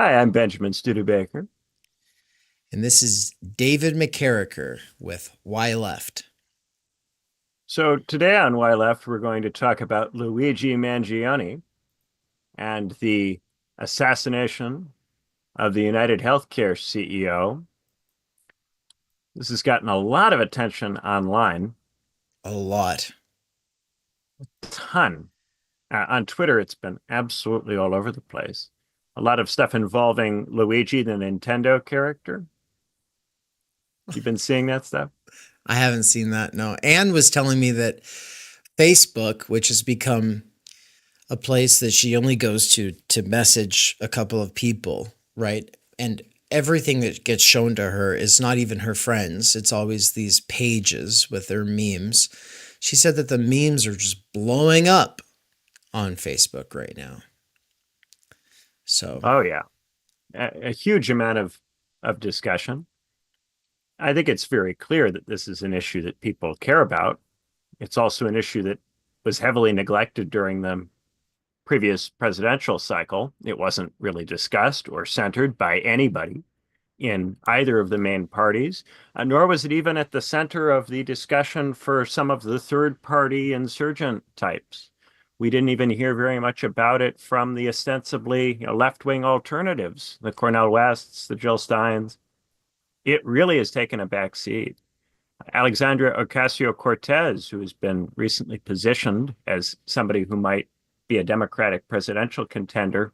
Hi, I'm Benjamin Studebaker. And this is David McCarricker with Why Left. So today on Why Left, we're going to talk about Luigi Mangione and the assassination of the United Healthcare CEO. This has gotten a lot of attention online, A lot. a ton. On Twitter, it's been absolutely all over the place. A lot of stuff involving Luigi, the Nintendo character. You've been seeing that stuff? I haven't seen that, no. Anne was telling me that Facebook, which has become a place that she only goes to message a couple of people, right? And everything that gets shown to her is not even her friends. It's always these pages with their memes. She said that the memes are just blowing up on Facebook right now. So, Oh, yeah. A huge amount of discussion. I think it's very clear that this is an issue that people care about. It's also an issue that was heavily neglected during the previous presidential cycle. It wasn't really discussed or centered by anybody in either of the main parties, nor was it even at the center of the discussion for some of the third party insurgent types. We didn't even hear very much about it from the ostensibly left-wing alternatives, the Cornel Wests, the Jill Steins. It really has taken a back seat. Alexandria Ocasio-Cortez, who has been recently positioned as somebody who might be a Democratic presidential contender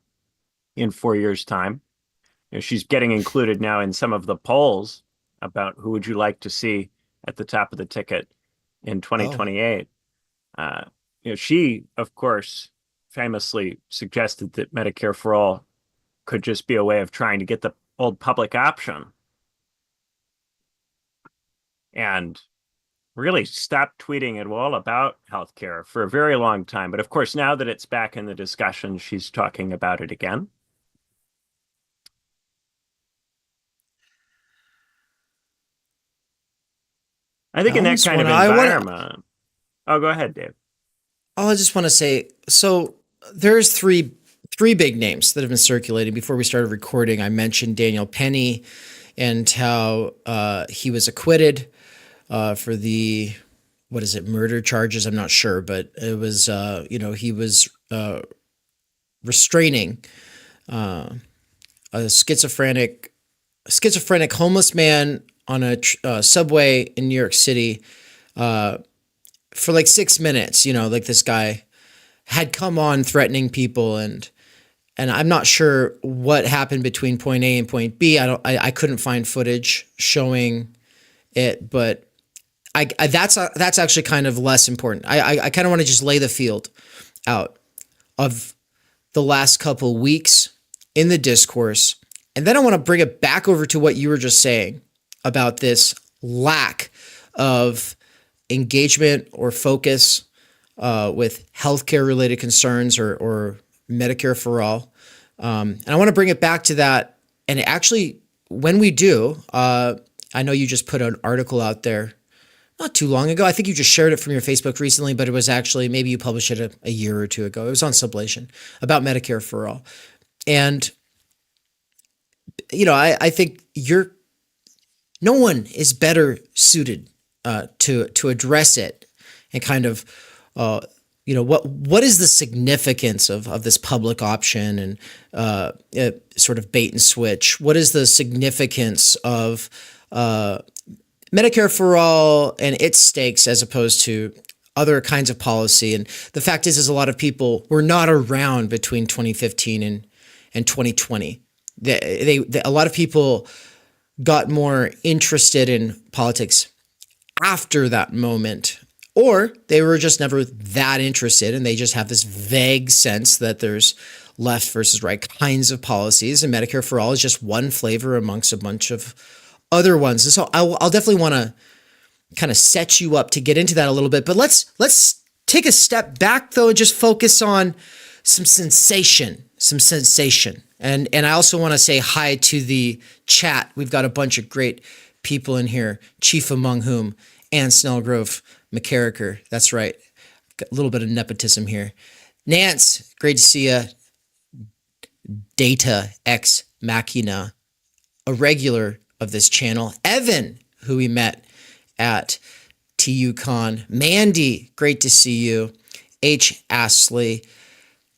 in 4 years' time. She's getting included now in some of the polls about who would you like to see at the top of the ticket in oh, 2028. Uh, she, of course, famously suggested that Medicare for all could just be a way of trying to get the old public option and really stopped tweeting at all about healthcare for a very long time. But of course, now that it's back in the discussion, she's talking about it again. I I think in that almost kind want of to, I want to, environment, oh, go ahead, Dave. I just want to say, so there's three big names that have been circulating. Before we started recording, I mentioned Daniel Penny and how he was acquitted for the what is it, murder charges? I'm not sure, but it was he was restraining uh, a schizophrenic homeless man on a subway in New York City for like 6 minutes. Like this guy had come on threatening people, and I'm not sure what happened between point A and point B. I couldn't find footage showing it, but that's actually kind of less important. I kind of want to just lay the field out of the last couple weeks in the discourse, and then I want to bring it back over to what you were just saying about this lack of engagement or focus with healthcare related concerns or Medicare for all. And I want to bring it back to that. And actually, when we do, I know you just put an article out there not too long ago. I think you just shared it from your Facebook recently, but it was actually maybe you published it a year or two ago. It was on Sublation about Medicare for all. And, I think no one is better suited to address it and kind of what is the significance of this public option and sort of bait and switch? What is the significance of Medicare for all and its stakes as opposed to other kinds of policy? And the fact is a lot of people were not around between 2015 and 2020. A lot of people got more interested in politics after that moment, or they were just never that interested and they just have this vague sense that there's left versus right kinds of policies, and Medicare for all is just one flavor amongst a bunch of other ones. And so I'll definitely want to kind of set you up to get into that a little bit, but let's take a step back though and just focus on some sensation. And I also want to say hi to the chat. We've got a bunch of great people in here, chief among whom Ann Snellgrove McCarricker. That's right. Got a little bit of nepotism here. Nance, great to see you. Data X machina, a regular of this channel. Evan, who we met at TUCon. Mandy, great to see you. H. Astley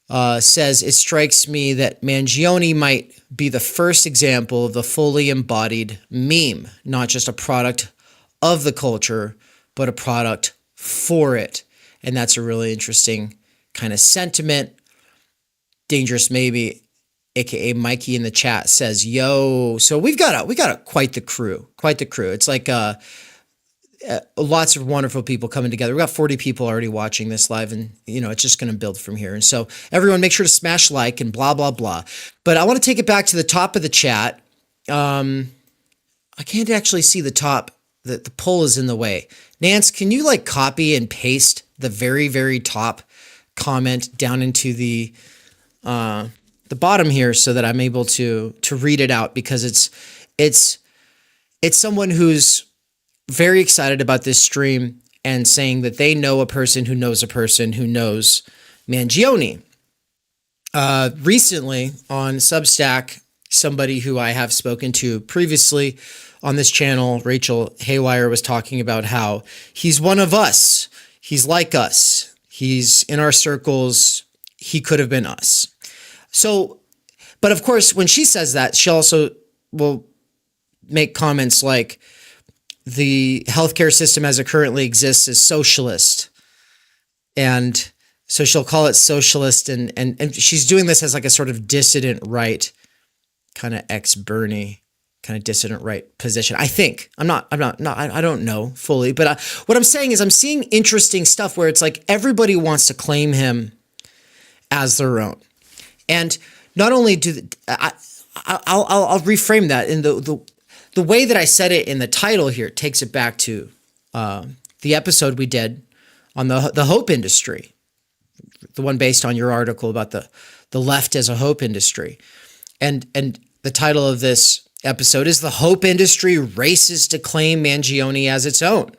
says, it strikes me that Mangione might be the first example of the fully embodied meme, not just a product of the culture, but a product for it. And that's a really interesting kind of sentiment. Dangerous Maybe, aka Mikey in the chat, says, yo. So we got quite the crew. It's like lots of wonderful people coming together. We got 40 people already watching this live, and it's just going to build from here. And so everyone, make sure to smash like and blah blah blah. But I want to take it back to the top of the chat. I can't actually see the top. The poll is in the way. Nance, can you like copy and paste the very, very top comment down into the bottom here so that I'm able to read it out, because it's someone who's very excited about this stream and saying that they know a person who knows a person who knows Mangione. Recently on Substack, somebody who I have spoken to previously on this channel, Rachel Haywire, was talking about how he's one of us. He's like us. He's in our circles. He could have been us. So, but of course, when she says that, she also will make comments like, the healthcare system as it currently exists is socialist. And so she'll call it socialist. And she's doing this as like a sort of dissident right, kind of ex-Bernie, kind of dissident right position. I think. I don't know fully. But what I'm saying is I'm seeing interesting stuff where it's like everybody wants to claim him as their own. And not only do I'll reframe that in the way that I said it in the title here takes it back to the episode we did on the hope industry, the one based on your article about the left as a hope industry. And the title of this episode is "The Hope Industry Races to Claim Mangione as its own."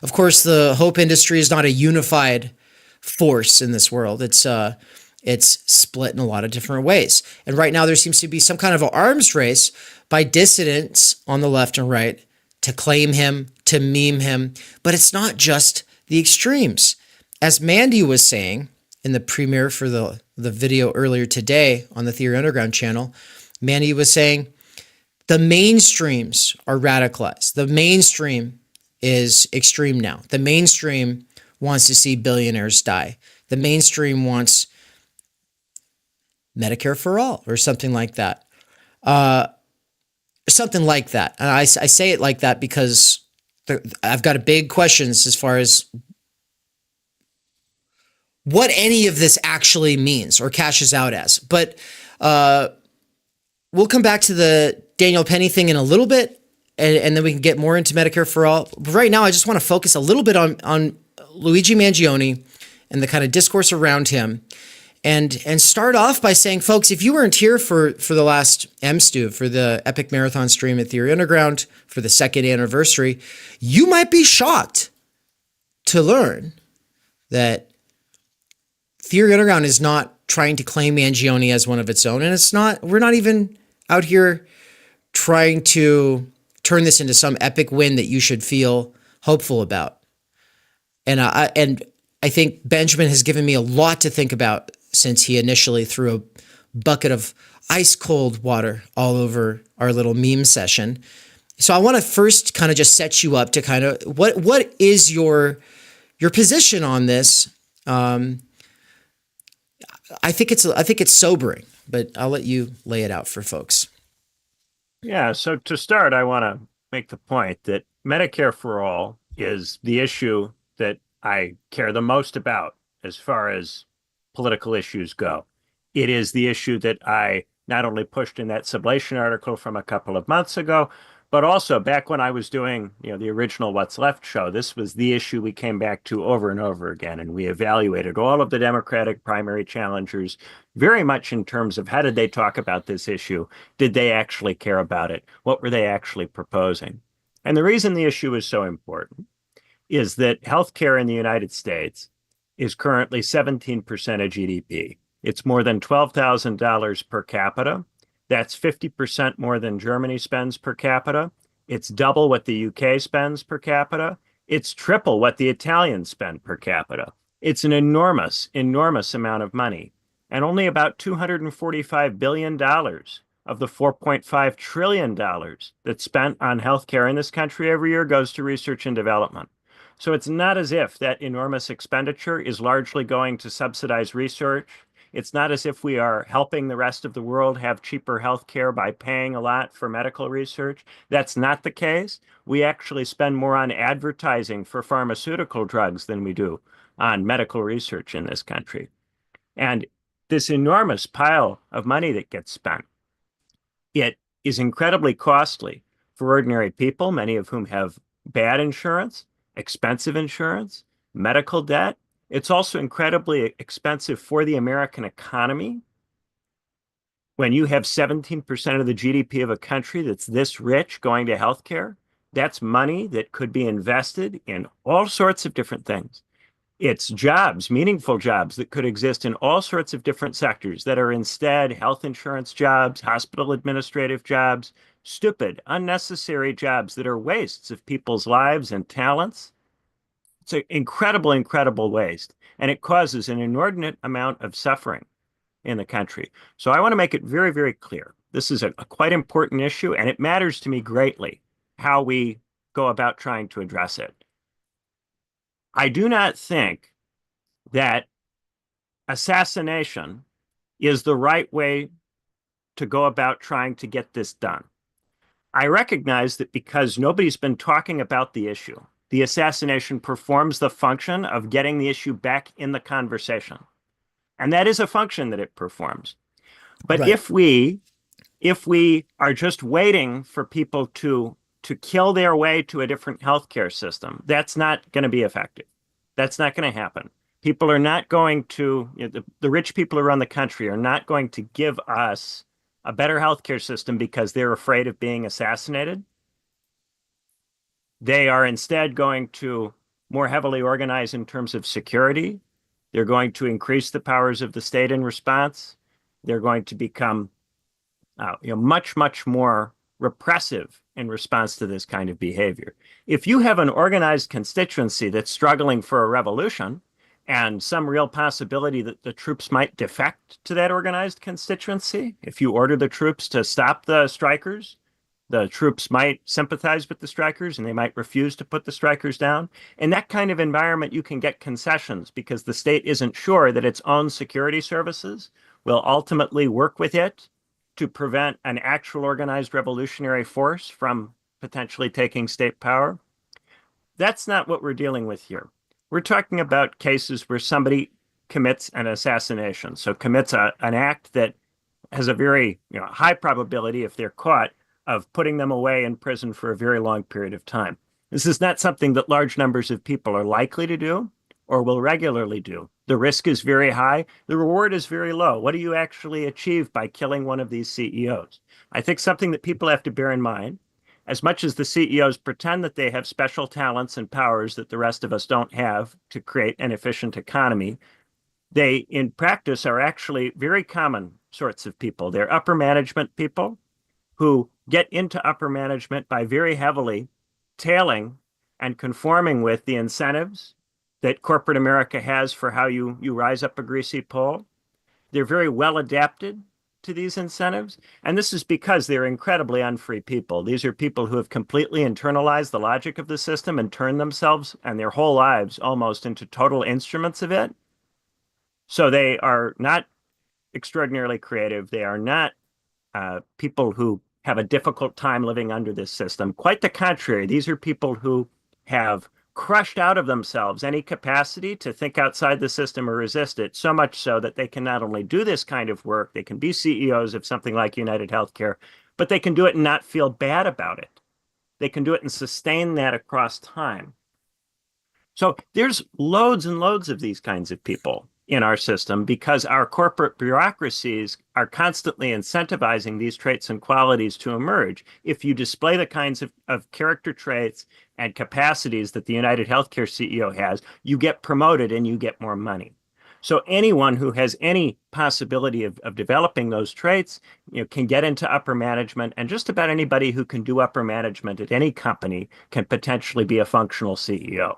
Of course, the hope industry is not a unified force in this world. It's split in a lot of different ways. And right now there seems to be some kind of an arms race by dissidents on the left and right to claim him, to meme him. But it's not just the extremes. As Mandy was saying in the premiere for the video earlier today on the Theory Underground channel, Mandy was saying the mainstreams are radicalized. The mainstream is extreme now. The mainstream wants to see billionaires die. The mainstream wants Medicare for all or something like that. Something like that. And I say it like that because I've got a big questions as far as what any of this actually means or cashes out as. But we'll come back to the Daniel Penny thing in a little bit, and then we can get more into Medicare for all. But right now, I just want to focus a little bit on Luigi Mangione and the kind of discourse around him. And start off by saying, folks, if you weren't here for the last MSTU, for the Epic Marathon stream at Theory Underground, for the second anniversary, you might be shocked to learn that Theory Underground is not trying to claim Mangione as one of its own. And we're not even out here trying to turn this into some epic win that you should feel hopeful about. And I think Benjamin has given me a lot to think about since he initially threw a bucket of ice cold water all over our little meme session. So I want to first kind of just set you up to kind of what is your position on this? I think it's sobering, but I'll let you lay it out for folks. Yeah, so to start, I want to make the point that Medicare for all is the issue that I care the most about as far as political issues go. It is the issue that I not only pushed in that Sublation article from a couple of months ago, but also back when I was doing, the original What's Left show. This was the issue we came back to over and over again, and we evaluated all of the Democratic primary challengers very much in terms of how did they talk about this issue? Did they actually care about it? What were they actually proposing? And the reason the issue is so important is that healthcare in the United States is currently 17% of GDP. It's more than $12,000 per capita. That's 50% more than Germany spends per capita. It's double what the UK spends per capita. It's triple what the Italians spend per capita. It's an enormous, enormous amount of money. And only about $245 billion of the $4.5 trillion that's spent on healthcare in this country every year goes to research and development. So it's not as if that enormous expenditure is largely going to subsidize research. It's not as if we are helping the rest of the world have cheaper healthcare by paying a lot for medical research. That's not the case. We actually spend more on advertising for pharmaceutical drugs than we do on medical research in this country. And this enormous pile of money that gets spent, it is incredibly costly for ordinary people, many of whom have bad insurance, expensive insurance, medical debt. It's also incredibly expensive for the American economy. When you have 17% of the GDP of a country that's this rich going to healthcare, that's money that could be invested in all sorts of different things. It's jobs, meaningful jobs that could exist in all sorts of different sectors that are instead health insurance jobs, hospital administrative jobs, stupid, unnecessary jobs that are wastes of people's lives and talents. It's an incredible, incredible waste, and it causes an inordinate amount of suffering in the country. So I want to make it very, very clear. This is a quite important issue, and it matters to me greatly how we go about trying to address it. I do not think that assassination is the right way to go about trying to get this done. I recognize that because nobody's been talking about the issue, the assassination performs the function of getting the issue back in the conversation. And that is a function that it performs. But Right. if we are just waiting for people to kill their way to a different healthcare system, that's not going to be effective. That's not going to happen. People are not going to, the rich people who run the country are not going to give us a better healthcare system because they're afraid of being assassinated. They are instead going to more heavily organize in terms of security. They're going to increase the powers of the state in response. They're going to become much, much more repressive in response to this kind of behavior. If you have an organized constituency that's struggling for a revolution and some real possibility that the troops might defect to that organized constituency, if you order the troops to stop the strikers, the troops might sympathize with the strikers and they might refuse to put the strikers down. In that kind of environment, you can get concessions because the state isn't sure that its own security services will ultimately work with it to prevent an actual organized revolutionary force from potentially taking state power. That's not what we're dealing with here. We're talking about cases where somebody commits an assassination, so commits an act that has a very high probability, if they're caught, of putting them away in prison for a very long period of time. This is not something that large numbers of people are likely to do or will regularly do. The risk is very high. The reward is very low. What do you actually achieve by killing one of these CEOs? I think something that people have to bear in mind, as much as the CEOs pretend that they have special talents and powers that the rest of us don't have to create an efficient economy, they, in practice, are actually very common sorts of people. They're upper management people who get into upper management by very heavily tailing and conforming with the incentives that corporate America has for how you rise up a greasy pole. They're very well adapted to these incentives. And this is because they're incredibly unfree people. These are people who have completely internalized the logic of the system and turned themselves and their whole lives almost into total instruments of it. So they are not extraordinarily creative. They are not people who have a difficult time living under this system. Quite the contrary. These are people who have crushed out of themselves any capacity to think outside the system or resist it, so much so that they can not only do this kind of work, they can be CEOs of something like United Healthcare, but they can do it and not feel bad about it. They can do it and sustain that across time. So there's loads and loads of these kinds of people in our system because our corporate bureaucracies are constantly incentivizing these traits and qualities to emerge. If you display the kinds of character traits and capacities that the United Healthcare CEO has, you get promoted and you get more money. So anyone who has any possibility of developing those traits, can get into upper management, and just about anybody who can do upper management at any company can potentially be a functional CEO.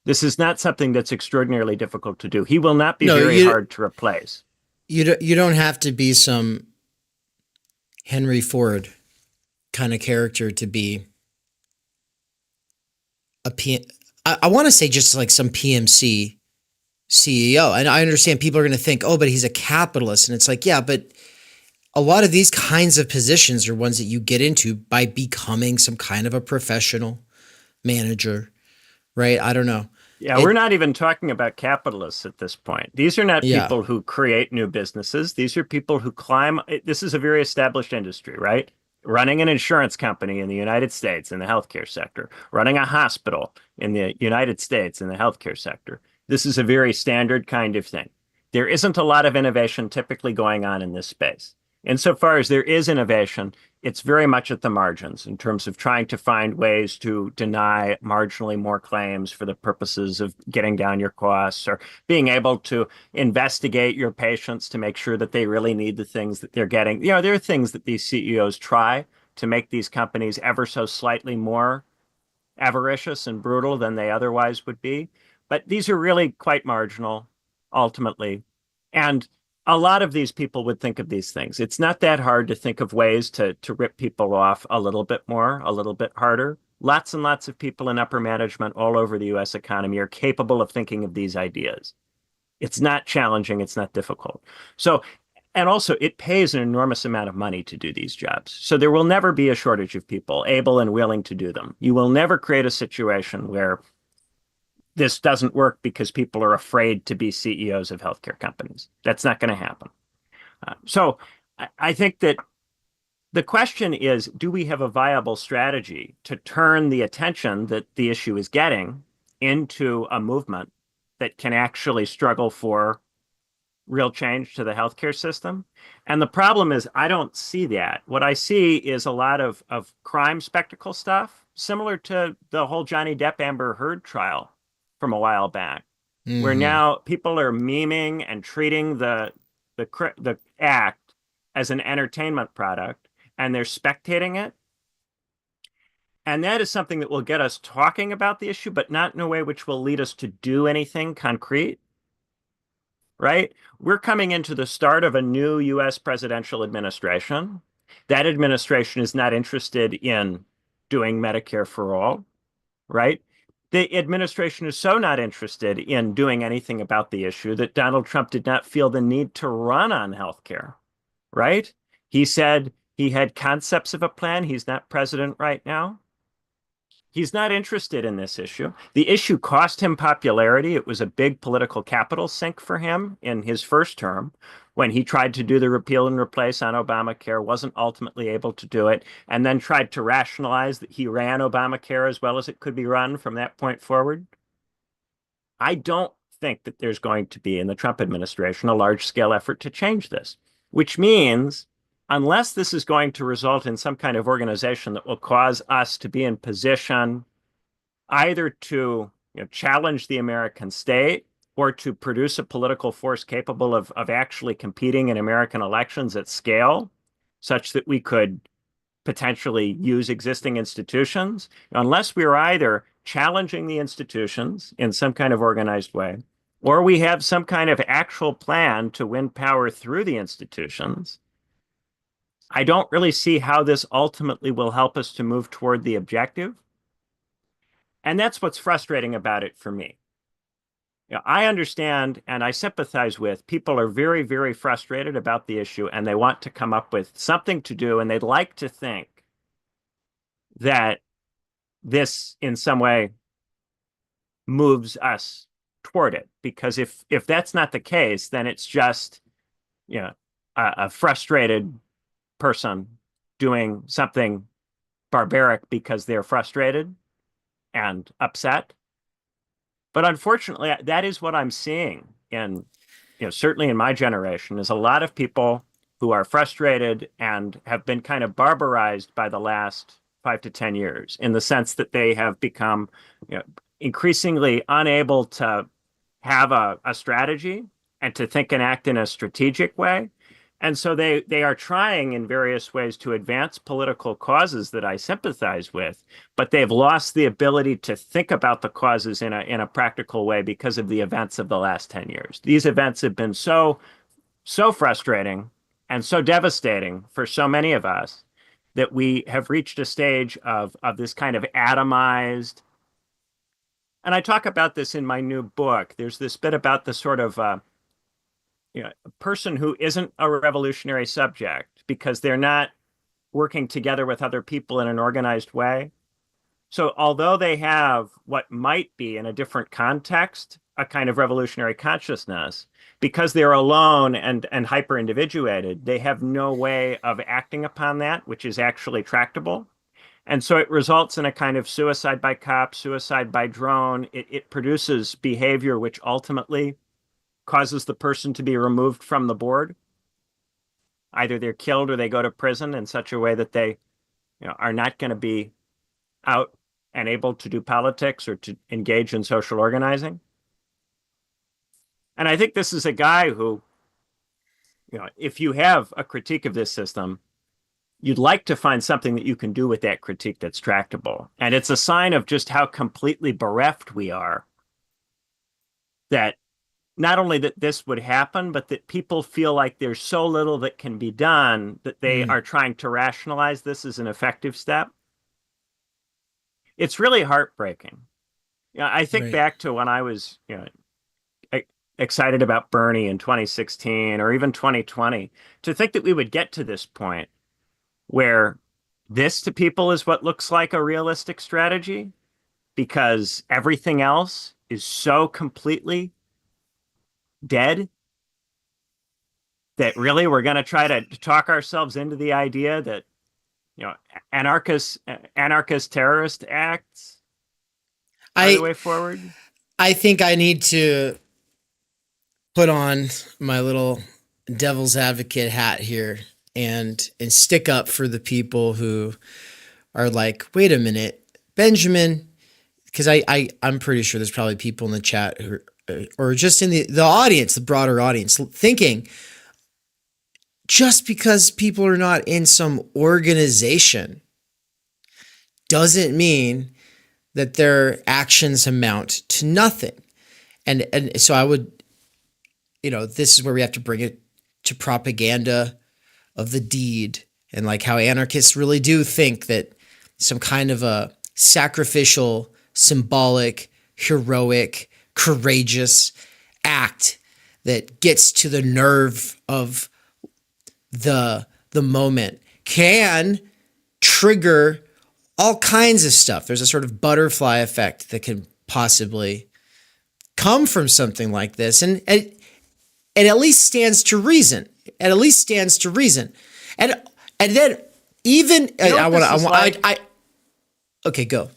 This is not something that's extraordinarily difficult to do. He will not be No, very hard to replace. you don't have to be some Henry Ford kind of character to be a P. I want to say just like some PMC CEO. And I understand people are going to think, oh, but he's a capitalist. And it's like, yeah, but a lot of these kinds of positions are ones that you get into by becoming some kind of a professional manager, right? I don't know. Yeah, we're It, not even talking about capitalists at this point. These are not yeah. people who create new businesses. These are people who climb. This is a very established industry, right? Running an insurance company in the United States in the healthcare sector, running a hospital in the United States in the healthcare sector. This is a very standard kind of thing. There isn't a lot of innovation typically going on in this space. Insofar as there is innovation, it's very much at the margins in terms of trying to find ways to deny marginally more claims for the purposes of getting down your costs, or being able to investigate your patients to make sure that they really need the things that they're getting. There are things that these CEOs try to make these companies ever so slightly more avaricious and brutal than they otherwise would be. But these are really quite marginal ultimately. And a lot of these people would think of these things. It's not that hard to think of ways to rip people off a little bit more, a little bit harder. Lots and lots of people in upper management all over the US economy are capable of thinking of these ideas. It's not challenging, it's not difficult. So, and also it pays an enormous amount of money to do these jobs. So there will never be a shortage of people able and willing to do them. You will never create a situation where this doesn't work because people are afraid to be CEOs of healthcare companies. That's not going to happen. So I think that the question is, do we have a viable strategy to turn the attention that the issue is getting into a movement that can actually struggle for real change to the healthcare system? And the problem is, I don't see that. What I see is a lot of crime spectacle stuff, similar to the whole Johnny Depp Amber Heard trial from a while back, where Mm-hmm. now people are memeing and treating the act as an entertainment product, and they're spectating it. And that is something that will get us talking about the issue, but not in a way which will lead us to do anything concrete, right? We're coming into the start of a new US presidential administration. That administration is not interested in doing Medicare for all, right? The administration is so not interested in doing anything about the issue that Donald Trump did not feel the need to run on healthcare, right? He said he had concepts of a plan. He's not president right now. He's not interested in this issue. The issue cost him popularity. It was a big political capital sink for him in his first term when he tried to do the repeal and replace on Obamacare, wasn't ultimately able to do it, and then tried to rationalize that he ran Obamacare as well as it could be run from that point forward. I don't think that there's going to be in the Trump administration a large scale effort to change this, which means unless this is going to result in some kind of organization that will cause us to be in position either to challenge the American state or to produce a political force capable of actually competing in American elections at scale, such that we could potentially use existing institutions, unless we are either challenging the institutions in some kind of organized way, or we have some kind of actual plan to win power through the institutions, I don't really see how this ultimately will help us to move toward the objective. And that's what's frustrating about it for me. I understand and I sympathize with people are very, very frustrated about the issue and they want to come up with something to do, and they'd like to think that this in some way moves us toward it. Because if that's not the case, then it's just you know a frustrated person doing something barbaric because they're frustrated and upset. But unfortunately, that is what I'm seeing in, certainly in my generation, is a lot of people who are frustrated and have been kind of barbarized by the last 5 to 10 years in the sense that they have become, increasingly unable to have a strategy and to think and act in a strategic way. And so they are trying in various ways to advance political causes that I sympathize with, but they've lost the ability to think about the causes in a practical way because of the events of the last 10 years. These events have been so frustrating and so devastating for so many of us that we have reached a stage of this kind of atomized. And I talk about this in my new book. There's this bit about the sort of a person who isn't a revolutionary subject because they're not working together with other people in an organized way. So although they have what might be in a different context, a kind of revolutionary consciousness, because they're alone and hyper individuated, they have no way of acting upon that, which is actually tractable. And so it results in a kind of suicide by cop, suicide by drone. It produces behavior which ultimately causes the person to be removed from the board. Either they're killed or they go to prison in such a way that they, are not going to be out and able to do politics or to engage in social organizing. And I think this is a guy who, if you have a critique of this system, you'd like to find something that you can do with that critique that's tractable. And it's a sign of just how completely bereft we are that not only that this would happen, but that people feel like there's so little that can be done that they Mm, are trying to rationalize this as an effective step. It's really heartbreaking. I think right. back to when I was, excited about Bernie in 2016 or even 2020, to think that we would get to this point where this to people is what looks like a realistic strategy because everything else is so completely dead that really we're going to try to talk ourselves into the idea that you know anarchist terrorist acts are the I way forward. I think I need to put on my little devil's advocate hat here and stick up for the people who are like, wait a minute, Benjamin, because I'm pretty sure there's probably people in the chat who or just in the audience, the broader audience, thinking just because people are not in some organization doesn't mean that their actions amount to nothing. And so I would, this is where we have to bring it to propaganda of the deed and like how anarchists really do think that some kind of a sacrificial, symbolic, heroic, courageous act that gets to the nerve of the moment can trigger all kinds of stuff. There's a sort of butterfly effect that can possibly come from something like this, and it at least stands to reason. It at least stands to reason, and then even You know I what want this to is like? I okay, go.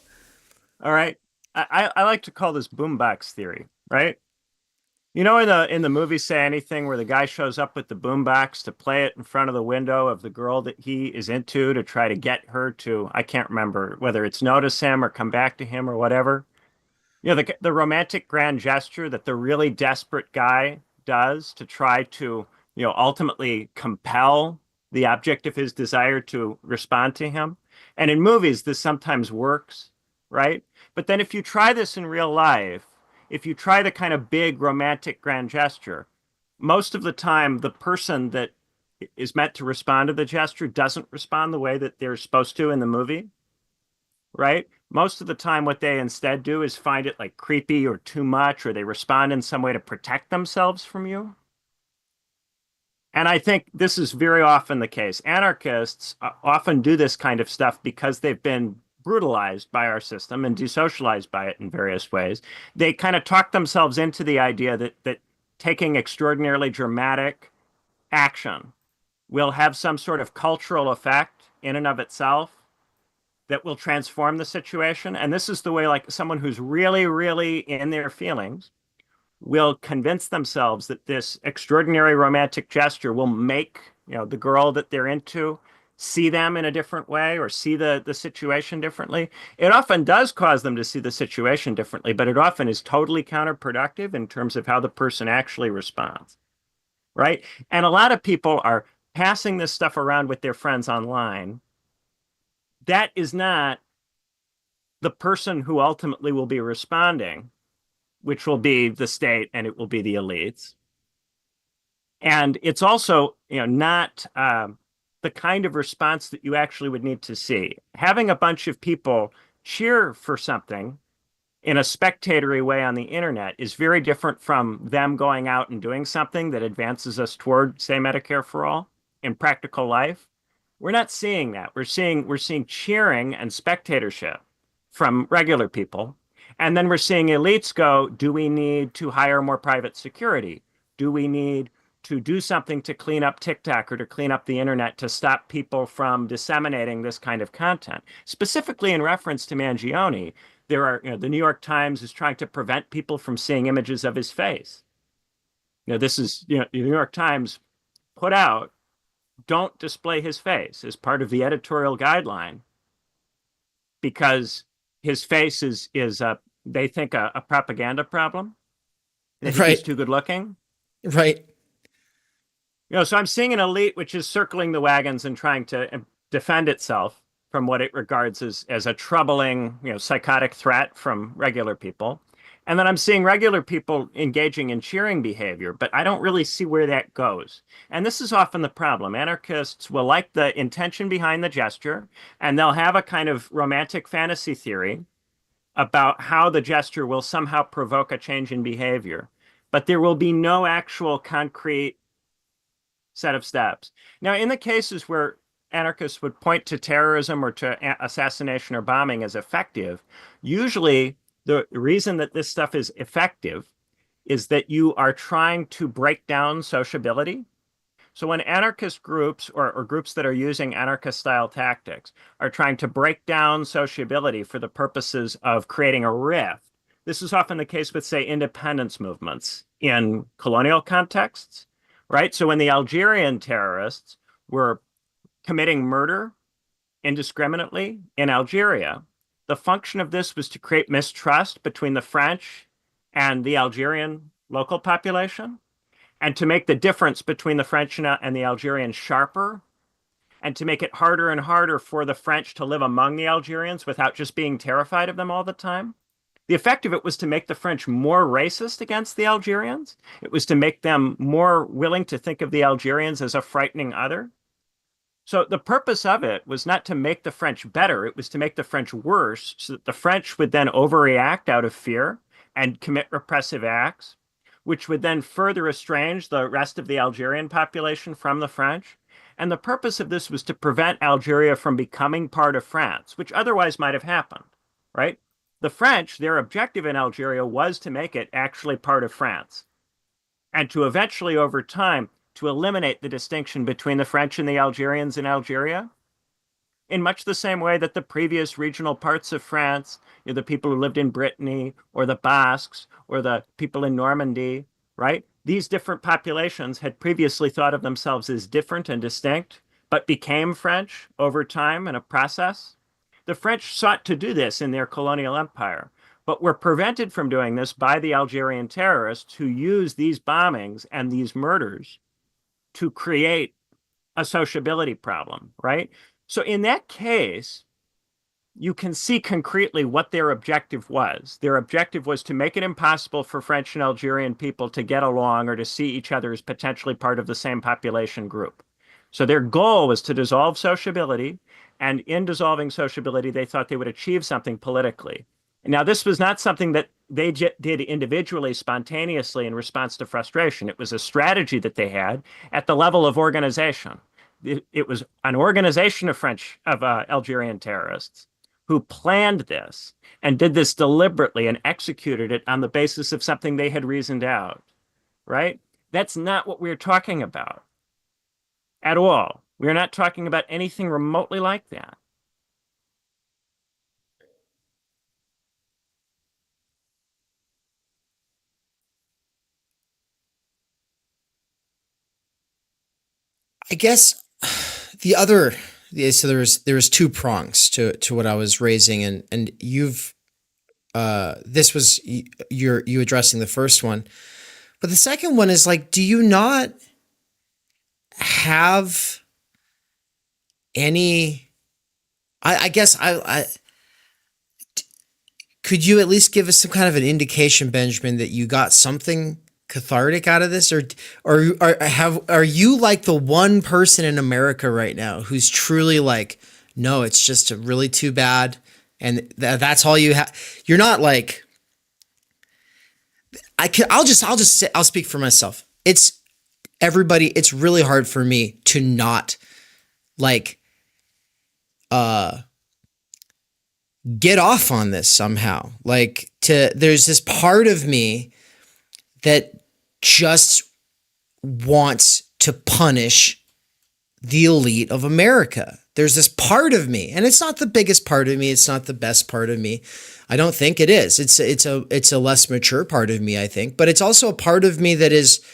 All right. I like to call this boombox theory, right? You know, in the movie Say Anything, where the guy shows up with the boombox to play it in front of the window of the girl that he is into to try to get her to, I can't remember whether it's notice him or come back to him or whatever. The romantic grand gesture that the really desperate guy does to try to, ultimately compel the object of his desire to respond to him. And in movies, this sometimes works, right? But then if you try this in real life, if you try the kind of big romantic grand gesture, most of the time the person that is meant to respond to the gesture doesn't respond the way that they're supposed to in the movie, right? Most of the time, what they instead do is find it like creepy or too much, or they respond in some way to protect themselves from you. And I think this is very often the case. Anarchists often do this kind of stuff because they've been brutalized by our system and desocialized by it in various ways. They kind of talk themselves into the idea that taking extraordinarily dramatic action will have some sort of cultural effect in and of itself that will transform the situation. And this is the way, like, someone who's really, really in their feelings will convince themselves that this extraordinary romantic gesture will make, the girl that they're into see them in a different way or see the situation differently. It often does cause them to see the situation differently, but it often is totally counterproductive in terms of how the person actually responds, right? And a lot of people are passing this stuff around with their friends online. That is not the person who ultimately will be responding, which will be the state and it will be the elites. And it's also, not the kind of response that you actually would need to see. Having a bunch of people cheer for something in a spectatory way on the internet is very different from them going out and doing something that advances us toward, say, Medicare for all in practical life. We're not seeing that. We're seeing cheering and spectatorship from regular people. And then we're seeing elites go, do we need to hire more private security? Do we need to do something to clean up TikTok or to clean up the internet to stop people from disseminating this kind of content? Specifically in reference to Mangione, the New York Times is trying to prevent people from seeing images of his face. This is, the New York Times put out, don't display his face as part of the editorial guideline because his face is they think a propaganda problem. They think he's Right. too good looking. Right. So I'm seeing an elite which is circling the wagons and trying to defend itself from what it regards as a troubling, psychotic threat from regular people. And then I'm seeing regular people engaging in cheering behavior, but I don't really see where that goes. And this is often the problem. Anarchists will like the intention behind the gesture, and they'll have a kind of romantic fantasy theory about how the gesture will somehow provoke a change in behavior. But there will be no actual concrete set of steps. Now, in the cases where anarchists would point to terrorism or to assassination or bombing as effective, usually the reason that this stuff is effective is that you are trying to break down sociability. So when anarchist groups or groups that are using anarchist style tactics are trying to break down sociability for the purposes of creating a rift, this is often the case with, say, independence movements in colonial contexts, right? So when the Algerian terrorists were committing murder indiscriminately in Algeria, the function of this was to create mistrust between the French and the Algerian local population, and to make the difference between the French and the Algerians sharper, and to make it harder and harder for the French to live among the Algerians without just being terrified of them all the time. The effect of it was to make the French more racist against the Algerians. It was to make them more willing to think of the Algerians as a frightening other. So the purpose of it was not to make the French better, it was to make the French worse so that the French would then overreact out of fear and commit repressive acts, which would then further estrange the rest of the Algerian population from the French. And the purpose of this was to prevent Algeria from becoming part of France, which otherwise might have happened, right? The French, their objective in Algeria was to make it actually part of France and to eventually, over time, to eliminate the distinction between the French and the Algerians in Algeria in much the same way that the previous regional parts of France, the people who lived in Brittany or the Basques or the people in Normandy, right? These different populations had previously thought of themselves as different and distinct, but became French over time in a process. The French sought to do this in their colonial empire, but were prevented from doing this by the Algerian terrorists who used these bombings and these murders to create a sociability problem, right? So in that case, you can see concretely what their objective was. Their objective was to make it impossible for French and Algerian people to get along or to see each other as potentially part of the same population group. So their goal was to dissolve sociability, and in dissolving sociability, they thought they would achieve something politically. Now, this was not something that they did individually, spontaneously in response to frustration. It was a strategy that they had at the level of organization. It was an organization of Algerian terrorists who planned this and did this deliberately and executed it on the basis of something they had reasoned out, right? That's not what we're talking about at all. We're not talking about anything remotely like that. I guess the other Yeah, so there was two prongs to what I was raising, and you've this was you addressing the first one, but the second one is like, do you not have any? I guess I could you at least give us some kind of an indication, Benjamin, that you got something cathartic out of this, or are you like the one person in America right now who's truly like, no, it's just really too bad, and that's all you have. You're not like I'll speak for myself. It's everybody. It's really hard for me to not like get off on this somehow. Like there's this part of me that just wants to punish the elite of America. There's this part of me, and it's not the biggest part of me. It's not the best part of me. I don't think it is. It's a less mature part of me, I think, but it's also a part of me that is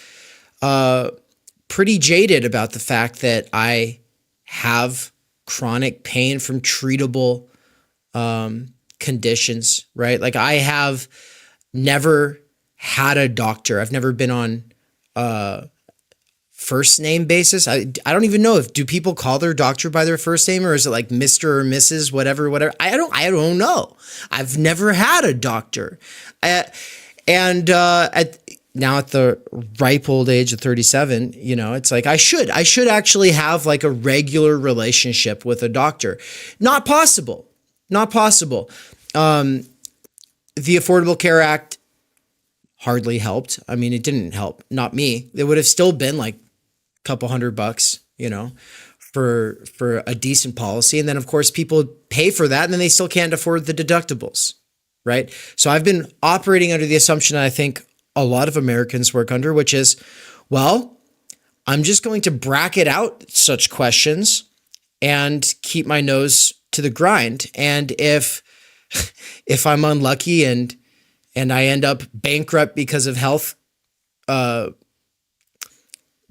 pretty jaded about the fact that I have chronic pain from treatable conditions, right? Like I have never had a doctor. I've never been on first name basis. I don't even know do people call their doctor by their first name, or is it like Mr. or Mrs. whatever. I don't know. I've never had a doctor. And now at the ripe old age of 37, it's like I should actually have like a regular relationship with a doctor. Not possible. The Affordable Care Act hardly helped. I mean, it didn't help. Not me. It would have still been like a couple $100, for a decent policy. And then of course people pay for that and then they still can't afford the deductibles, right? So I've been operating under the assumption I think a lot of Americans work under, which is, well, I'm just going to bracket out such questions and keep my nose to the grind. And if I'm unlucky and I end up bankrupt because of health,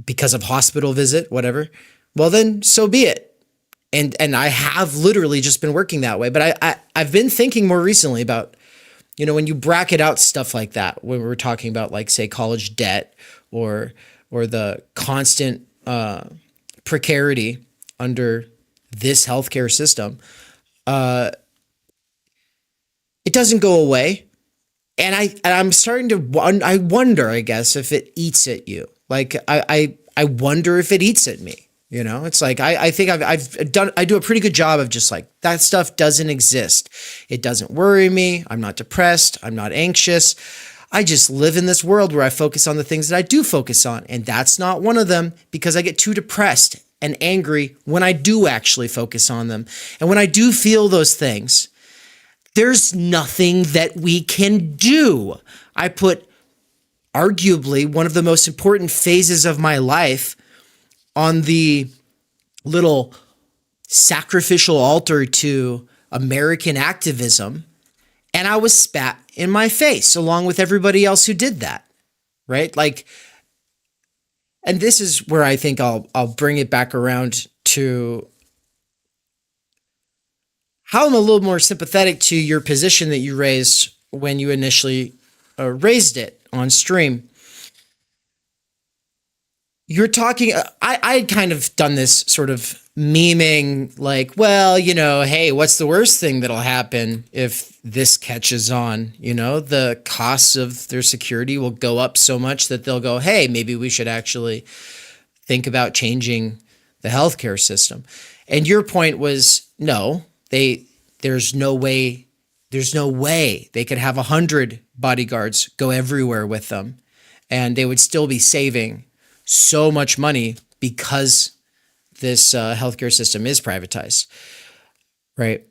because of hospital visit, whatever, well then so be it. And I have literally just been working that way. But I've been thinking more recently about, when you bracket out stuff like that, when we're talking about like say college debt or the constant precarity under this healthcare system, it doesn't go away. And I'm starting to I wonder, I guess, if it eats at you. Like I wonder if it eats at me. It's like I think I do a pretty good job of just like that stuff doesn't exist. It doesn't worry me. I'm not depressed. I'm not anxious. I just live in this world where I focus on the things that I do focus on. And that's not one of them because I get too depressed and angry when I do actually focus on them. And when I do feel those things, there's nothing that we can do. I put arguably one of the most important phases of my life on the little sacrificial altar to American activism, and I was spat in my face along with everybody else who did that, right? Like, and this is where I think I'll bring it back around to how I'm a little more sympathetic to your position that you raised when you initially raised it on stream. You're talking, I'd kind of done this sort of memeing like, well, hey, what's the worst thing that'll happen if this catches on? The costs of their security will go up so much that they'll go, hey, maybe we should actually think about changing the healthcare system. And your point was, no, there's no way they could have 100 bodyguards go everywhere with them and they would still be saving so much money because this healthcare system is privatized, right?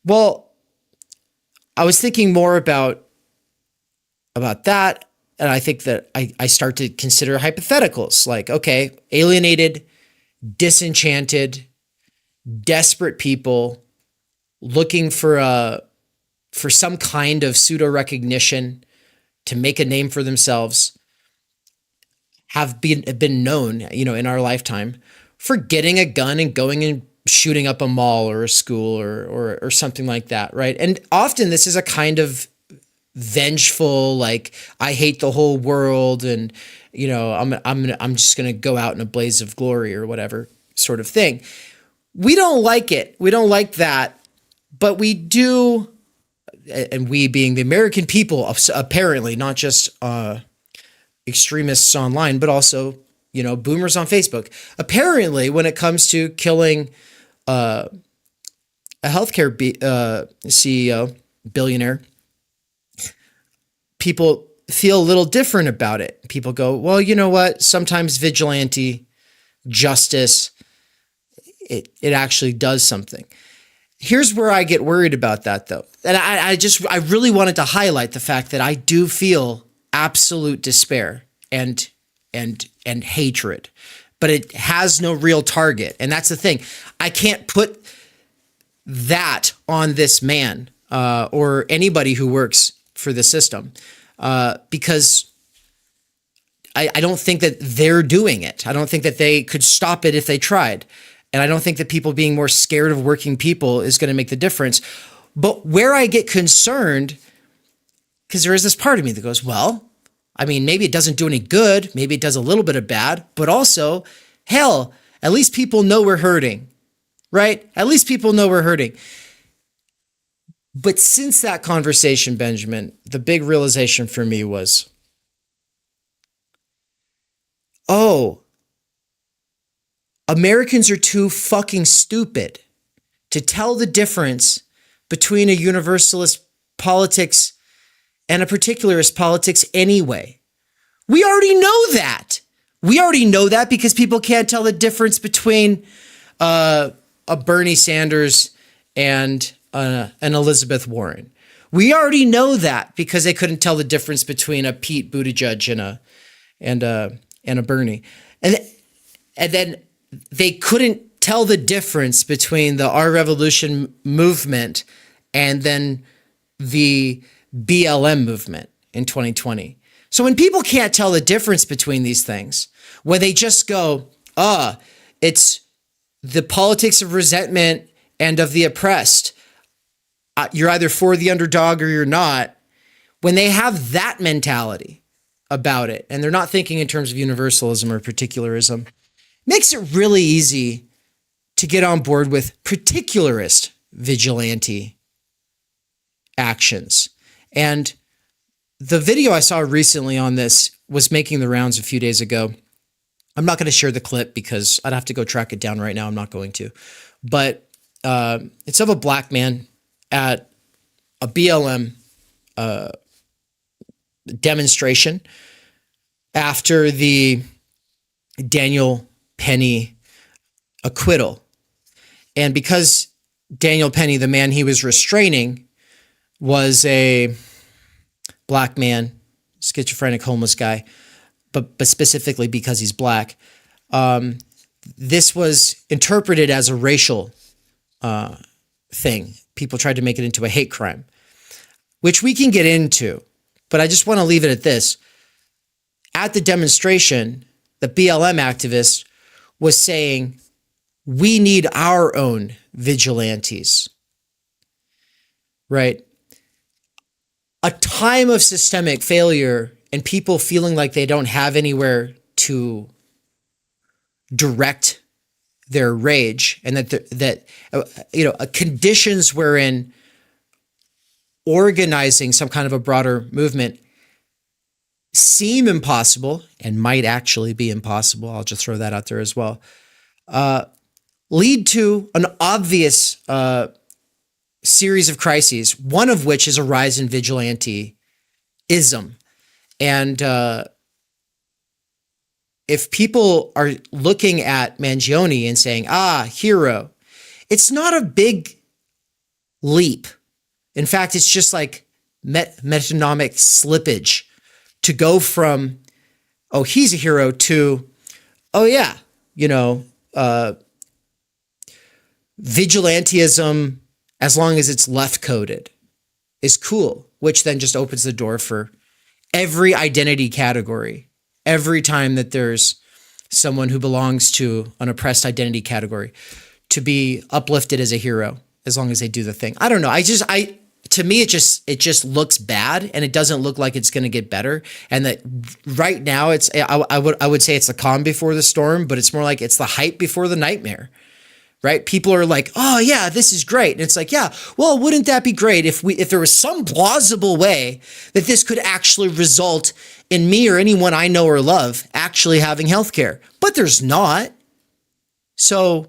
Well, I was thinking more about that, and I think that I start to consider hypotheticals like, okay, alienated, disenchanted, desperate people looking for some kind of pseudo recognition to make a name for themselves have been known, in our lifetime for getting a gun and going and, shooting up a mall or a school or something like that, right? And often this is a kind of vengeful, like, I hate the whole world, and I'm just gonna go out in a blaze of glory or whatever sort of thing. We don't like it. We don't like that, but we do, and we being the American people, apparently, not just extremists online, but also boomers on Facebook. Apparently, when it comes to killing a healthcare CEO, billionaire, people feel a little different about it. People go, well, you know what? Sometimes vigilante justice, it actually does something. Here's where I get worried about that, though. And I really wanted to highlight the fact that I do feel absolute despair and hatred, but it has no real target. And that's the thing. I can't put that on this man or anybody who works for the system because I don't think that they're doing it. I don't think that they could stop it if they tried. And I don't think that people being more scared of working people is going to make the difference. But where I get concerned, because there is this part of me that goes, well, I mean, maybe it doesn't do any good. Maybe it does a little bit of bad, but also, hell, at least people know we're hurting, right? At least people know we're hurting. But since that conversation, Benjamin, the big realization for me was, oh, Americans are too fucking stupid to tell the difference between a universalist politics and a particularist politics anyway. We already know that. We already know that because people can't tell the difference between a Bernie Sanders and an Elizabeth Warren. We already know that because they couldn't tell the difference between a Pete Buttigieg and a Bernie. And then they couldn't tell the difference between the Our Revolution movement and then the BLM movement in 2020. So when people can't tell the difference between these things, when they just go, it's the politics of resentment and of the oppressed, you're either for the underdog or you're not. When they have that mentality about it, and they're not thinking in terms of universalism or particularism, makes it really easy to get on board with particularist vigilante actions. And the video I saw recently on this was making the rounds a few days ago. I'm not going to share the clip because I'd have to go track it down right now. I'm not going to. But it's of a black man at a BLM demonstration after the Daniel Penny acquittal. And because Daniel Penny, the man he was restraining, was a black man, schizophrenic, homeless guy, but specifically because he's black, this was interpreted as a racial thing. People tried to make it into a hate crime, which we can get into, but I just want to leave it at this. At the demonstration, the BLM activist was saying, we need our own vigilantes, right? A time of systemic failure and people feeling like they don't have anywhere to direct their rage, and that conditions wherein organizing some kind of a broader movement seem impossible and might actually be impossible. I'll just throw that out there as well. Lead to an obvious series of crises, one of which is a rise in vigilanteism. And if people are looking at Mangione and saying, hero, it's not a big leap. In fact, it's just like metonymic slippage to go from, oh, he's a hero to, oh yeah, vigilantism, as long as it's left coded, is cool, which then just opens the door for every identity category. Every time that there's someone who belongs to an oppressed identity category to be uplifted as a hero as long as they do the thing. I don't know. To me, it just looks bad, and it doesn't look like it's going to get better. And that right now, I would say it's the calm before the storm, but it's more like it's the hype before the nightmare. Right? People are like, "Oh yeah, this is great," and it's like, "Yeah, well, wouldn't that be great if there was some plausible way that this could actually result in me or anyone I know or love actually having healthcare?" But there's not. So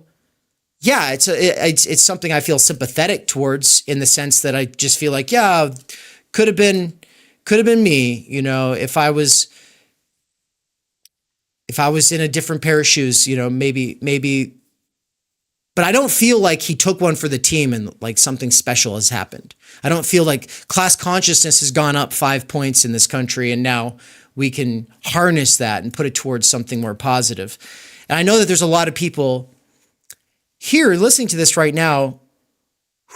yeah, it's something I feel sympathetic towards, in the sense that I just feel like, yeah, could have been me, if I was in a different pair of shoes, maybe. But I don't feel like he took one for the team and like something special has happened. I don't feel like class consciousness has gone up 5 points in this country, and now we can harness that and put it towards something more positive. And I know that there's a lot of people here listening to this right now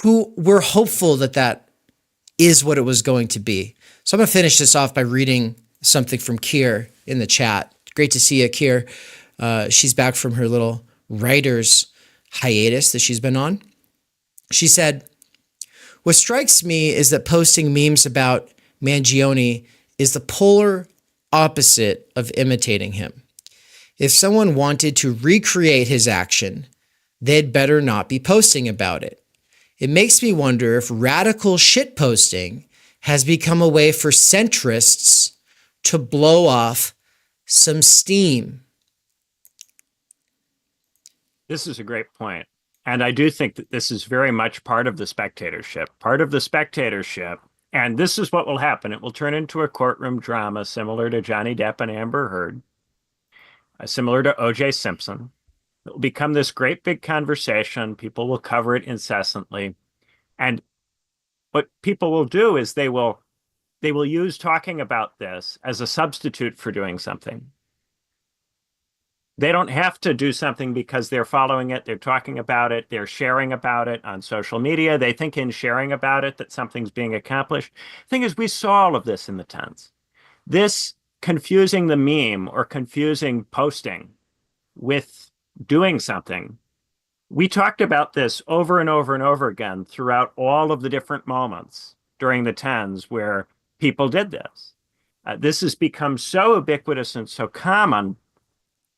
who were hopeful that that is what it was going to be. So I'm going to finish this off by reading something from Kier in the chat. Great to see you, Kier. She's back from her little writer's hiatus that she's been on. She said, "What strikes me is that posting memes about Mangione is the polar opposite of imitating him. If someone wanted to recreate his action, they'd better not be posting about it. It makes me wonder if radical shitposting has become a way for centrists to blow off some steam." This is a great point. And I do think that this is very much part of the spectatorship. Part of the spectatorship, and this is what will happen. It will turn into a courtroom drama similar to Johnny Depp and Amber Heard, similar to O.J. Simpson. It will become this great big conversation. People will cover it incessantly. And what people will do is they will use talking about this as a substitute for doing something. They don't have to do something because they're following it, they're talking about it, they're sharing about it on social media. They think in sharing about it that something's being accomplished. The thing is, we saw all of this in the 10s. This confusing the meme or confusing posting with doing something. We talked about this over and over and over again throughout all of the different moments during the 10s where people did this. This has become so ubiquitous and so common.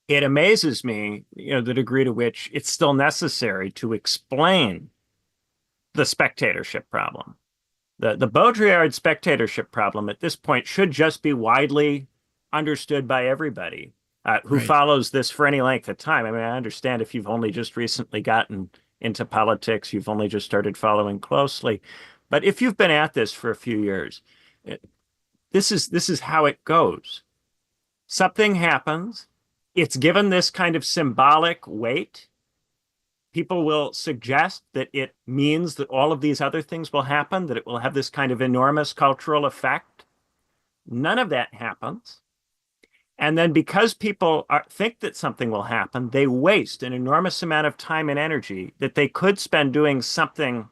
It amazes me, the degree to which it's still necessary to explain the spectatorship problem. The Baudrillard spectatorship problem at this point should just be widely understood by everybody who Right. follows this for any length of time. I mean, I understand if you've only just recently gotten into politics, you've only just started following closely. But if you've been at this for a few years, this is how it goes. Something happens. It's given this kind of symbolic weight. People will suggest that it means that all of these other things will happen, that it will have this kind of enormous cultural effect. None of that happens. And then because people think that something will happen, they waste an enormous amount of time and energy that they could spend doing something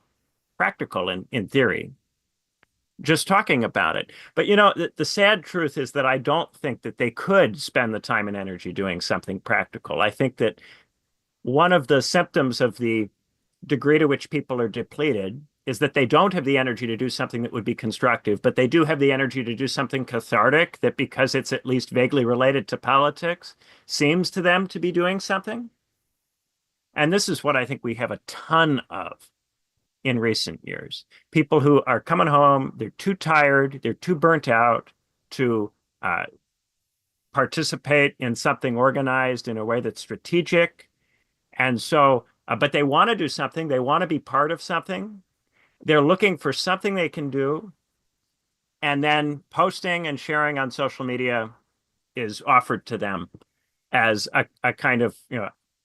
practical in theory, just talking about it. But the sad truth is that I don't think that they could spend the time and energy doing something practical. I think that one of the symptoms of the degree to which people are depleted is that they don't have the energy to do something that would be constructive, but they do have the energy to do something cathartic that, because it's at least vaguely related to politics, seems to them to be doing something. And this is what I think we have a ton of in recent years. People who are coming home, they're too tired, they're too burnt out to participate in something organized in a way that's strategic. And so, but they want to do something, they want to be part of something. They're looking for something they can do. And then posting and sharing on social media is offered to them as a kind of,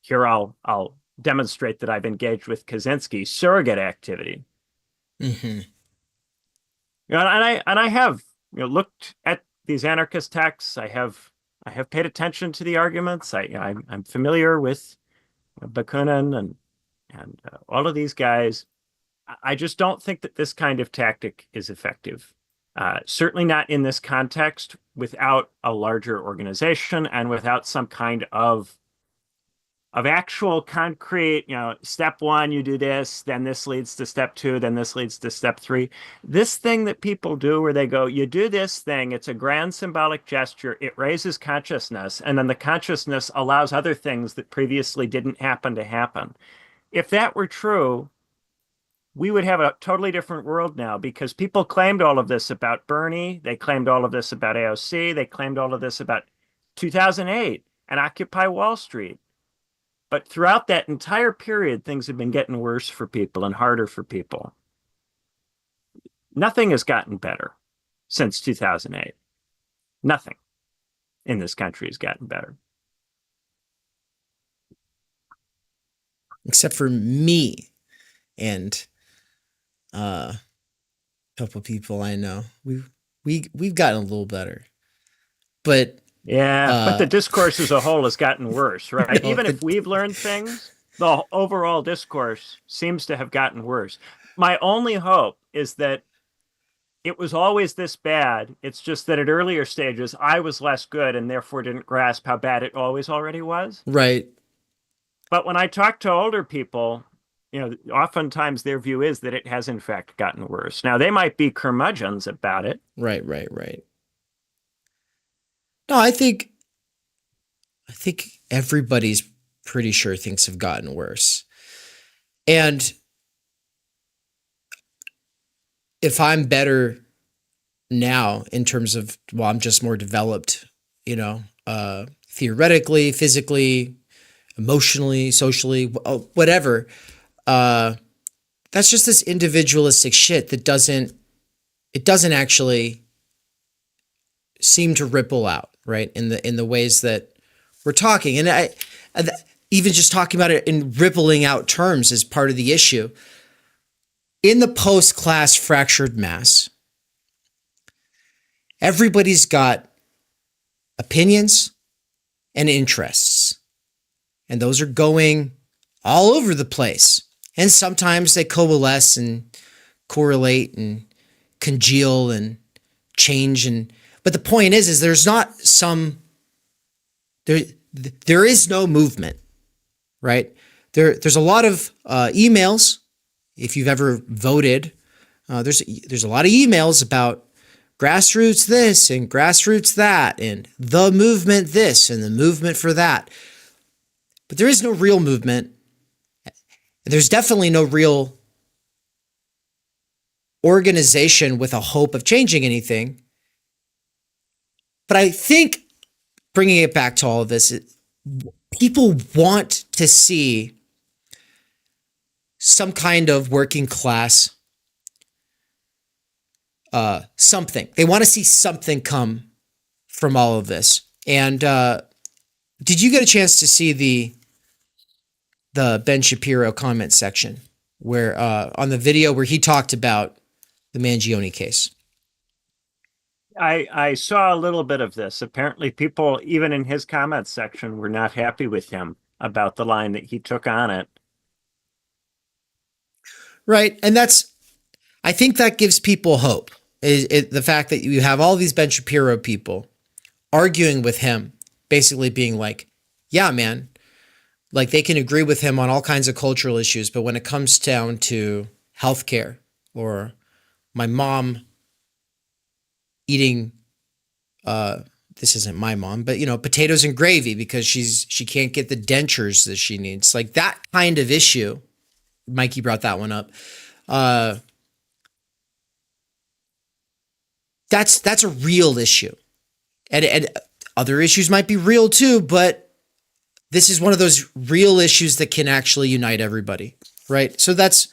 here I'll demonstrate that I've engaged with Kaczynski surrogate activity. Mm-hmm. And I have looked at these anarchist texts. I have paid attention to the arguments. I'm familiar with Bakunin and all of these guys. I just don't think that this kind of tactic is effective. Certainly not in this context, without a larger organization and without some kind of of actual concrete, step one, you do this, then this leads to step two, then this leads to step three. This thing that people do where they go, you do this thing, it's a grand symbolic gesture, it raises consciousness, and then the consciousness allows other things that previously didn't happen to happen. If that were true, we would have a totally different world now because people claimed all of this about Bernie. They claimed all of this about AOC. They claimed all of this about 2008 and Occupy Wall Street. But throughout that entire period, things have been getting worse for people and harder for people. Nothing has gotten better since 2008. Nothing in this country has gotten better. Except for me and a couple people I know. We've gotten a little better. But yeah, but the discourse as a whole has gotten worse, right? No, Even if we've learned things, the overall discourse seems to have gotten worse. My only hope is that it was always this bad. It's just that at earlier stages, I was less good and therefore didn't grasp how bad it always already was. right. But when I talk to older people, oftentimes their view is that it has in fact gotten worse. Now, they might be curmudgeons about it. Right. No, I think everybody's pretty sure things have gotten worse. And if I'm better now in terms of, well, I'm just more developed, theoretically, physically, emotionally, socially, whatever. That's just this individualistic shit that doesn't actually seem to ripple out, right? In the ways that we're talking. And even just talking about it in rippling out terms is part of the issue. In the post-class fractured mass, everybody's got opinions and interests, and those are going all over the place. And sometimes they coalesce and correlate and congeal and change. But the point is there's not there is no movement, right? There's a lot of emails. If you've ever voted, there's a lot of emails about grassroots this and grassroots that and the movement this and the movement for that. But there is no real movement. There's definitely no real organization with a hope of changing anything. But I think bringing it back to all of this, people want to see some kind of working class, something. They want to see something come from all of this. And did you get a chance to see the Ben Shapiro comment section where on the video where he talked about the Mangione case? I saw a little bit of this. Apparently, people, even in his comments section, were not happy with him about the line that he took on it. Right. And I think that gives people hope. The fact that you have all these Ben Shapiro people arguing with him, basically being like, yeah, man, like they can agree with him on all kinds of cultural issues, but when it comes down to healthcare or my mom eating, this isn't my mom, but potatoes and gravy because she can't get the dentures that she needs, like that kind of issue. Mikey brought that one up. That's a real issue, and other issues might be real too, but this is one of those real issues that can actually unite everybody, right? So that's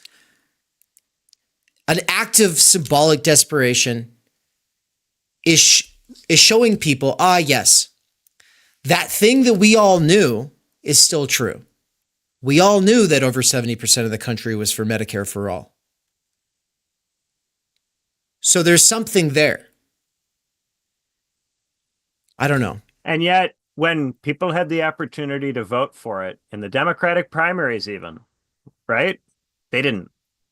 an act of symbolic desperation is showing people, yes, that thing that we all knew is still true. We all knew that over 70% of the country was for Medicare for all. So there's something there. I don't know. And yet, when people had the opportunity to vote for it in the Democratic primaries even, right? They didn't.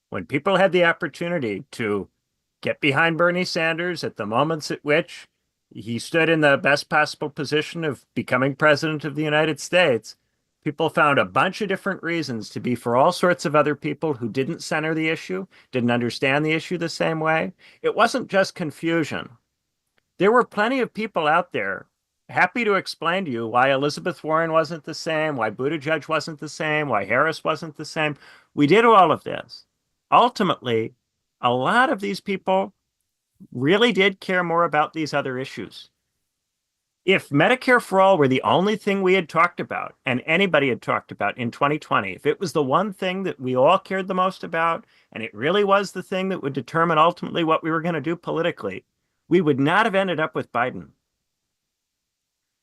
When people had the opportunity to get behind Bernie Sanders at the moments at which he stood in the best possible position of becoming president of the United States, People found a bunch of different reasons to be for all sorts of other people who didn't center the issue, didn't understand the issue the same way. It wasn't just confusion. There were plenty of people out there happy to explain to you why Elizabeth Warren wasn't the same, why Buttigieg wasn't the same, why Harris wasn't the same. We did all of this. Ultimately, a lot of these people really did care more about these other issues. If Medicare for all were the only thing we had talked about and anybody had talked about in 2020, if it was the one thing that we all cared the most about, and it really was the thing that would determine ultimately what we were going to do politically, we would not have ended up with Biden.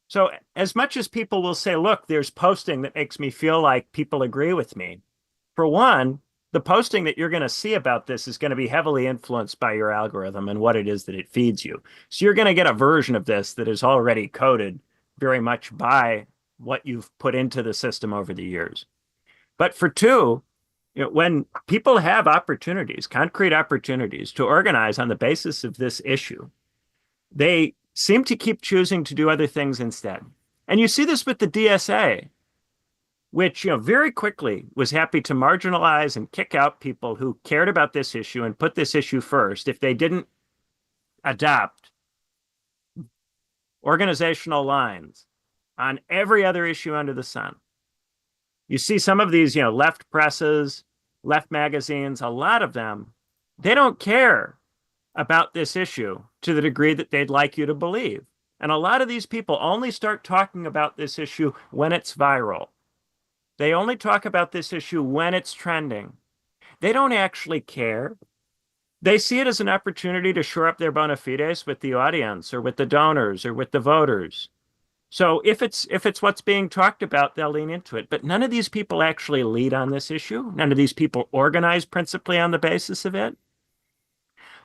So as much as people will say, look, there's posting that makes me feel like people agree with me. For one, the posting that you're going to see about this is going to be heavily influenced by your algorithm and what it is that it feeds you. So you're going to get a version of this that is already coded very much by what you've put into the system over the years. But for two, when people have opportunities, concrete opportunities to organize on the basis of this issue, they seem to keep choosing to do other things instead. And you see this with the DSA, which very quickly was happy to marginalize and kick out people who cared about this issue and put this issue first if they didn't adopt organizational lines on every other issue under the sun. You see some of these, left presses, left magazines, a lot of them, they don't care about this issue to the degree that they'd like you to believe. And a lot of these people only start talking about this issue when it's viral. They only talk about this issue when it's trending. They don't actually care. They see it as an opportunity to shore up their bona fides with the audience or with the donors or with the voters. So if it's what's being talked about, they'll lean into it. But none of these people actually lead on this issue. None of these people organize principally on the basis of it.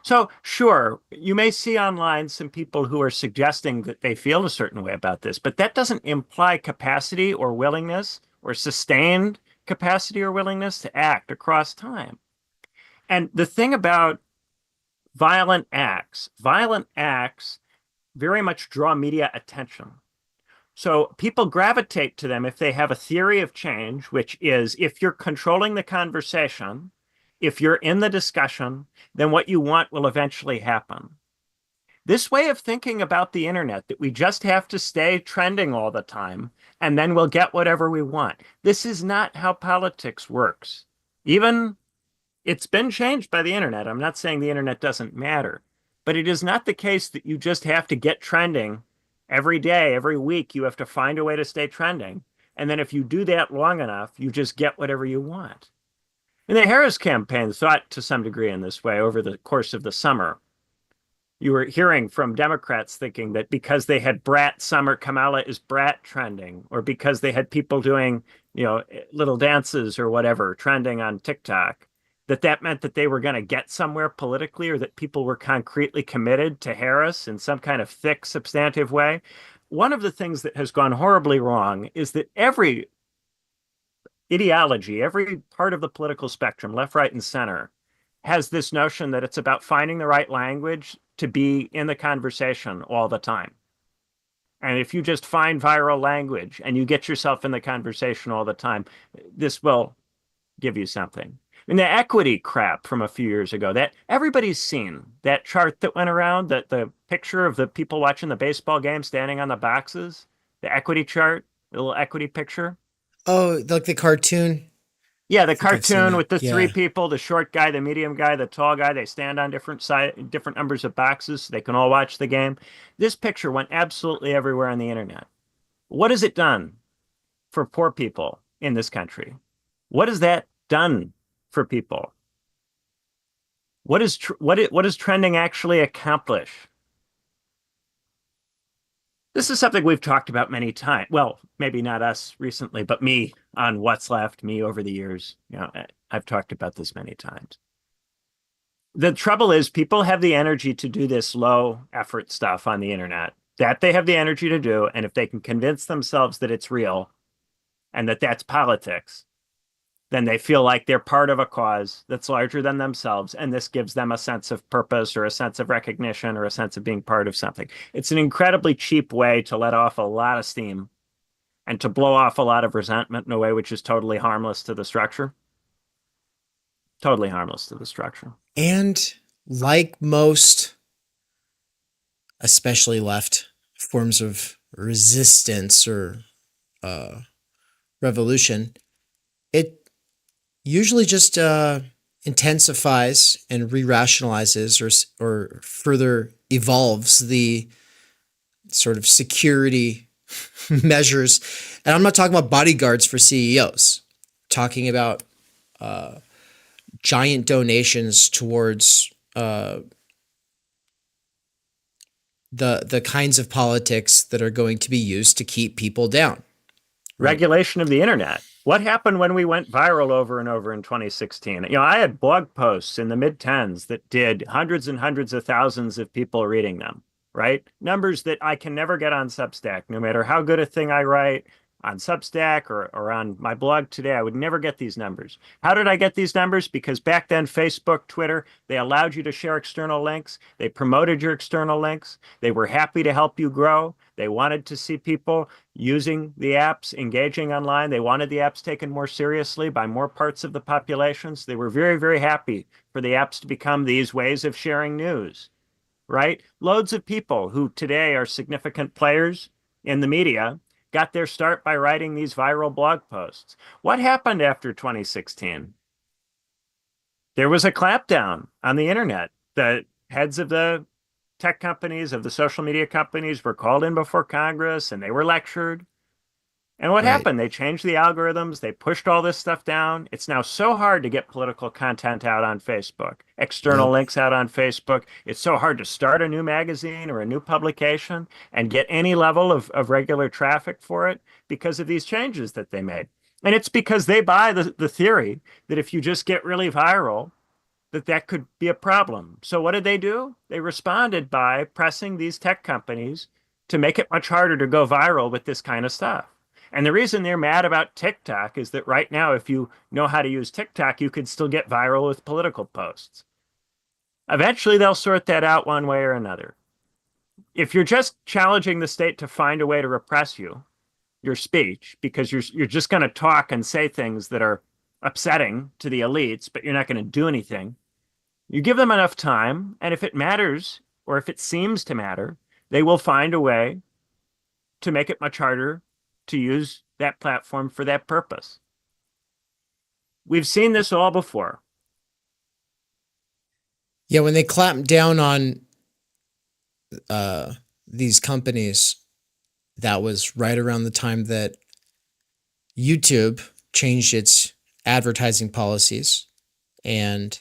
So sure, you may see online some people who are suggesting that they feel a certain way about this, but that doesn't imply capacity or willingness or sustained capacity or willingness to act across time. And the thing about violent acts very much draw media attention. So people gravitate to them if they have a theory of change, which is if you're controlling the conversation, if you're in the discussion, then what you want will eventually happen. This way of thinking about the internet, that we just have to stay trending all the time, and then we'll get whatever we want. This is not how politics works. Even it's been changed by the internet. I'm not saying the internet doesn't matter, but it is not the case that you just have to get trending every day, every week. You have to find a way to stay trending. And then if you do that long enough, you just get whatever you want. And the Harris campaign thought to some degree in this way over the course of the summer. You were hearing from Democrats thinking that because they had brat summer, Kamala is brat trending, or because they had people doing, little dances or whatever trending on TikTok, that meant that they were going to get somewhere politically, or that people were concretely committed to Harris in some kind of thick, substantive way. One of the things that has gone horribly wrong is that every ideology, every part of the political spectrum, left, right, and center, has this notion that it's about finding the right language to be in the conversation all the time. And if you just find viral language and you get yourself in the conversation all the time, this will give you something. I mean, the equity crap from a few years ago, that everybody's seen that chart that went around, that the picture of the people watching the baseball game standing on the boxes, the equity chart, the little equity picture. Oh, like the cartoon? Yeah, the I think I've seen cartoon that. with the three Yeah. people, the short guy, the medium guy, the tall guy, they stand on different numbers of boxes so they can all watch the game. This picture went absolutely everywhere on the internet. What has it done for poor people in this country? What has that done for people? What does trending actually accomplish? This is something we've talked about many times. Well, maybe not us recently, but me on What's Left, me over the years. I've talked about this many times. The trouble is people have the energy to do this low effort stuff on the internet. That they have the energy to do, and if they can convince themselves that it's real and that that's politics, then they feel like they're part of a cause that's larger than themselves, and this gives them a sense of purpose or a sense of recognition or a sense of being part of something. It's an incredibly cheap way to let off a lot of steam and to blow off a lot of resentment in a way which is totally harmless to the structure. Totally harmless to the structure. And like most, especially left forms of resistance or revolution, it usually just intensifies and re-rationalizes or further evolves the sort of security measures. And I'm not talking about bodyguards for CEOs, I'm talking about giant donations towards the kinds of politics that are going to be used to keep people down. Right? Regulation of the internet. What happened when we went viral over and over in 2016? You know, I had blog posts in the mid tens that did hundreds and hundreds of thousands of people reading them, right? Numbers that I can never get on Substack, no matter how good a thing I write on Substack or on my blog today. I would never get these numbers. How did I get these numbers? Because back then, Facebook, Twitter, they allowed you to share external links. They promoted your external links. They were happy to help you grow. They wanted to see people using the apps, engaging online. They wanted the apps taken more seriously by more parts of the populations. They were very, very happy for the apps to become these ways of sharing news, right? Loads of people who today are significant players in the media got their start by writing these viral blog posts. What happened after 2016? There was a clampdown on the internet. The heads of the tech companies, of the social media companies, were called in before Congress and they were lectured. And what happened? They changed the algorithms. They pushed all this stuff down. It's now so hard to get political content out on Facebook, external links out on Facebook. It's so hard to start a new magazine or a new publication and get any level of regular traffic for it because of these changes that they made. And it's because they buy the theory that if you just get really viral, that could be a problem. So what did they do? They responded by pressing these tech companies to make it much harder to go viral with this kind of stuff. And the reason they're mad about TikTok is that right now, if you know how to use TikTok, you could still get viral with political posts. Eventually, they'll sort that out one way or another. If you're just challenging the state to find a way to repress you, your speech, because you're just going to talk and say things that are upsetting to the elites, but you're not going to do anything, you give them enough time, and if it matters, or if it seems to matter, they will find a way to make it much harder to use that platform for that purpose. We've seen this all before. Yeah, when they clamped down on these companies, that was right around the time that YouTube changed its advertising policies, and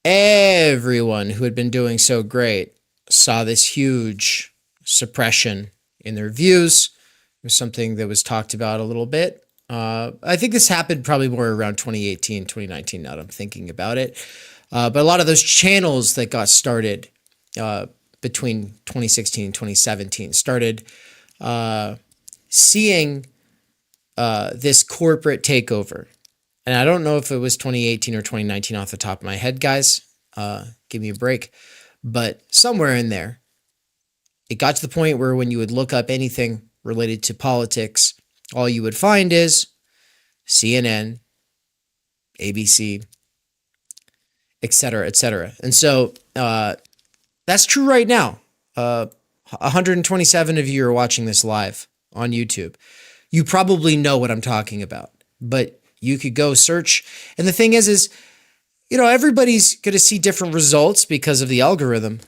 everyone who had been doing so great saw this huge suppression in their views. It was something that was talked about a little bit. I think this happened probably more around 2018, 2019, now that I'm thinking about it. But a lot of those channels that got started between 2016 and 2017 started seeing this corporate takeover. And I don't know if it was 2018 or 2019 off the top of my head, guys. Give me a break. But somewhere in there, it got to the point where when you would look up anything related to politics, all you would find is CNN, ABC, et cetera, et cetera. And so that's true right now. 127 of you are watching this live on YouTube. You probably know what I'm talking about, but you could go search. And the thing is, you know, everybody's going to see different results because of the algorithm.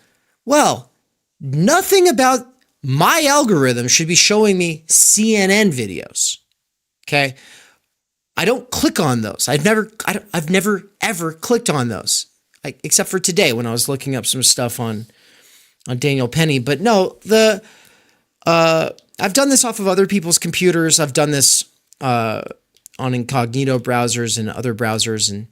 Well, nothing about my algorithm should be showing me CNN videos. Okay. I don't click on those. I've never ever clicked on those, except for today when I was looking up some stuff on Daniel Penny. But no, I've done this off of other people's computers. I've done this on incognito browsers and other browsers, and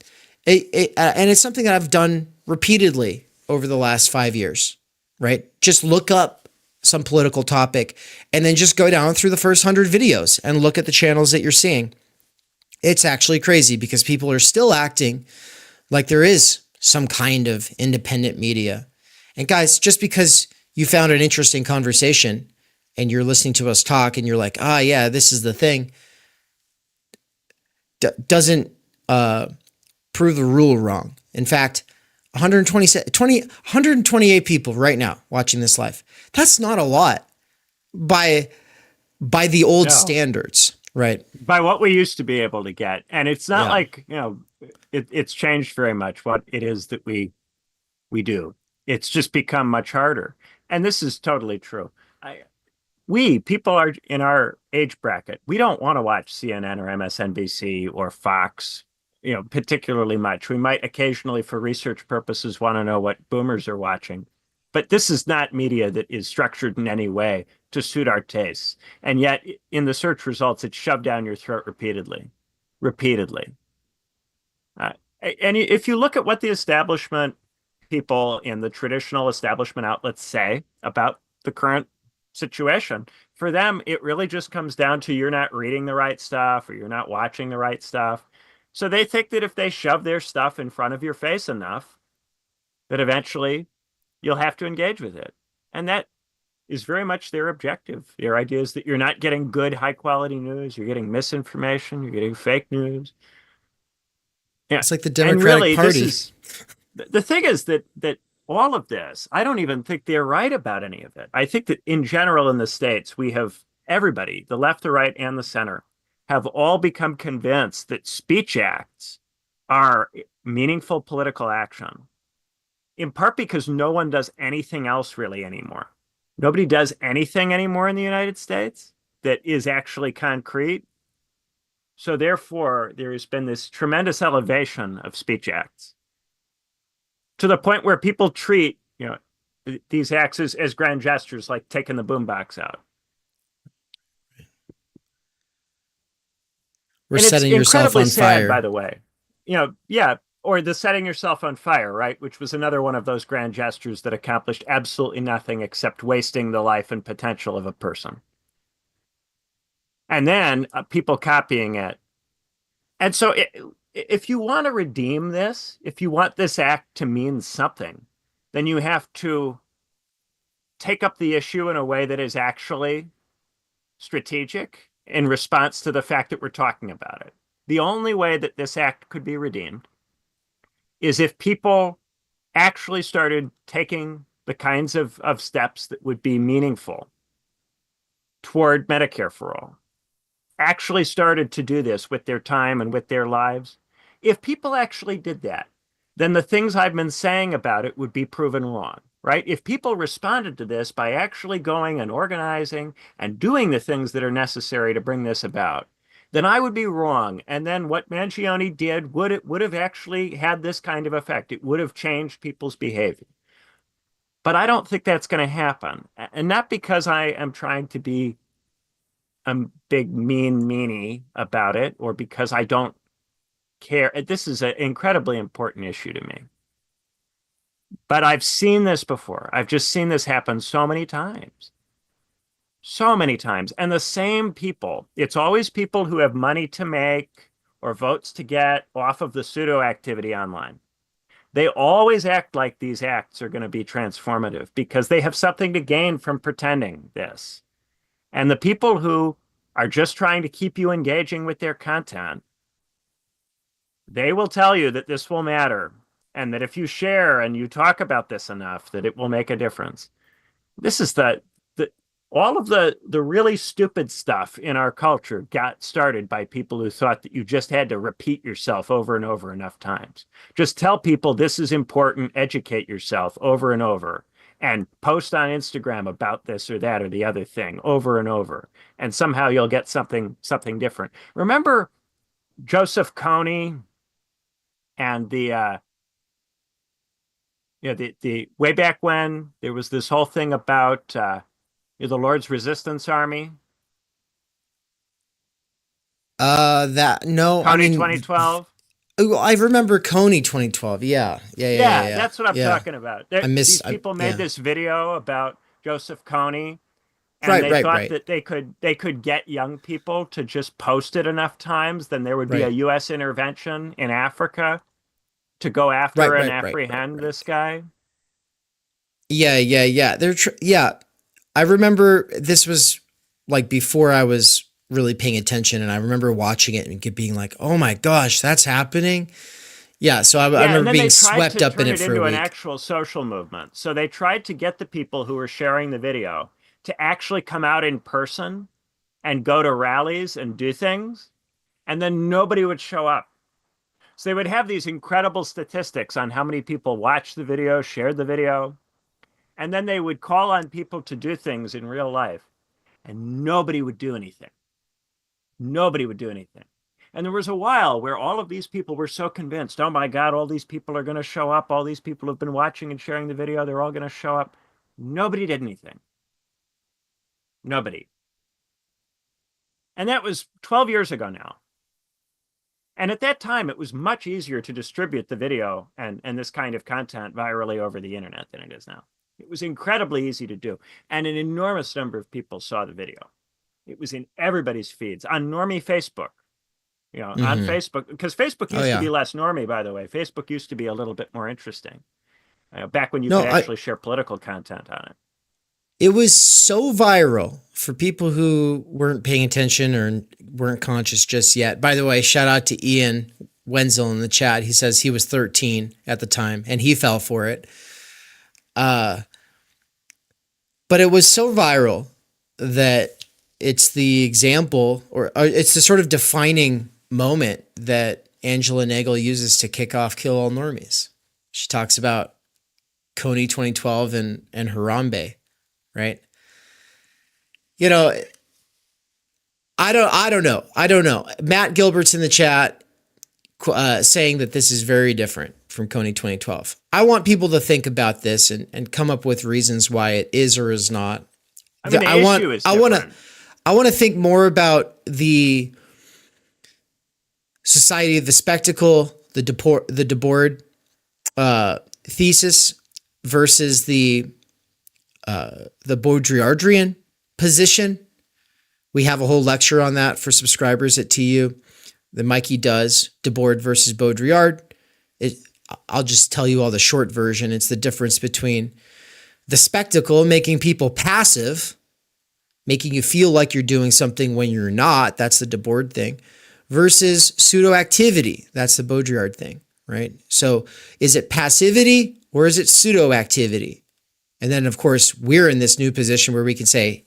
it's something that I've done repeatedly over the last 5 years. Right? Just look up some political topic and then just go down through the first 100 videos and look at the channels that you're seeing. It's actually crazy because people are still acting like there is some kind of independent media. And guys, just because you found an interesting conversation and you're listening to us talk and you're like, ah, yeah, this is the thing, doesn't prove the rule wrong. In fact, 128 people right now watching this live. That's not a lot by the old No, standards, right? by what we used to be able to get. And it's not Yeah. like, it's changed very much what it is that we do. It's just become much harder. And this is totally true. I, we people are in our age bracket. We don't want to watch CNN or MSNBC or Fox, particularly much. We might occasionally, for research purposes, want to know what boomers are watching. But this is not media that is structured in any way to suit our tastes. And yet, in the search results, it's shoved down your throat repeatedly, repeatedly. Uh, and if you look at what the establishment people in the traditional establishment outlets say about the current situation, for them, it really just comes down to you're not reading the right stuff or you're not watching the right stuff. So they think that if they shove their stuff in front of your face enough, that eventually you'll have to engage with it. And that is very much their objective. Their idea is that you're not getting good, high quality news, you're getting misinformation, you're getting fake news. Yeah. It's like the And Democratic really, this Party. is the thing is that all of this, I don't even think they're right about any of it. I think that in general in the States, we have everybody, the left, the right, and the center, have all become convinced that speech acts are meaningful political action, in part because no one does anything else really anymore. Nobody does anything anymore in the United States that is actually concrete. So therefore, there has been this tremendous elevation of speech acts to the point where people treat, these acts as grand gestures, like taking the boombox out. We're And it's setting yourself incredibly on sad, by fire. the way. Yeah, or the setting yourself on fire, right? Which was another one of those grand gestures that accomplished absolutely nothing except wasting the life and potential of a person. And then people copying it. And so if you want to redeem this, if you want this act to mean something, then you have to take up the issue in a way that is actually strategic in response to the fact that we're talking about it. The only way that this act could be redeemed is if people actually started taking the kinds of steps that would be meaningful toward Medicare for all, actually started to do this with their time and with their lives. If people actually did that, then the things I've been saying about it would be proven wrong, right? If people responded to this by actually going and organizing and doing the things that are necessary to bring this about, then I would be wrong. And then what Mangione did would have actually had this kind of effect. It would have changed people's behavior. But I don't think that's going to happen. And not because I am trying to be a big mean meanie about it or because I don't care. This is an incredibly important issue to me. But I've seen this before. I've just seen this happen so many times. So many times. And the same people, it's always people who have money to make or votes to get off of the pseudo activity online. They always act like these acts are going to be transformative because they have something to gain from pretending this. And the people who are just trying to keep you engaging with their content, they will tell you that this will matter and that if you share and you talk about this enough, that it will make a difference. This is the all of the really stupid stuff in our culture got started by people who thought that you just had to repeat yourself over and over enough times. Just tell people this is important, educate yourself over and over, and post on Instagram about this or that or the other thing over and over, and somehow you'll get something different. Remember Joseph Kony and the way back when there was this whole thing about the Lord's Resistance Army, That no, I Kony mean, 2012. oh, I remember Coney 2012. Yeah, yeah, yeah, yeah, Yeah, yeah, that's what I'm yeah. talking about. These people made Yeah. this video about Joseph Kony, and Right, they right, thought right, that they could get young people to just post it enough times, then there would be a right, U.S. intervention in Africa to go after right, and right, right, right, apprehend right. this guy. Yeah, yeah, yeah. Yeah. I remember this was like before I was really paying attention, and I remember watching it and being like, "Oh my gosh, that's happening." Yeah, so I Yeah, and remember then being they tried swept to up in turn it it for a into an week. actual social movement. So they tried to get the people who were sharing the video to actually come out in person and go to rallies and do things, and then nobody would show up. So they would have these incredible statistics on how many people watched the video, shared the video, and then they would call on people to do things in real life, and nobody would do anything. Nobody would do anything. And there was a while where all of these people were so convinced, oh my God, all these people are going to show up. All these people have been watching and sharing the video. They're all going to show up. Nobody did anything. Nobody. And that was 12 years ago now. And at that time, it was much easier to distribute the video and this kind of content virally over the internet than it is now. It was incredibly easy to do. And an enormous number of people saw the video. It was in everybody's feeds on normie Facebook, on Hmm. Facebook, because Facebook Oh used to be yeah. less normie, by the way. Facebook used to be a little bit more interesting, back when you could No, actually share political content on it. it was so viral for people who weren't paying attention or weren't conscious just yet. By the way, shout out to Ian Wenzel in the chat. He says he was 13 at the time and he fell for it. Uh, but it was so viral that it's the example, or it's the sort of defining moment that Angela Nagel uses to kick off Kill All Normies. She talks about Coney 2012 and Harambe, right? You know, I don't know. Matt Gilbert's in the chat saying that this is very different from Coney 2012. I want people to think about this and come up with reasons why it is or is not. I mean, the I want issue is I want to different. I want to think more about the society of the spectacle, the Debord thesis versus the Baudrillardian position. We have a whole lecture on that for subscribers at TU. The Mikey does Debord versus Baudrillard. I'll just tell you all the short version. It's the difference between the spectacle, making people passive, making you feel like you're doing something when you're not. That's the Debord thing. Versus pseudo activity. That's the Baudrillard thing, right? So is it passivity or is it pseudo activity? And then, of course, we're in this new position where we can say,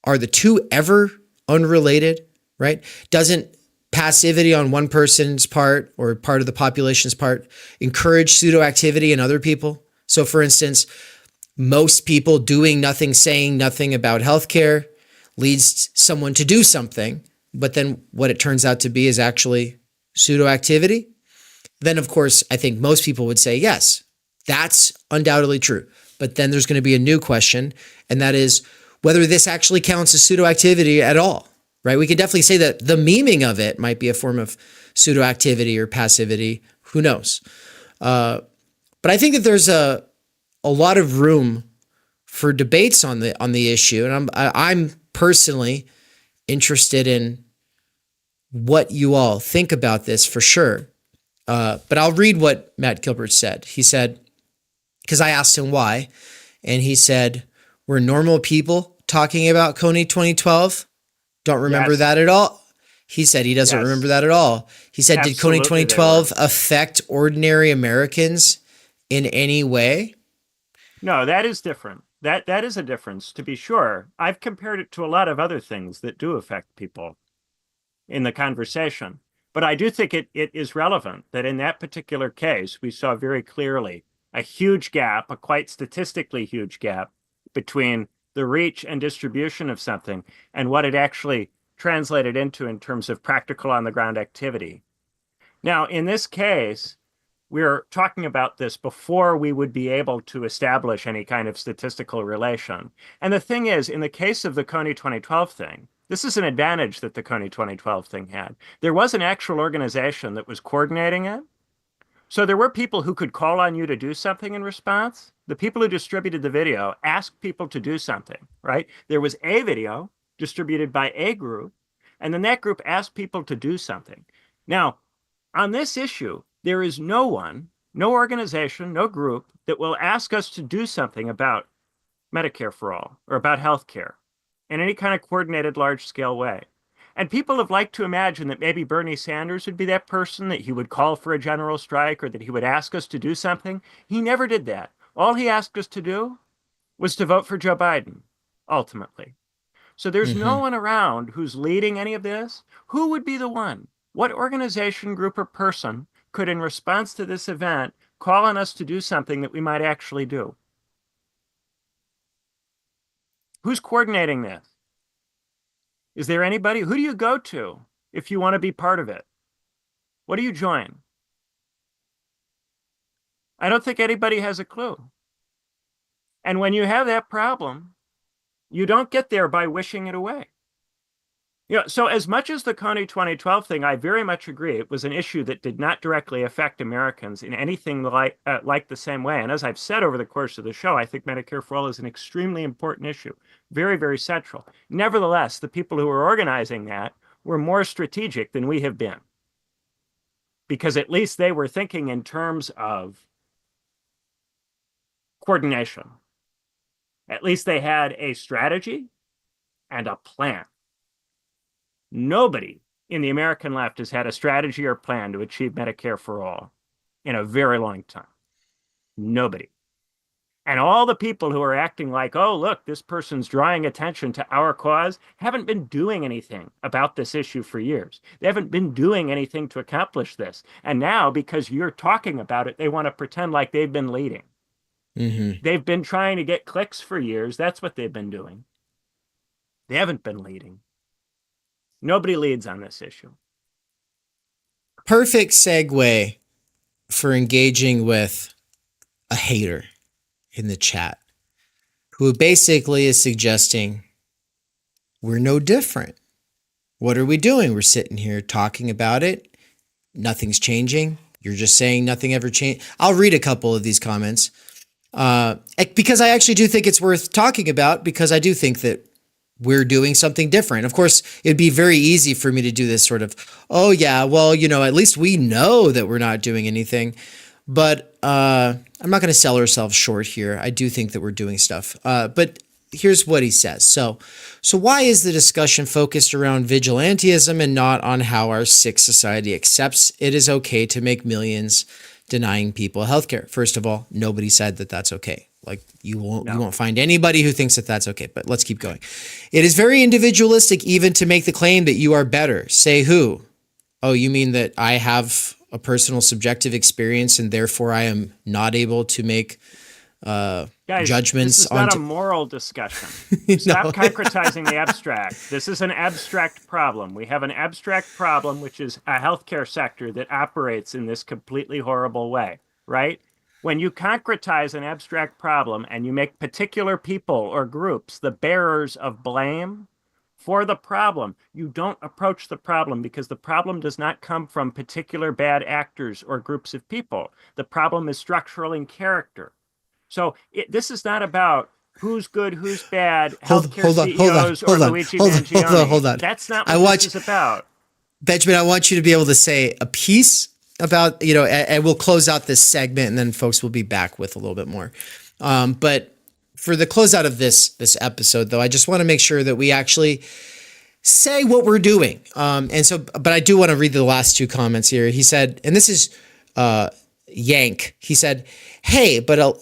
are the two ever unrelated, right? Doesn't passivity on one person's part or part of the population's part encourage pseudo activity in other people? So, for instance, most people doing nothing, saying nothing about healthcare leads someone to do something, but then what it turns out to be is actually pseudo activity. Then, of course, I think most people would say, yes, that's undoubtedly true. But then there's going to be a new question, and that is whether this actually counts as pseudo activity at all, right? We could definitely say that the memeing of it might be a form of pseudo activity or passivity. Who knows? But I think that there's a lot of room for debates on the issue, and I'm personally interested in what you all think about this for sure. But I'll read what Matt Gilbert said. He said, because I asked him why, and he said, we're normal people talking about Coney 2012. Don't remember Yes, that at all. He said he doesn't remember yes, that at all. He said, did Coney absolutely they were. 2012 affect ordinary Americans in any way? No, that is different. That is a difference, to be sure. I've compared it to a lot of other things that do affect people in the conversation. But I do think it is relevant that in that particular case, we saw very clearly a huge gap, a quite statistically huge gap between the reach and distribution of something and what it actually translated into in terms of practical on the ground activity. Now, in this case, we're talking about this before we would be able to establish any kind of statistical relation. And the thing is, in the case of the Coney 2012 thing, this is an advantage that the Coney 2012 thing had. There was an actual organization that was coordinating it. So there were people who could call on you to do something in response. The people who distributed the video asked people to do something, right? There was a video distributed by a group, and then that group asked people to do something. Now, on this issue, there is no one, no organization, no group that will ask us to do something about Medicare for all or about healthcare in any kind of coordinated large scale way. And people have liked to imagine that maybe Bernie Sanders would be that person, that he would call for a general strike or that he would ask us to do something. He never did that. All he asked us to do was to vote for Joe Biden, ultimately. So there's no Hmm. one around who's leading any of this. Who would be the one? What organization, group, or person could, in response to this event, call on us to do something that we might actually do? Who's coordinating this? Is there anybody? Who do you go to if you want to be part of it? What do you join? I don't think anybody has a clue. And when you have that problem, you don't get there by wishing it away. So as much as the Coney 2012 thing, I very much agree. It was an issue that did not directly affect Americans in anything like the same way. And as I've said over the course of the show, I think Medicare for All is an extremely important issue, very, very central. Nevertheless, the people who were organizing that were more strategic than we have been, because at least they were thinking in terms of coordination. At least they had a strategy and a plan. Nobody in the American left has had a strategy or plan to achieve Medicare for all in a very long time. Nobody. And all the people who are acting like, oh, look, this person's drawing attention to our cause, haven't been doing anything about this issue for years. They haven't been doing anything to accomplish this. And now, because you're talking about it, they want to pretend like they've been leading. Hmm. They've been trying to get clicks for years. That's what they've been doing. They haven't been leading. Nobody leads on this issue. Perfect segue for engaging with a hater in the chat who basically is suggesting we're no different. What are we doing? We're sitting here talking about it. Nothing's changing. You're just saying nothing ever changed. I'll read a couple of these comments because I actually do think it's worth talking about, because I do think that we're doing something different. Of course, it'd be very easy for me to do this sort of, oh yeah, well, at least we know that we're not doing anything. But I'm not going to sell ourselves short here. I do think that we're doing stuff. But here's what he says. So why is the discussion focused around vigilantism and not on how our sick society accepts it is okay to make millions denying people healthcare? First of all, nobody said that that's okay. Like you won't find anybody who thinks that that's okay. But let's keep going. It is very individualistic even to make the claim that you are better. Say who? Oh, you mean that I have a personal subjective experience and therefore I am not able to make Guys, judgments this is not a moral discussion. Stop concretizing the abstract. This is an abstract problem. We have an abstract problem, which is a healthcare sector that operates in this completely horrible way, right? When you concretize an abstract problem and you make particular people or groups the bearers of blame for the problem, you don't approach the problem, because the problem does not come from particular bad actors or groups of people. The problem is structural in character. So this is not about who's good, who's bad, healthcare CEOs or Luigi Mangione. That's not what this is about. Benjamin, I want you to be able to say a piece about, and we'll close out this segment and then folks will be back with a little bit more. But for the closeout of this episode, though, I just want to make sure that we actually say what we're doing. But I do want to read the last two comments here. He said, and this is Yank. He said, hey, but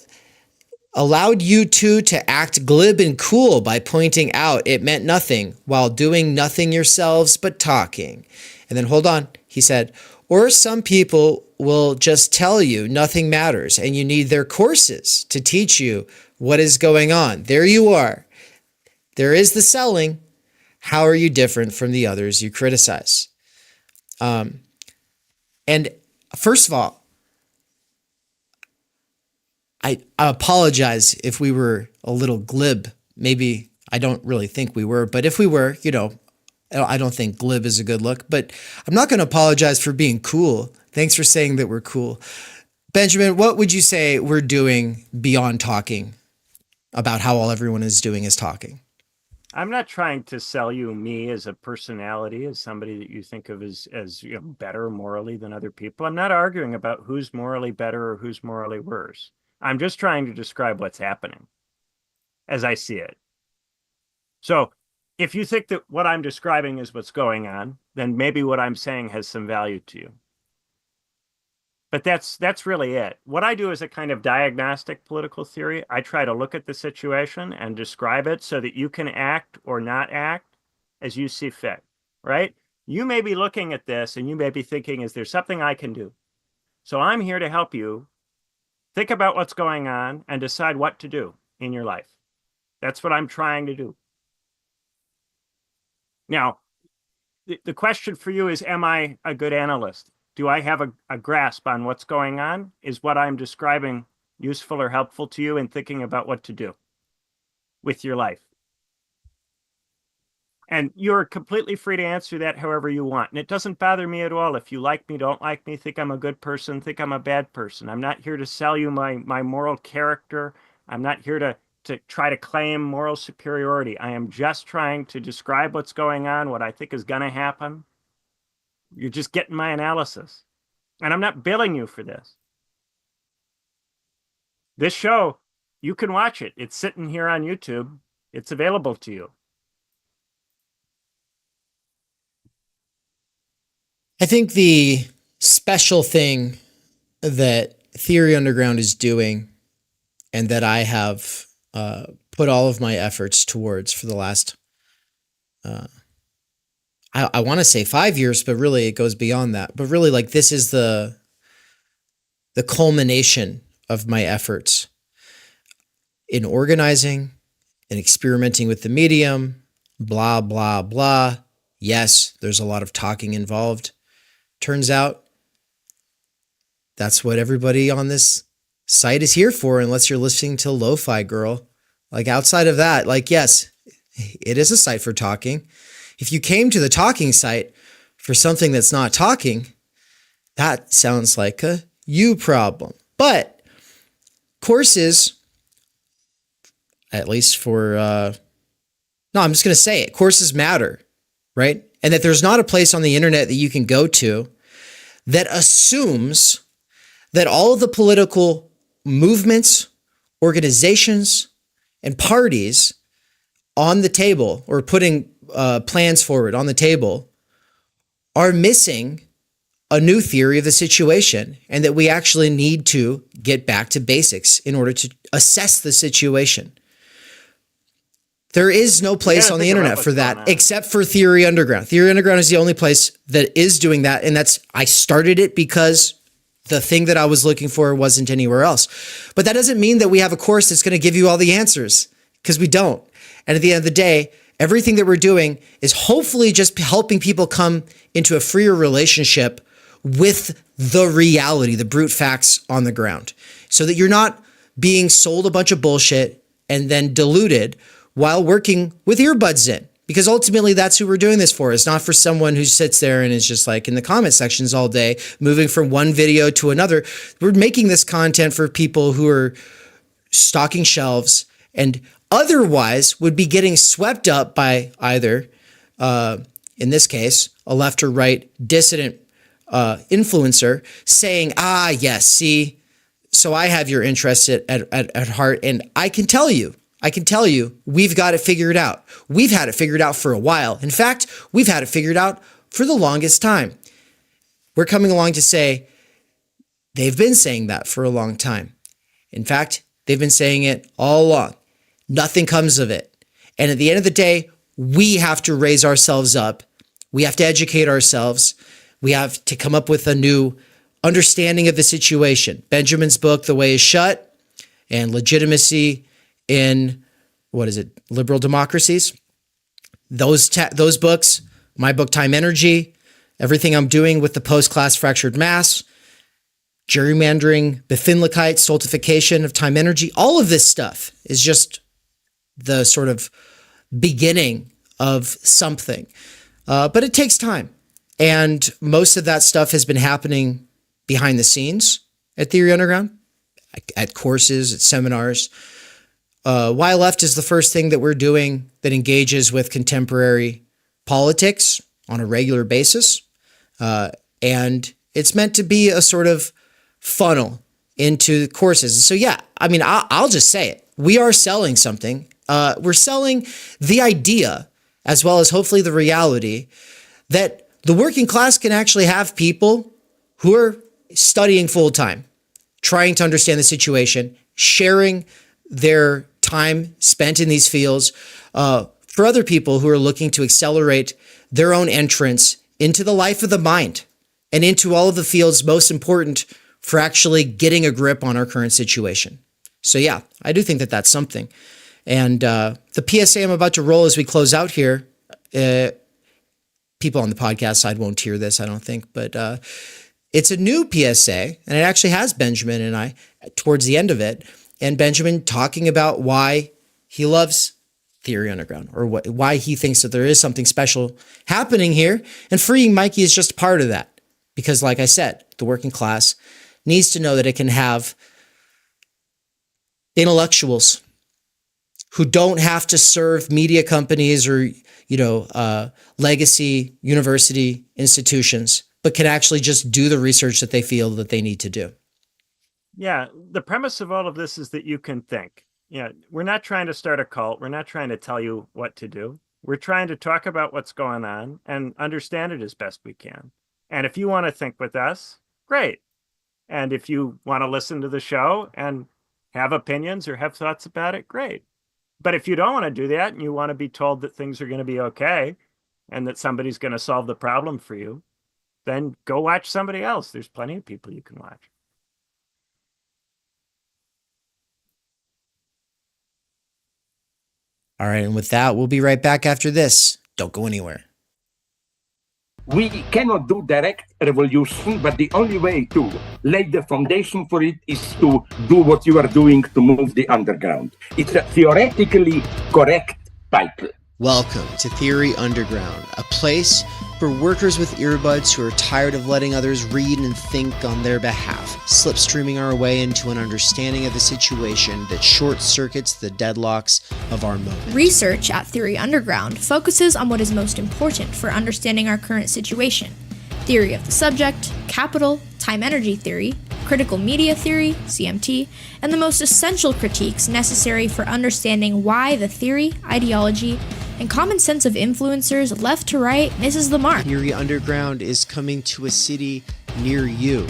allowed you two to act glib and cool by pointing out it meant nothing while doing nothing yourselves but talking. And then hold on. He said, or some people will just tell you nothing matters and you need their courses to teach you what is going on. There you are. There is the selling. How are you different from the others you criticize? And first of all, I apologize if we were a little glib. Maybe I don't really think we were, but if we were, I don't think glib is a good look, but I'm not going to apologize for being cool. Thanks for saying that we're cool. Benjamin, what would you say we're doing beyond talking about how all everyone is doing is talking? I'm not trying to sell you me as a personality, as somebody that you think of as better morally than other people. I'm not arguing about who's morally better or who's morally worse. I'm just trying to describe what's happening. as I see it. So if you think that what I'm describing is what's going on, then maybe what I'm saying has some value to you. But that's really it. What I do is a kind of diagnostic political theory. I try to look at the situation and describe it so that you can act or not act as you see fit, right? You may be looking at this and you may be thinking, is there something I can do? So I'm here to help you think about what's going on and decide what to do in your life. That's what I'm trying to do. Now, the question for you is, am I a good analyst? Do I have a grasp on what's going on? Is what I'm describing useful or helpful to you in thinking about what to do with your life? And you're completely free to answer that however you want. And it doesn't bother me at all if you like me, don't like me, think I'm a good person, think I'm a bad person. I'm not here to sell you my moral character. I'm not here to try to claim moral superiority. I am just trying to describe what's going on, what I think is going to happen. You're just getting my analysis. And I'm not billing you for this. This show, you can watch it. It's sitting here on YouTube. It's available to you. I think the special thing that Theory Underground is doing, and that I have put all of my efforts towards for the last, I want to say 5 years, but really it goes beyond that. But really, like, this is the culmination of my efforts in organizing and experimenting with the medium, blah, blah, blah. Yes, there's a lot of talking involved. Turns out that's what everybody on this site is here for, unless you're listening to Lo-Fi Girl. Like, outside of that, like, yes, it is a site for talking. If you came to the talking site for something that's not talking, that sounds like a you problem. But courses, at least for, no, I'm just going to say it. Courses matter, right? And that there's not a place on the internet that you can go to that assumes that all of the political movements, organizations, and parties on the table, or putting plans forward on the table, are missing a new theory of the situation, and that we actually need to get back to basics in order to assess the situation. There is no place on the internet for that except for Theory Underground. Theory Underground is the only place that is doing that. And I started it because the thing that I was looking for wasn't anywhere else. But that doesn't mean that we have a course that's going to give you all the answers, because we don't. And at the end of the day, everything that we're doing is hopefully just helping people come into a freer relationship with the reality, the brute facts on the ground, so that you're not being sold a bunch of bullshit and then deluded while working with earbuds in. Because ultimately that's who we're doing this for. It's not for someone who sits there and is just like in the comment sections all day, moving from one video to another. We're making this content for people who are stocking shelves and otherwise would be getting swept up by either, in this case, a left or right dissident influencer saying, yes, see, so I have your interests at heart. And I can tell you, we've got it figured out. We've had it figured out for a while. In fact, we've had it figured out for the longest time. We're coming along to say they've been saying that for a long time. In fact, they've been saying it all along. Nothing comes of it. And at the end of the day, we have to raise ourselves up. We have to educate ourselves. We have to come up with a new understanding of the situation. Benjamin's book, The Way is Shut, and Legitimacy in, liberal democracies. Those books, my book, Timenergy, everything I'm doing with the post-class fractured mass, gerrymandering, Befindlichkeit, stultification of timenergy, all of this stuff is just the sort of beginning of something. But it takes time. And most of that stuff has been happening behind the scenes at Theory Underground, at courses, at seminars. Why Left is the first thing that we're doing that engages with contemporary politics on a regular basis. And it's meant to be a sort of funnel into courses. So yeah, I mean, I'll just say it. We are selling something We're selling the idea, as well as hopefully the reality, that the working class can actually have people who are studying full time, trying to understand the situation, sharing their time spent in these fields for other people who are looking to accelerate their own entrance into the life of the mind and into all of the fields most important for actually getting a grip on our current situation. So yeah, I do think that that's something. And the PSA I'm about to roll as we close out here, people on the podcast side won't hear this, I don't think, but it's a new PSA, and it actually has Benjamin and I towards the end of it, and Benjamin talking about why he loves Theory Underground, or why he thinks that there is something special happening here, and freeing Mikey is just part of that. Because like I said, the working class needs to know that it can have intellectuals who don't have to serve media companies or, legacy university institutions, but can actually just do the research that they feel that they need to do. Yeah, the premise of all of this is that you can think. Yeah, we're not trying to start a cult. We're not trying to tell you what to do. We're trying to talk about what's going on and understand it as best we can. And if you want to think with us, great. And if you want to listen to the show and have opinions or have thoughts about it, great. But if you don't want to do that and you want to be told that things are going to be okay and that somebody's going to solve the problem for you, then go watch somebody else. There's plenty of people you can watch. All right, and with that, we'll be right back after this. Don't go anywhere. We cannot do direct revolution, but the only way to lay the foundation for it is to do what you are doing to move the underground. It's a theoretically correct title. Welcome to Theory Underground, a place for workers with earbuds who are tired of letting others read and think on their behalf, slipstreaming our way into an understanding of the situation that short-circuits the deadlocks of our moment. Research at Theory Underground focuses on what is most important for understanding our current situation. Theory of the subject, capital, time-energy theory, critical media theory, CMT, and the most essential critiques necessary for understanding why the theory, ideology, and common sense of influencers left to right misses the mark. Theory Underground is coming to a city near you.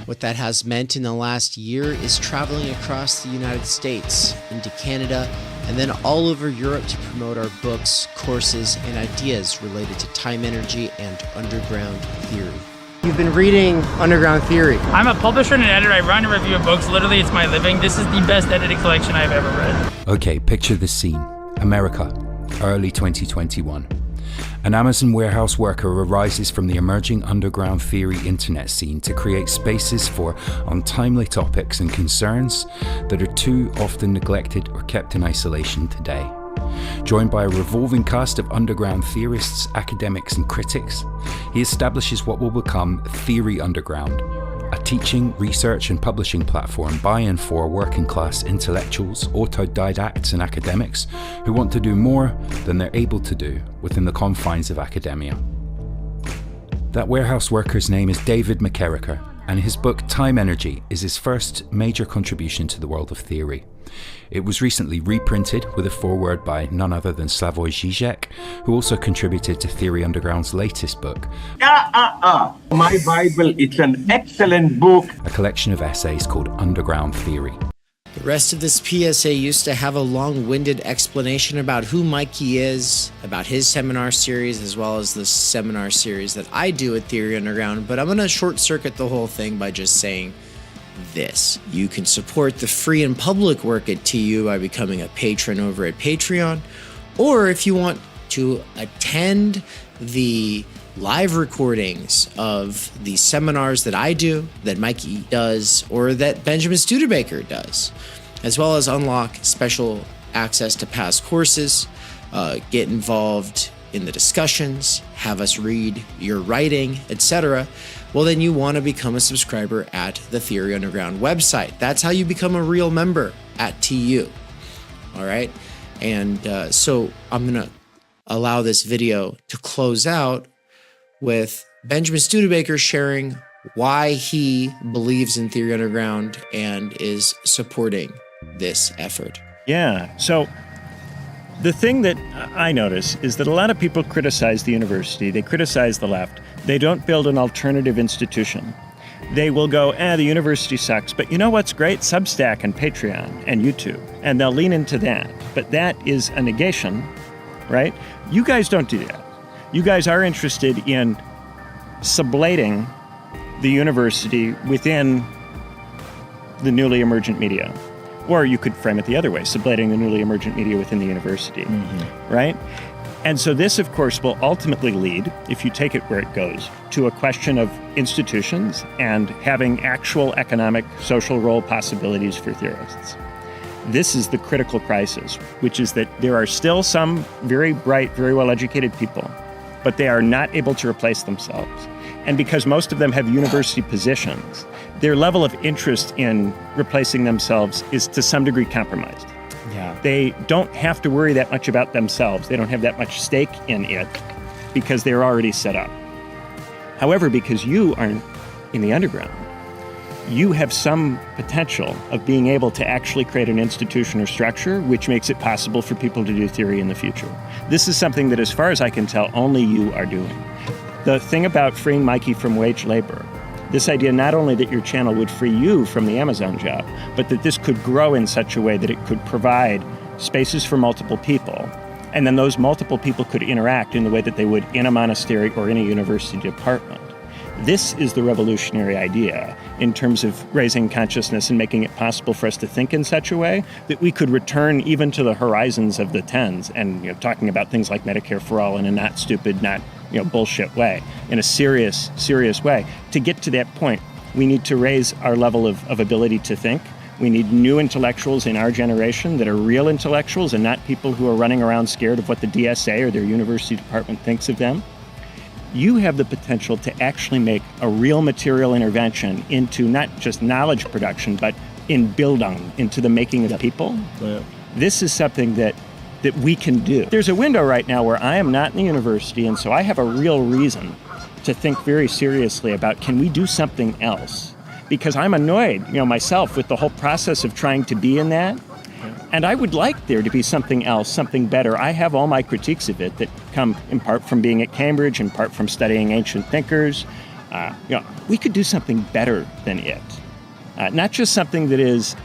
What that has meant in the last year is traveling across the United States, into Canada, and then all over Europe to promote our books, courses, and ideas related to time energy and underground theory. You've been reading Underground Theory. I'm a publisher and an editor. I run and review books. Literally, it's my living. This is the best edited collection I've ever read. Okay, picture this scene. America, early 2021. An Amazon warehouse worker arises from the emerging underground theory internet scene to create spaces for untimely topics and concerns that are too often neglected or kept in isolation today. Joined by a revolving cast of underground theorists, academics, and critics, he establishes what will become Theory Underground, a teaching, research, and publishing platform by and for working class intellectuals, autodidacts, and academics who want to do more than they're able to do within the confines of academia. That warehouse worker's name is David McKerracher, and his book Time Energy is his first major contribution to the world of theory. It was recently reprinted with a foreword by none other than Slavoj Žižek, who also contributed to Theory Underground's latest book. My Bible, it's an excellent book. A collection of essays called Underground Theory. The rest of this PSA used to have a long-winded explanation about who Mikey is, about his seminar series, as well as the seminar series that I do at Theory Underground, but I'm going to short-circuit the whole thing by just saying this. You can support the free and public work at TU by becoming a patron over at Patreon, or if you want to attend the live recordings of the seminars that I do, that Mikey does, or that Benjamin Studebaker does, as well as unlock special access to past courses, get involved in the discussions, have us read your writing, etc., well, then you want to become a subscriber at the Theory Underground website. That's how you become a real member at TU. All right? And so I'm going to allow this video to close out with Benjamin Studebaker sharing why he believes in Theory Underground and is supporting this effort. Yeah. So The thing that I notice is that a lot of people criticize the university, they criticize the left, they don't build an alternative institution. They will go, the university sucks, but you know what's great? Substack and Patreon and YouTube. And they'll lean into that. But that is a negation, right? You guys don't do that. You guys are interested in sublating the university within the newly emergent media. Or you could frame it the other way, sublating the newly emergent media within the university, right? And so this, of course, will ultimately lead, if you take it where it goes, to a question of institutions and having actual economic, social role possibilities for theorists. This is the critical crisis, which is that there are still some very bright, very well-educated people, but they are not able to replace themselves. And because most of them have university positions, their level of interest in replacing themselves is to some degree compromised. Yeah. They don't have to worry that much about themselves. They don't have that much stake in it because they're already set up. However, because you are in the underground, you have some potential of being able to actually create an institution or structure which makes it possible for people to do theory in the future. This is something that, as far as I can tell, only you are doing. The thing about freeing Mikey from wage labor, this idea not only that your channel would free you from the Amazon job, but that this could grow in such a way that it could provide spaces for multiple people, and then those multiple people could interact in the way that they would in a monastery or in a university department. This is the revolutionary idea in terms of raising consciousness and making it possible for us to think in such a way that we could return even to the horizons of the tens and talking about things like Medicare for all in a not stupid, not bullshit way, in a serious way. To get to that point, we need to raise our level of ability to think. We need new intellectuals in our generation that are real intellectuals and not people who are running around scared of what the DSA or their university department thinks of them. You have the potential to actually make a real material intervention into not just knowledge production, but in Bildung, into the making of the people. Yeah. This is something that we can do. There's a window right now where I am not in the university, and so I have a real reason to think very seriously about, can we do something else? Because I'm annoyed, myself with the whole process of trying to be in that. And I would like there to be something else, something better. I have all my critiques of it that come in part from being at Cambridge, in part from studying ancient thinkers. We could do something better than it. Not just something that is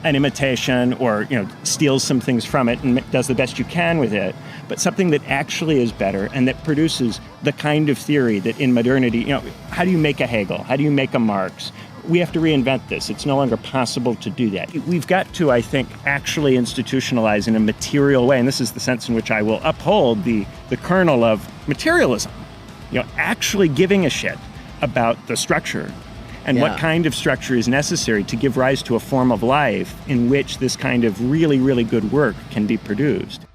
an imitation or steals some things from it and does the best you can with it, but something that actually is better and that produces the kind of theory that in modernity, how do you make a Hegel? How do you make a Marx? We have to reinvent this. It's no longer possible to do that. We've got to, I think, actually institutionalize in a material way, and this is the sense in which I will uphold the kernel of materialism, actually giving a shit about the structure and what kind of structure is necessary to give rise to a form of life in which this kind of really, really good work can be produced.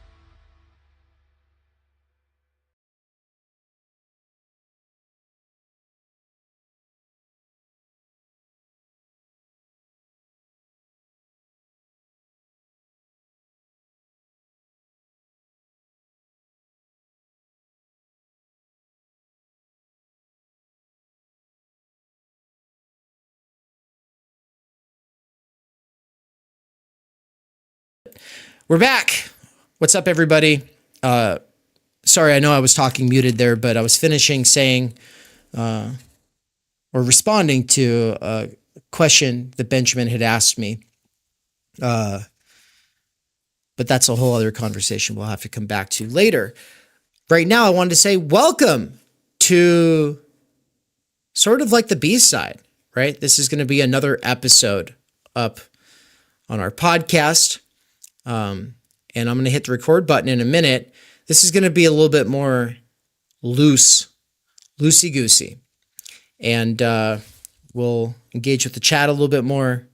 We're back. What's up, everybody? Sorry, I know I was talking muted there, but I was finishing saying or responding to a question that Benjamin had asked me. But that's a whole other conversation we'll have to come back to later. Right now, I wanted to say welcome to sort of like the B-side, right? This is going to be another episode up on our podcast. And I'm going to hit the record button in a minute. This is going to be a little bit more loosey-goosey. And we'll engage with the chat a little bit more.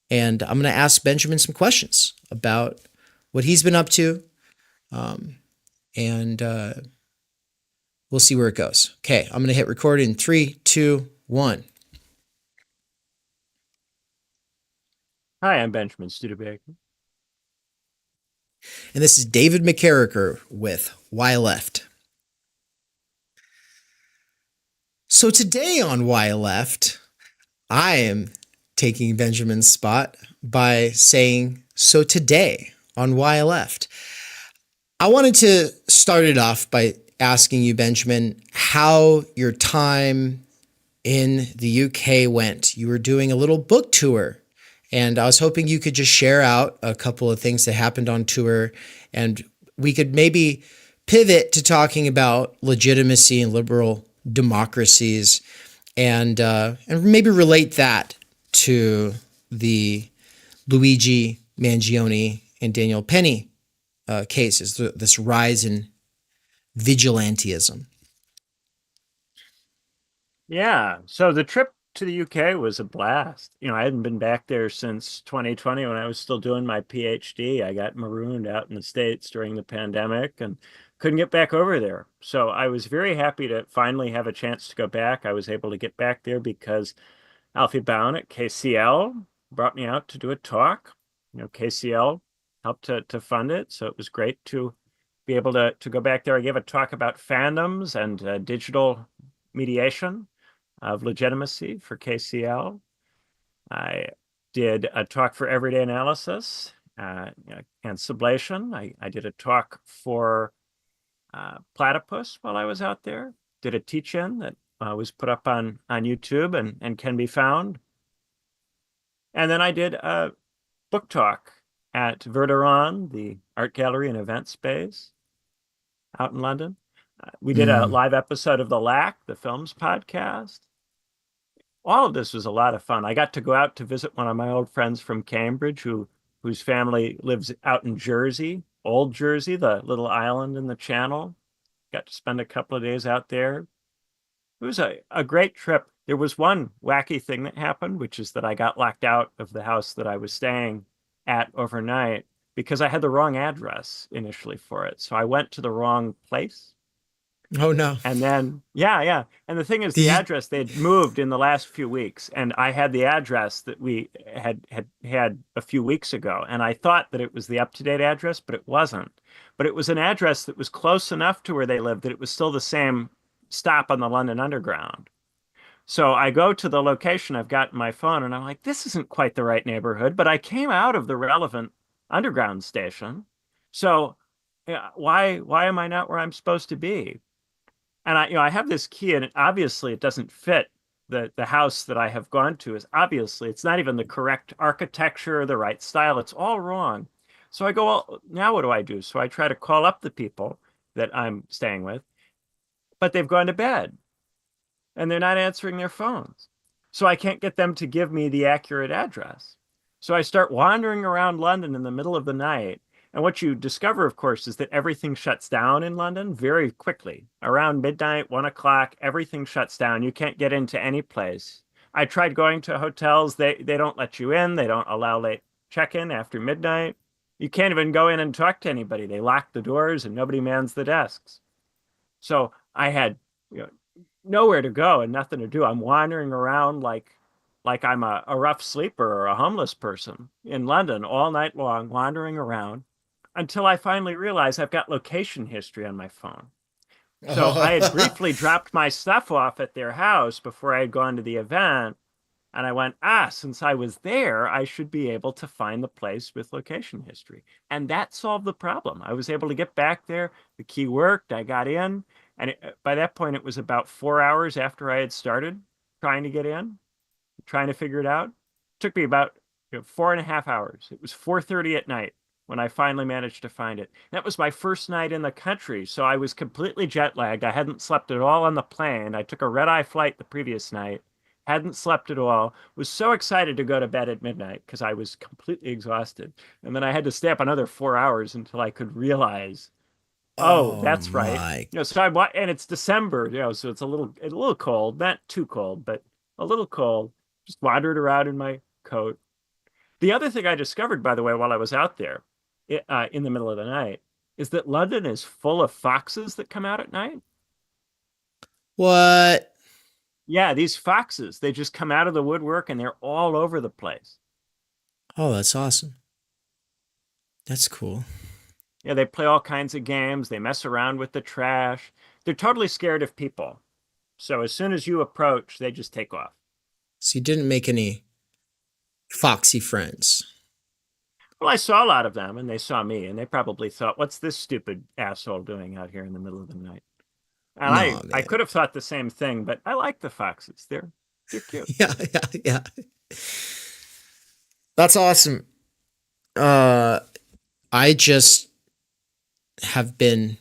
And I'm going to ask Benjamin some questions about what he's been up to. And we'll see where it goes. Okay, I'm going to hit record in 3, 2, 1. Hi, I'm Benjamin Studebaker. And this is David McCarricker with Why Left. So today on Why Left, I am taking Benjamin's spot by saying, so today on Why Left, I wanted to start it off by asking you, Benjamin, how your time in the UK went. You were doing a little book tour, and I was hoping you could just share out a couple of things that happened on tour, and we could maybe pivot to talking about legitimacy and liberal democracies, and maybe relate that to the Luigi Mangione and Daniel Penny cases, this rise in vigilantism. Yeah. So the trip to the UK was a blast. I hadn't been back there since 2020 when I was still doing my PhD. I got marooned out in the States during the pandemic and couldn't get back over there. So I was very happy to finally have a chance to go back. I was able to get back there because Alfie Bown at KCL brought me out to do a talk. KCL helped to fund it. So it was great to be able to go back there. I gave a talk about fandoms and digital mediation of legitimacy for KCL. I did a talk for everyday analysis and sublation. I did a talk for platypus while I was out there. Did a teach-in that was put up on YouTube and can be found. And then I did a book talk at Verderon, the art gallery and event space out in London. We did a live episode of The Lack, the films podcast. All of this was a lot of fun. I got to go out to visit one of my old friends from Cambridge whose family lives out in Jersey, Old Jersey, the little island in the Channel. Got to spend a couple of days out there. It was a great trip. There was one wacky thing that happened, which is that I got locked out of the house that I was staying at overnight because I had the wrong address initially for it. So I went to the wrong place. Oh no. And then, yeah. And the thing is, the address, they'd moved in the last few weeks. And I had the address that we had a few weeks ago. And I thought that it was the up-to-date address, but it wasn't. But it was an address that was close enough to where they lived that it was still the same stop on the London Underground. So I go to the location I've got in my phone, and I'm like, this isn't quite the right neighborhood. But I came out of the relevant Underground station. So why am I not where I'm supposed to be? And I have this key, and obviously it doesn't fit the house that I have gone to. It's not even the correct architecture, the right style. It's all wrong. So I go, well, now what do I do? So I try to call up the people that I'm staying with, but they've gone to bed and they're not answering their phones. So I can't get them to give me the accurate address. So I start wandering around London in the middle of the night. And what you discover, of course, is that everything shuts down in London very quickly. Around midnight, 1 o'clock, everything shuts down. You can't get into any place. I tried going to hotels. They don't let you in. They don't allow late check-in after midnight. You can't even go in and talk to anybody. They lock the doors and nobody mans the desks. So I had nowhere to go and nothing to do. I'm wandering around like I'm a rough sleeper or a homeless person in London all night long, wandering around until I finally realized I've got location history on my phone. So I had briefly dropped my stuff off at their house before I had gone to the event. And I went, since I was there, I should be able to find the place with location history. And that solved the problem. I was able to get back there. The key worked. I got in. And by that point, it was about 4 hours after I had started trying to get in, trying to figure it out. It took me about 4.5 hours. It was 4:30 at night when I finally managed to find it. That was my first night in the country. So I was completely jet lagged. I hadn't slept at all on the plane. I took a red-eye flight the previous night. Hadn't slept at all, was so excited to go to bed at midnight because I was completely exhausted. And then I had to stay up another 4 hours until I could realize, that's right. So and it's December, so it's a little cold, not too cold, but a little cold. Just wandered around in my coat. The other thing I discovered, by the way, while I was out there in the middle of the night, is that London is full of foxes that come out at night. What? Yeah, these foxes, they just come out of the woodwork and they're all over the place. Oh, that's awesome. That's cool. Yeah, they play all kinds of games. They mess around with the trash. They're totally scared of people. So as soon as you approach, they just take off. So you didn't make any foxy friends? Well, I saw a lot of them, and they saw me, and they probably thought, "What's this stupid asshole doing out here in the middle of the night?" And No, I man. could have thought the same thing, but I like the foxes. They're cute. Yeah, yeah, yeah. That's awesome. I just have been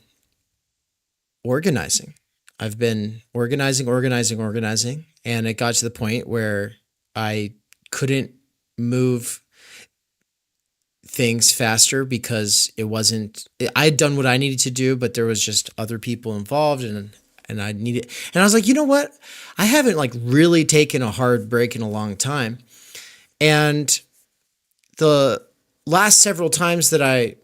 organizing. I've been organizing, and it got to the point where I couldn't move things faster because it wasn't. I'd done what I needed to do, but there was just other people involved, and I needed. And I was like, you know what? I haven't like really taken a hard break in a long time, and the last several times that I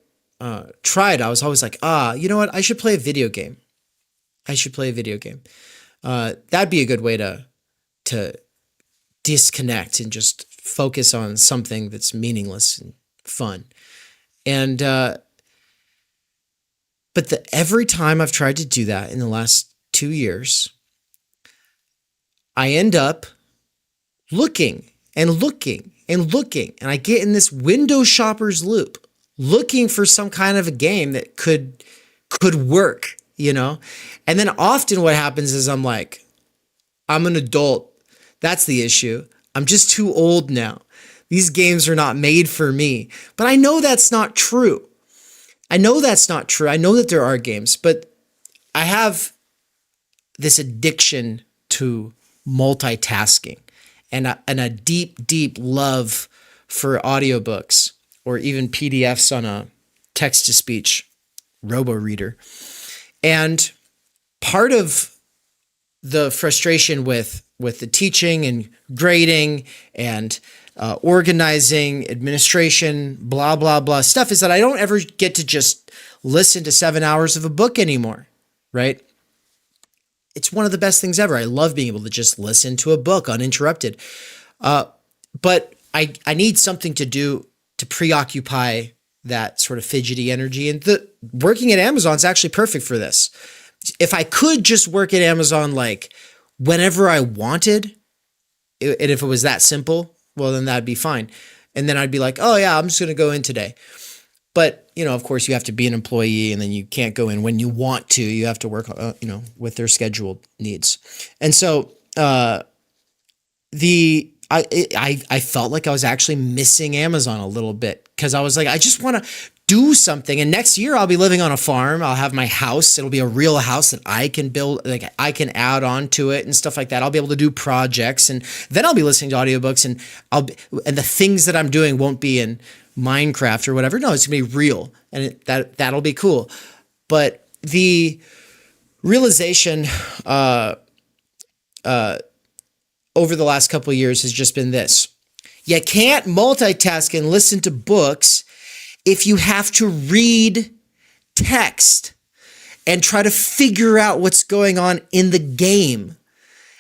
tried, I was always like, you know what? I should play a video game. That'd be a good way to disconnect and just focus on something that's meaningless and fun. And but every time I've tried to do that in the last 2 years, I end up looking and looking and looking, and I get in this window shopper's loop, looking for some kind of a game that could work, you know? And then often what happens is I'm like, I'm an adult. That's the issue. I'm just too old now. These games are not made for me. But I know that's not true. I know that there are games, but I have this addiction to multitasking and a deep, deep love for audiobooks or even PDFs on a text-to-speech robo-reader. And part of the frustration with the teaching and grading and organizing, administration, blah, blah, blah stuff is that I don't ever get to just listen to 7 hours of a book anymore, right? It's one of the best things ever. I love being able to just listen to a book uninterrupted. But I need something to do to preoccupy that sort of fidgety energy. And working at Amazon is actually perfect for this. If I could just work at Amazon like whenever I wanted, and if it was that simple, well, then that'd be fine. And then I'd be like, oh yeah, I'm just going to go in today. But, you know, of course you have to be an employee and then you can't go in when you want to. You have to work, with their scheduled needs. And so I felt like I was actually missing Amazon a little bit because I was like, I just want to do something. And next year I'll be living on a farm. I'll have my house. It'll be a real house that I can build, like I can add on to it and stuff like that. I'll be able to do projects, and then I'll be listening to audiobooks, and and the things that I'm doing won't be in Minecraft or whatever. No, it's gonna be real, and that'll be cool. But the realization over the last couple of years has just been this: you can't multitask and listen to books if you have to read text and try to figure out what's going on in the game.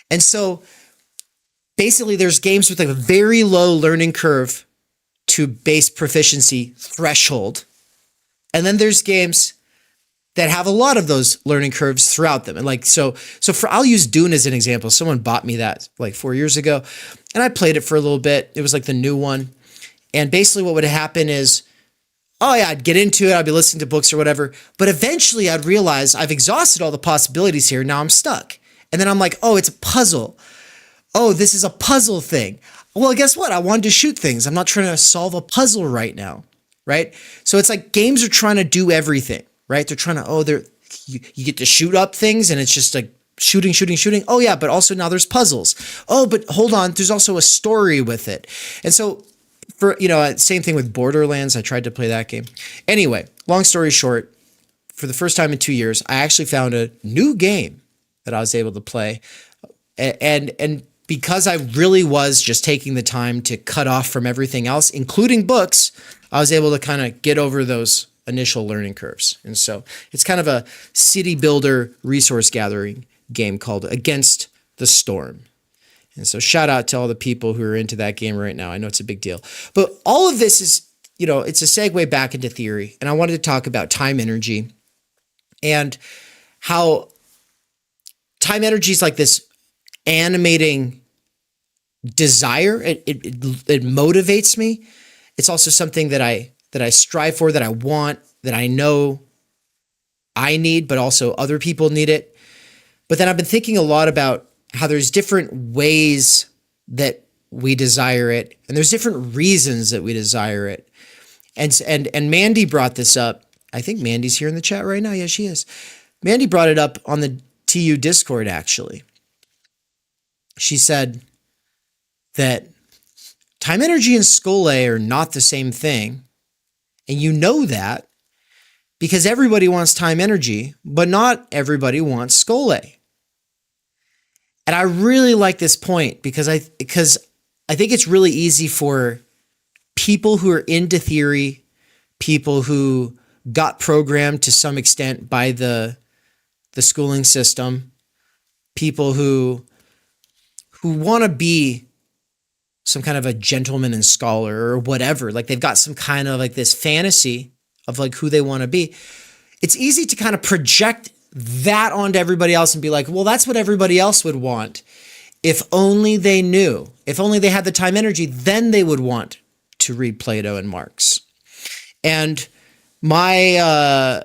And so basically there's games with like a very low learning curve to base proficiency threshold. And then there's games that have a lot of those learning curves throughout them. And like, I'll use Dune as an example. Someone bought me that like 4 years ago, and I played it for a little bit. It was like the new one. And basically what would happen is, I'd get into it. I'd be listening to books or whatever. But eventually I'd realize I've exhausted all the possibilities here. Now I'm stuck. And then I'm like, it's a puzzle. This is a puzzle thing. Well, guess what? I wanted to shoot things. I'm not trying to solve a puzzle right now. Right? So it's like games are trying to do everything, right? They're trying to, you get to shoot up things and it's just like shooting. Oh yeah, but also now there's puzzles. Oh, but hold on. There's also a story with it. And so same thing with Borderlands. I tried to play that game. Anyway, long story short, for the first time in 2 years, I actually found a new game that I was able to play. And because I really was just taking the time to cut off from everything else, including books, I was able to kind of get over those initial learning curves. And so it's kind of a city builder resource gathering game called Against the Storm. And so shout out to all the people who are into that game right now. I know it's a big deal. But all of this is, it's a segue back into theory. And I wanted to talk about time energy and how time energy is like this animating desire. It motivates me. It's also something that I that I strive for, that I want, that I know I need, but also other people need it. But then I've been thinking a lot about how there's different ways that we desire it, and there's different reasons that we desire it. And Mandy brought this up. I think Mandy's here in the chat right now. Yeah, she is. Mandy brought it up on the TU Discord, actually. She said that time energy and skole are not the same thing. And you know that because everybody wants time energy, but not everybody wants skole. And I really like this point because I think it's really easy for people who are into theory, people who got programmed to some extent by the schooling system, people who want to be some kind of a gentleman and scholar or whatever, like they've got some kind of like this fantasy of like who they want to be. It's easy to kind of project that onto everybody else and be like, well, that's what everybody else would want. If only they knew, if only they had the time energy, then they would want to read Plato and Marx. And my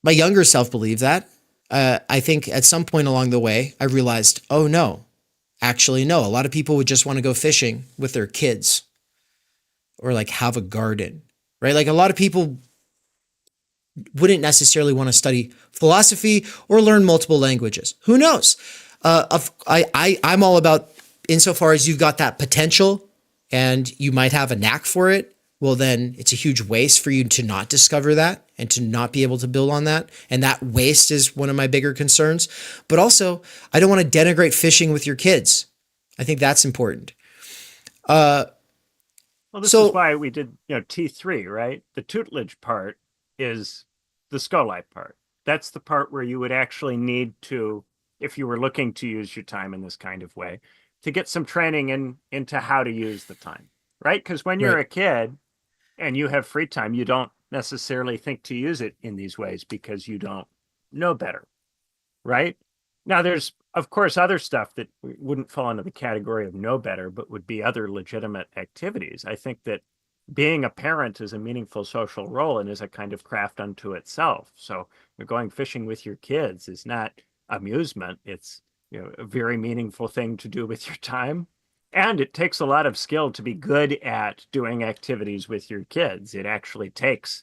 younger self believed that. I think at some point along the way, I realized, oh no, actually no. A lot of people would just want to go fishing with their kids or like have a garden, right? Like a lot of people wouldn't necessarily want to study philosophy or learn multiple languages. Who knows? I'm all about, insofar as you've got that potential and you might have a knack for it, well, then it's a huge waste for you to not discover that and to not be able to build on that. And that waste is one of my bigger concerns. But also, I don't want to denigrate fishing with your kids. I think that's important. Well, this is why we did, T3, right? The tutelage part is the skole part. That's the part where you would actually need to, if you were looking to use your time in this kind of way, to get some training into how to use the time, right? Because when you're a kid and you have free time, you don't necessarily think to use it in these ways because you don't know better, right? Now, there's, of course, other stuff that wouldn't fall into the category of know better, but would be other legitimate activities. I think that being a parent is a meaningful social role and is a kind of craft unto itself. So you're going fishing with your kids is not amusement. It's a very meaningful thing to do with your time. And it takes a lot of skill to be good at doing activities with your kids. It actually takes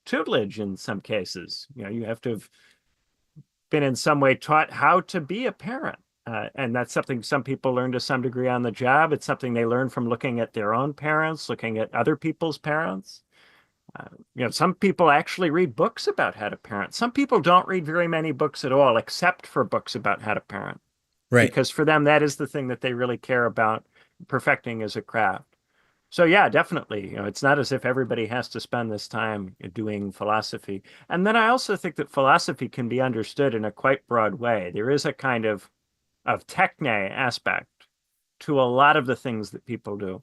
tutelage in some cases. You have to have been in some way taught how to be a parent. And that's something some people learn to some degree on the job. It's something they learn from looking at their own parents, looking at other people's parents. Some people actually read books about how to parent. Some people don't read very many books at all, except for books about how to parent. Right. Because for them, that is the thing that they really care about perfecting as a craft. So yeah, definitely. It's not as if everybody has to spend this time doing philosophy. And then I also think that philosophy can be understood in a quite broad way. There is a kind of techne aspect to a lot of the things that people do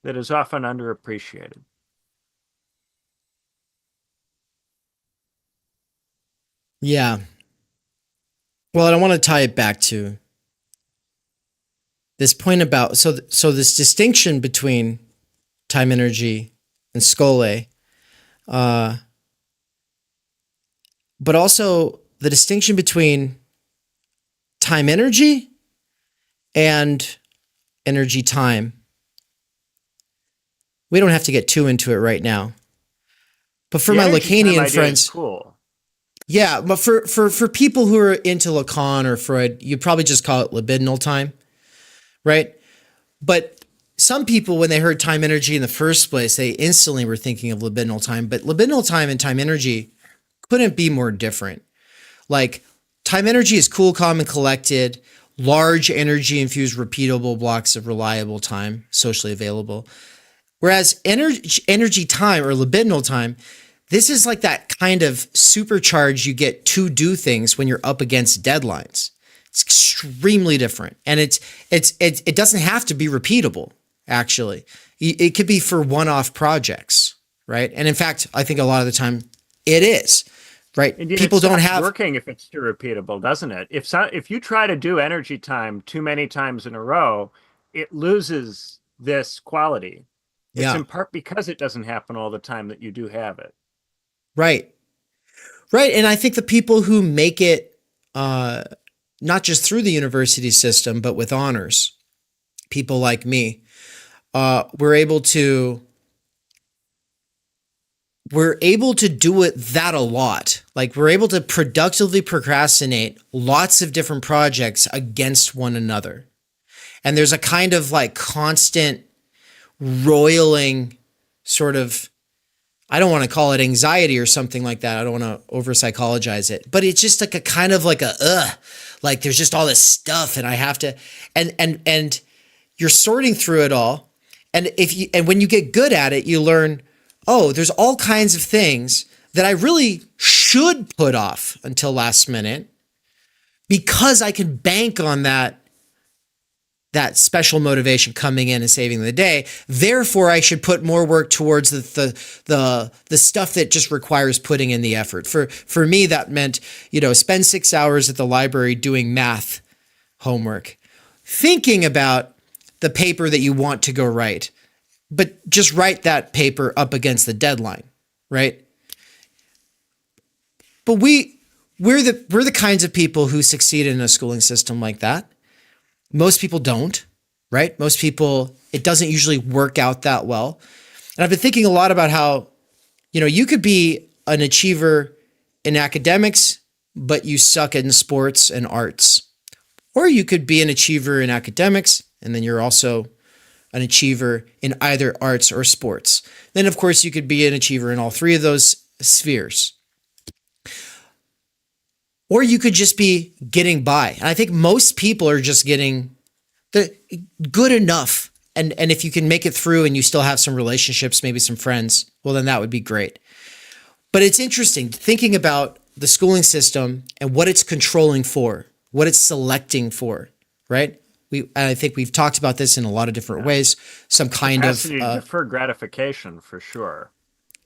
that is often underappreciated. Yeah. Well, and I want to tie it back to this point about, so this distinction between time energy and skole, but also the distinction between time energy and energy time. We don't have to get too into it right now. But for my Lacanian friends, cool. Yeah, but for people who are into Lacan or Freud, you'd probably just call it libidinal time, right? But some people, when they heard time energy in the first place, they instantly were thinking of libidinal time. But libidinal time and time energy couldn't be more different. Like, time energy is cool, calm, and collected, large energy-infused, repeatable blocks of reliable time, socially available. Whereas energy time or libidinal time, this is like that kind of supercharge you get to do things when you're up against deadlines. It's extremely different. And it doesn't have to be repeatable, actually. It could be for one-off projects, right? And in fact, I think a lot of the time it is, right? Indeed, people don't have working if it's too repeatable, doesn't it? If you try to do energy time too many times in a row, it loses this quality. It's in part because it doesn't happen all the time that you do have it. Right. Right. And I think the people who make it, not just through the university system, but with honors, people like me, we're able to do it that a lot. Like we're able to productively procrastinate lots of different projects against one another. And there's a kind of like constant roiling sort of, I don't want to call it anxiety or something like that. I don't want to over psychologize it, but it's just like a kind of like like there's just all this stuff and I have to, and you're sorting through it all. And when you get good at it, you learn, oh, there's all kinds of things that I really should put off until last minute because I can bank on that special motivation coming in and saving the day. Therefore, I should put more work towards the stuff that just requires putting in the effort. For me, that meant, spend 6 hours at the library doing math homework, thinking about the paper that you want to go write, but just write that paper up against the deadline, right? But we're the kinds of people who succeed in a schooling system like that. Most people don't, right? Most people, it doesn't usually work out that well. And I've been thinking a lot about how, you could be an achiever in academics, but you suck in sports and arts. Or you could be an achiever in academics, and then you're also an achiever in either arts or sports. Then, of course, you could be an achiever in all three of those spheres. Or you could just be getting by. And I think most people are just getting good enough. And if you can make it through and you still have some relationships, maybe some friends, well, then that would be great. But it's interesting thinking about the schooling system and what it's controlling for, what it's selecting for, right? I think we've talked about this in a lot of different ways. Some kind Capacity of to defer gratification, for sure.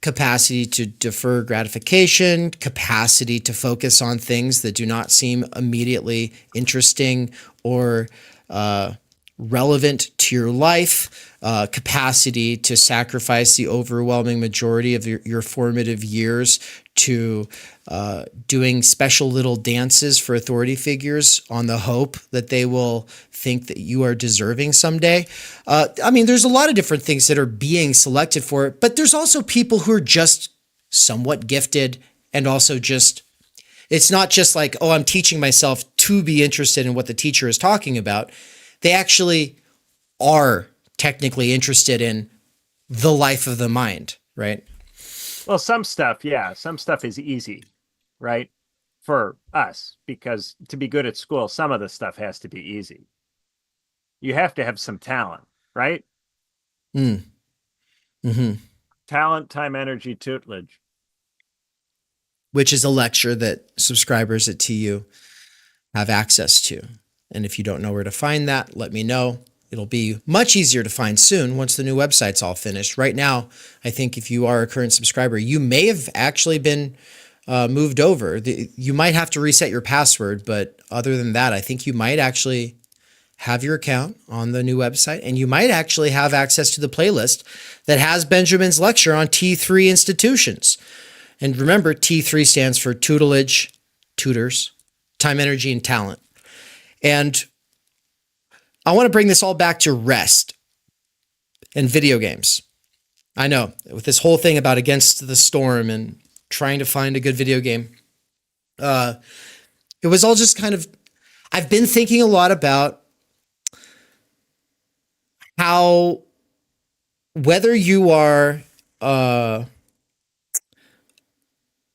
Capacity to defer gratification, capacity to focus on things that do not seem immediately interesting or relevant to your life, capacity to sacrifice the overwhelming majority of your formative years to doing special little dances for authority figures on the hope that they will think that you are deserving someday. There's a lot of different things that are being selected for it, but there's also people who are just somewhat gifted and also just, it's not just like, oh, I'm teaching myself to be interested in what the teacher is talking about. They actually are technically interested in the life of the mind, right? Well, some stuff is easy, right? For us, because to be good at school, some of the stuff has to be easy. You have to have some talent, right? Mm-hmm. Talent, time, energy, tutelage. Which is a lecture that subscribers at TU have access to. And if you don't know where to find that, let me know. It'll be much easier to find soon once the new website's all finished. Right now, I think if you are a current subscriber, you may have actually been moved over. You might have to reset your password, but other than that, I think you might actually have your account on the new website, and you might actually have access to the playlist that has Benjamin's lecture on T3 institutions. And remember, T3 stands for tutelage, tutors, time, energy, and talent. And I want to bring this all back to rest and video games. I know, with this whole thing about against the storm and trying to find a good video game, it was all just kind of, I've been thinking a lot about how whether you are a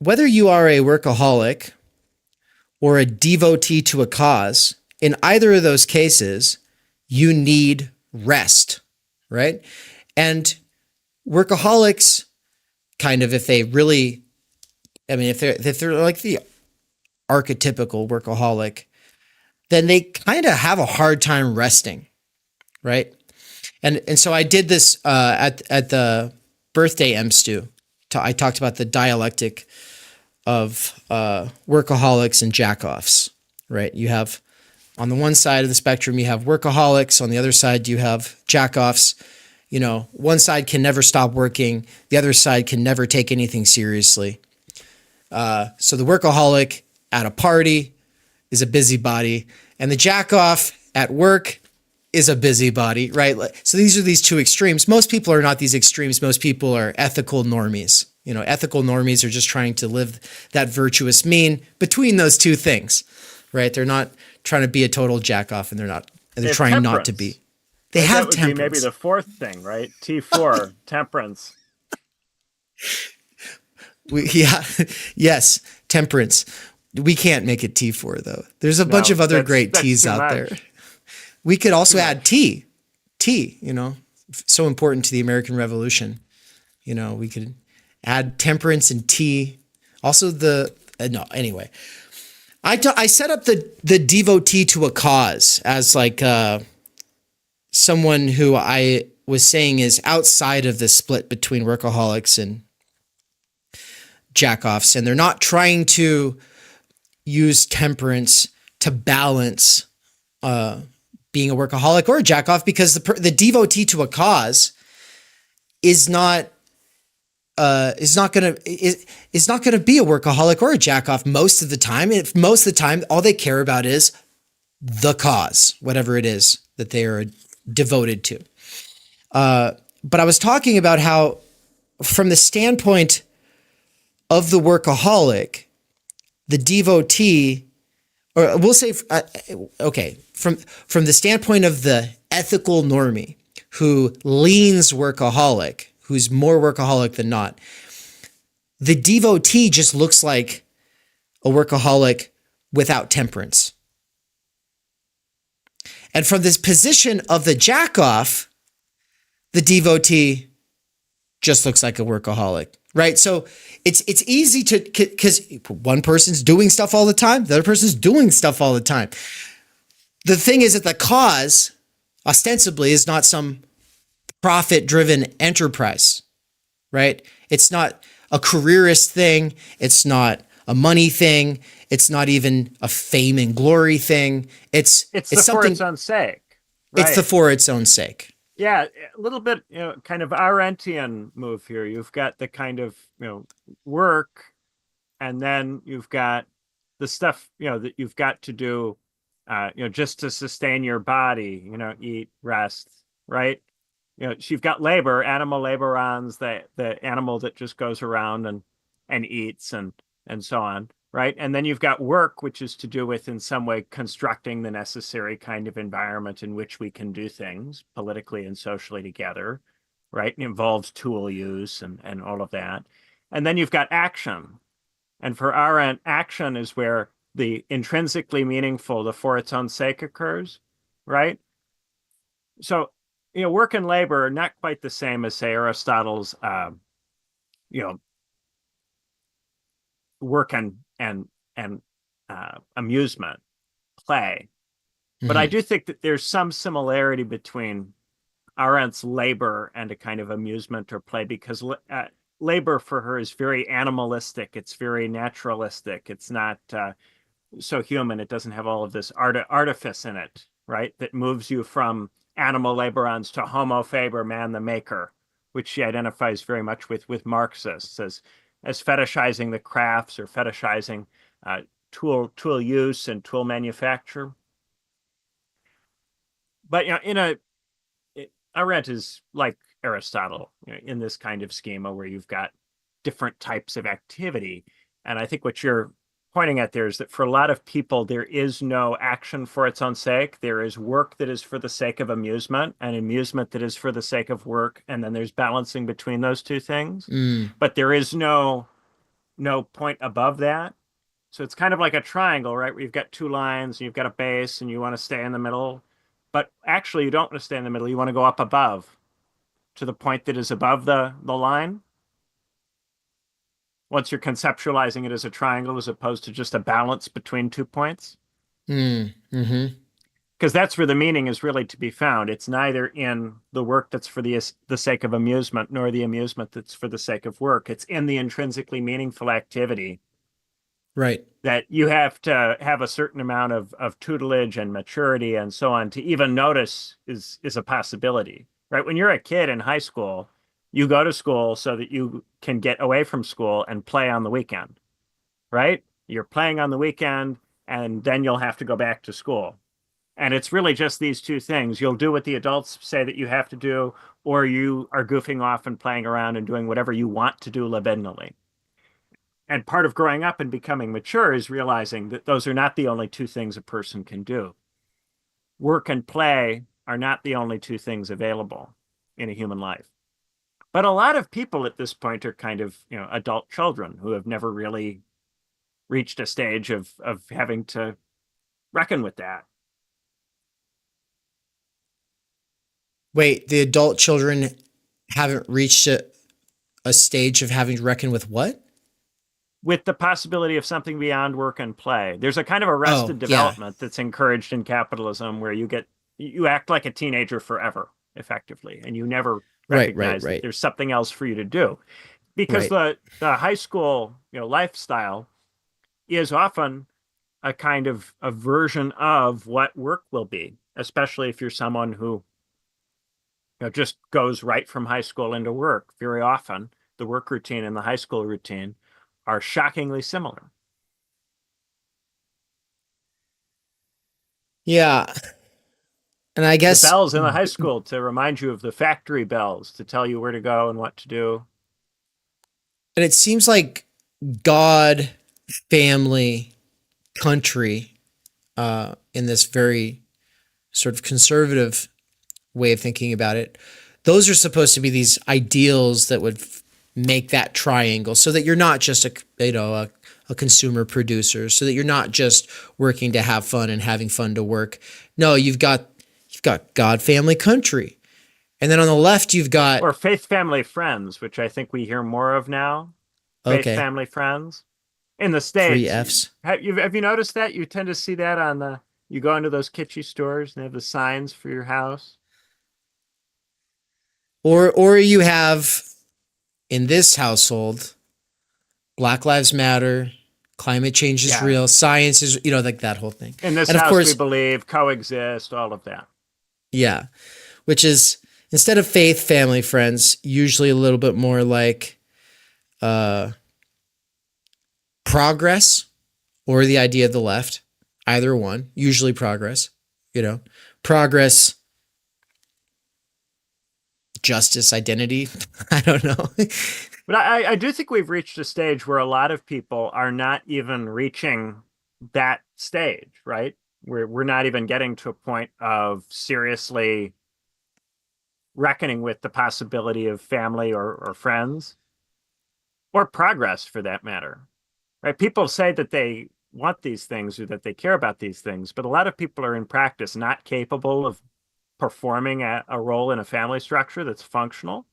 workaholic or a devotee to a cause, in either of those cases, you need rest, right? And workaholics, kind of, if they're like the archetypical workaholic, then they kind of have a hard time resting, right? And so I did this at the birthday MSTU. I talked about the dialectic of workaholics and jackoffs, right? You have, on the one side of the spectrum, you have workaholics. On the other side, you have jackoffs. You know, one side can never stop working. The other side can never take anything seriously. So the workaholic at a party is a busybody, and the jack off at work is a busybody, right? So these are these two extremes. Most people are not these extremes. Most people are ethical normies. You know, ethical normies are just trying to live that virtuous mean between those two things, right? They're not trying to be a total jack off, and they're trying not to be. They That have would temperance. be maybe the fourth thing, right? T4, temperance. Yes, temperance. We can't make it T4 though. There's a bunch of other great T's out there. We could also add T, you know, so important to the American Revolution. You know, we could add temperance and tea. Also anyway. I set up the devotee to a cause as like someone who I was saying is outside of the split between workaholics and jackoffs, and they're not trying to use temperance to balance being a workaholic or a jackoff, because the devotee to a cause is not gonna be a workaholic or a jackoff most of the time. Most of the time, all they care about is the cause, whatever it is that they are devoted to. But I was talking about how, from the standpoint of the workaholic, the devotee, or we'll say, from the standpoint of the ethical normie who leans workaholic, who's more workaholic than not, the devotee just looks like a workaholic without temperance. And from this position of the jackoff, the devotee just looks like a workaholic, right? So it's easy to, because one person's doing stuff all the time, the other person's doing stuff all the time. The thing is that the cause, ostensibly, is not some profit-driven enterprise, right? It's not a careerist thing. It's not a money thing. It's not even a fame and glory thing. It's for its own sake. Right? It's the for its own sake. Yeah, a little bit, you know, kind of Arendtian move here. You've got the kind of, you know, work, and then you've got the stuff, you know, that you've got to do, you know, just to sustain your body, you know, eat, rest, right? You know, so you've got labor, animal laborans, the animal that just goes around and eats and so on, right? And then you've got work, which is to do with, in some way, constructing the necessary kind of environment in which we can do things politically and socially together, right? It involves tool use and all of that. And then you've got action. And for Arendt, action is where the intrinsically meaningful, the for its own sake occurs, right? So, you know, work and labor are not quite the same as, say, Aristotle's, you know, work and amusement, play. But I do think that there's some similarity between Arendt's labor and a kind of amusement or play, because labor for her is very animalistic. It's very naturalistic. It's not so human. It doesn't have all of this artifice in it, right? That moves you from animal laborans to homo faber, man the maker, which she identifies very much with Marxists as fetishizing the crafts or fetishizing tool use and tool manufacture. But, you know, Arendt is like Aristotle, you know, in this kind of schema where you've got different types of activity. And I think what you're pointing at there is that for a lot of people, there is no action for its own sake. There is work that is for the sake of amusement, and amusement that is for the sake of work. And then there's balancing between those two things. But there is no point above that. So it's kind of like a triangle, right? Where you've got two lines and you've got a base and you want to stay in the middle. But actually, you don't want to stay in the middle. You want to go up above to the point that is above the line. Once you're conceptualizing it as a triangle as opposed to just a balance between 2 points. Because that's where the meaning is really to be found. It's neither in the work that's for the sake of amusement, nor the amusement that's for the sake of work. It's in the intrinsically meaningful activity. Right. That you have to have a certain amount of tutelage and maturity and so on to even notice is a possibility. right? When you're a kid in high school, you go to school so that you can get away from school and play on the weekend, right? You're playing on the weekend and then you'll have to go back to school. And it's really just these two things. You'll do what the adults say that you have to do, or you are goofing off and playing around and doing whatever you want to do libidinally. And part of growing up and becoming mature is realizing that those are not the only two things a person can do. Work and play are not the only two things available in a human life. But a lot of people at this point are kind of, adult children who have never really reached a stage of having to reckon with that. Wait, the adult children haven't reached a stage of having to reckon with what? With the possibility of something beyond work and play. There's a kind of arrested development that's encouraged in capitalism where you act like a teenager forever, effectively, and you never recognize that there's something else for you to do. Because the high school, lifestyle is often a kind of a version of what work will be, especially if you're someone who just goes right from high school into work. Very often, the work routine and the high school routine are shockingly similar. Yeah. And I guess the bells in the high school to remind you of the factory bells, to tell you where to go and what to do. And it seems like God, family, country, in this very sort of conservative way of thinking about it, those are supposed to be these ideals that would make that triangle, so that you're not just a consumer producer, so that you're not just working to have fun and having fun to work. No, you've got God, family, country. And then on the left, you've got... Or faith, family, friends, which I think we hear more of now. Faith, family, friends. In the States. 3 Fs. Have you noticed that? You tend to see that you go into those kitschy stores and they have the signs for your house. Or you have, in this household, Black Lives Matter, climate change is real, science is, like that whole thing. In this house, we believe, coexist, all of that. Yeah, which is, instead of faith, family, friends, usually a little bit more like progress, or the idea of the left, either one, usually progress, progress, justice, identity. I don't know. But I do think we've reached a stage where a lot of people are not even reaching that stage, right? We're not even getting to a point of seriously reckoning with the possibility of family or friends, or progress for that matter, right? People say that they want these things or that they care about these things, but a lot of people are in practice not capable of performing a role in a family structure that's functional.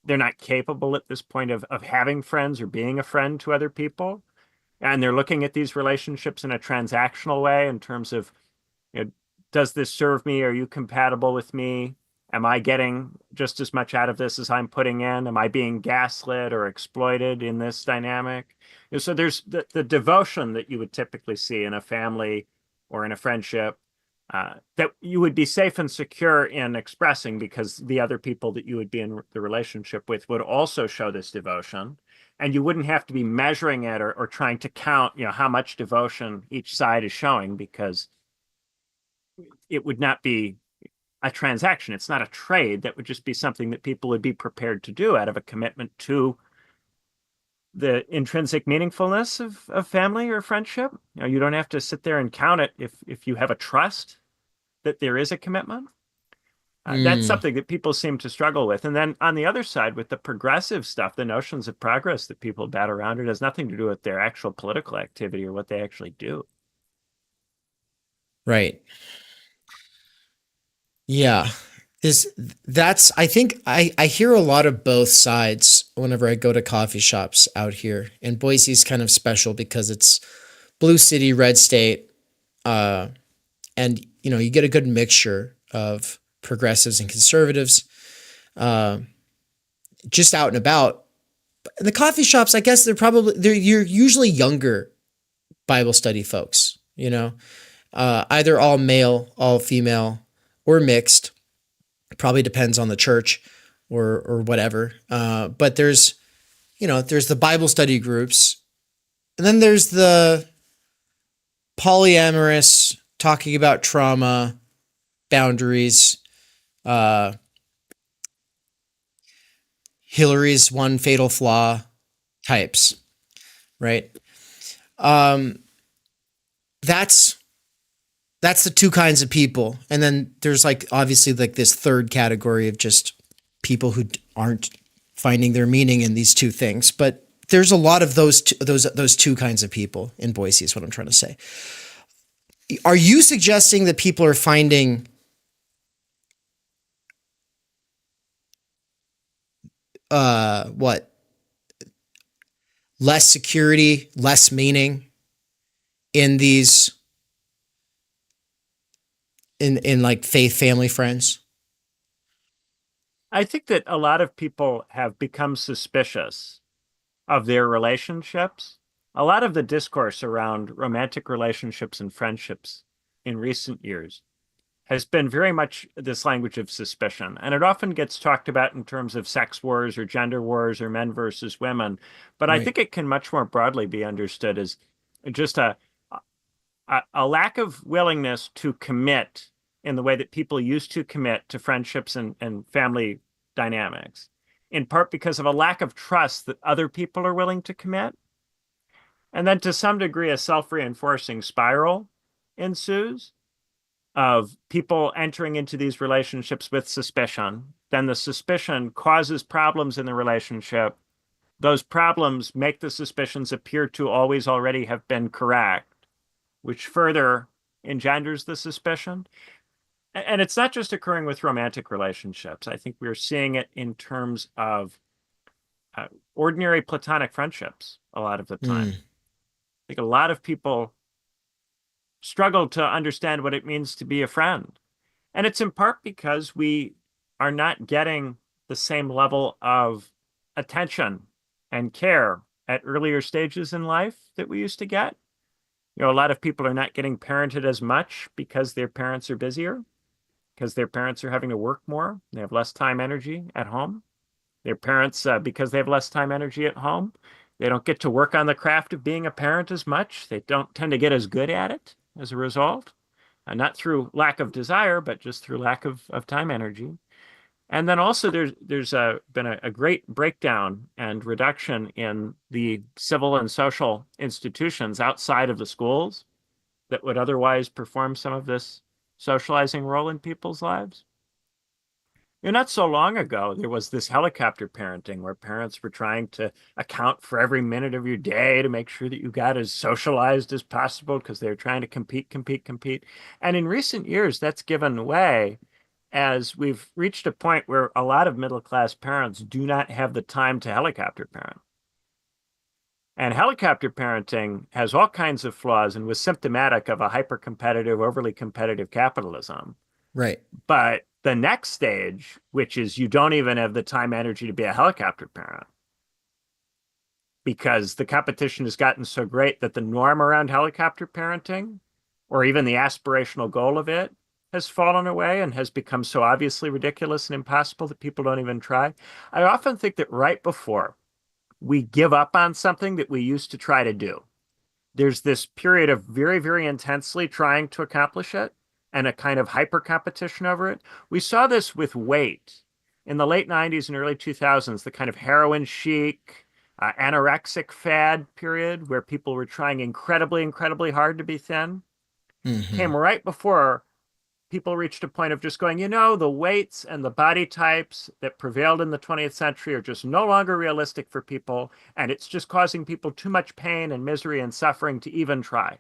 They're not capable at this point of having friends or being a friend to other people. And they're looking at these relationships in a transactional way in terms of, does this serve me? Are you compatible with me? Am I getting just as much out of this as I'm putting in? Am I being gaslit or exploited in this dynamic? So there's the devotion that you would typically see in a family or in a friendship, that you would be safe and secure in expressing, because the other people that you would be in the relationship with would also show this devotion, and you wouldn't have to be measuring it or trying to count, how much devotion each side is showing, because it would not be a transaction. It's not a trade. That would just be something that people would be prepared to do out of a commitment to the intrinsic meaningfulness of family or friendship. You don't have to sit there and count it if you have a trust that there is a commitment. That's something that people seem to struggle with. And then on the other side, with the progressive stuff, the notions of progress that people bat around, it has nothing to do with their actual political activity or what they actually do. Right. Yeah. I think I hear a lot of both sides whenever I go to coffee shops out here. And Boise's kind of special because it's blue city, red state. And, you get a good mixture of progressives and conservatives just out and about. The coffee shops, I guess you're usually younger Bible study folks, either all male, all female, or mixed. Probably depends on the church or whatever. But there's the Bible study groups, and then there's the polyamorous, talking about trauma, boundaries, Hillary's one fatal flaw types, right? That's the two kinds of people. And then there's like obviously like this third category of just people who aren't finding their meaning in these two things. But there's a lot of those two kinds of people in Boise is what I'm trying to say. Are you suggesting that people are finding less security, less meaning in these in like faith, family, friends? I think that a lot of people have become suspicious of their relationships. A lot of the discourse around romantic relationships and friendships in recent years has been very much this language of suspicion. And it often gets talked about in terms of sex wars or gender wars or men versus women. But I Right. think it can much more broadly be understood as just a lack of willingness to commit in the way that people used to commit to friendships and family dynamics, in part because of a lack of trust that other people are willing to commit. And then to some degree, a self-reinforcing spiral ensues of people entering into these relationships with suspicion. Then the suspicion causes problems in the relationship. Those problems make the suspicions appear to always already have been correct, which further engenders the suspicion. And it's not just occurring with romantic relationships. I think we're seeing it in terms of ordinary platonic friendships a lot of the time. I think a lot of people struggle to understand what it means to be a friend. And it's in part because we are not getting the same level of attention and care at earlier stages in life that we used to get. A lot of people are not getting parented as much because their parents are busier, because their parents are having to work more. They have less time, energy at home. Their parents, because they have less time, energy at home, they don't get to work on the craft of being a parent as much. They don't tend to get as good at it as a result, not through lack of desire, but just through lack of time, energy. And then also there's been a great breakdown and reduction in the civil and social institutions outside of the schools that would otherwise perform some of this socializing role in people's lives. Not so long ago, there was this helicopter parenting where parents were trying to account for every minute of your day to make sure that you got as socialized as possible because they were trying to compete. And in recent years, that's given way as we've reached a point where a lot of middle-class parents do not have the time to helicopter parent. And helicopter parenting has all kinds of flaws and was symptomatic of a hyper-competitive, overly competitive capitalism. Right. But the next stage, which is you don't even have the time, energy to be a helicopter parent because the competition has gotten so great that the norm around helicopter parenting, or even the aspirational goal of it, has fallen away and has become so obviously ridiculous and impossible that people don't even try. I often think that right before we give up on something that we used to try to do, there's this period of very, very intensely trying to accomplish it and a kind of hyper competition over it. We saw this with weight in the late 90s and early 2000s, the kind of heroin chic, anorexic fad period where people were trying incredibly, incredibly hard to be thin, came right before people reached a point of just going, the weights and the body types that prevailed in the 20th century are just no longer realistic for people, and it's just causing people too much pain and misery and suffering to even try.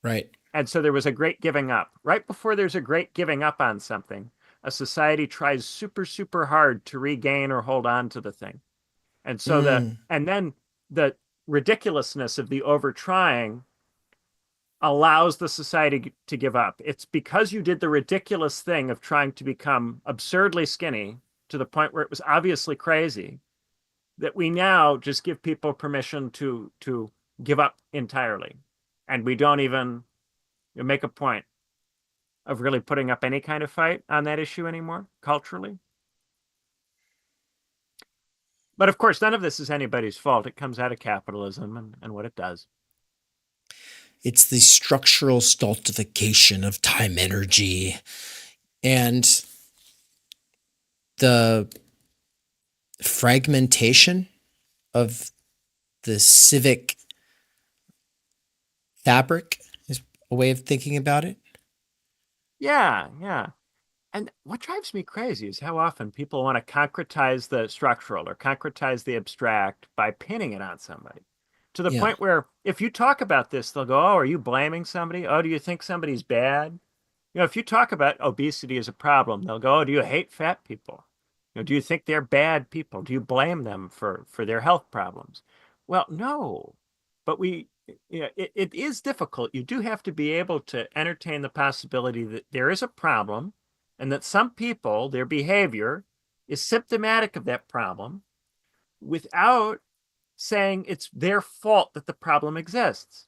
Right. And so there was a great giving up. Right before there's a great giving up on something, a society tries super, super hard to regain or hold on to the thing. And so and then the ridiculousness of the over trying allows the society to give up. It's because you did the ridiculous thing of trying to become absurdly skinny to the point where it was obviously crazy that we now just give people permission to give up entirely. And we don't even make a point of really putting up any kind of fight on that issue anymore, culturally. But of course, none of this is anybody's fault. It comes out of capitalism and what it does. It's the structural stultification of time energy and the fragmentation of the civic fabric is a way of thinking about it. Yeah, yeah. And what drives me crazy is how often people want to concretize the structural or concretize the abstract by pinning it on somebody. To the Yeah. point where if you talk about this, they'll go, oh, are you blaming somebody? Oh, do you think somebody's bad? You know, if you talk about obesity as a problem, they'll go, oh, do you hate fat people? You know, do you think they're bad people? Do you blame them for their health problems? Well, no. But it is difficult. You do have to be able to entertain the possibility that there is a problem and that some people, their behavior is symptomatic of that problem without saying it's their fault that the problem exists.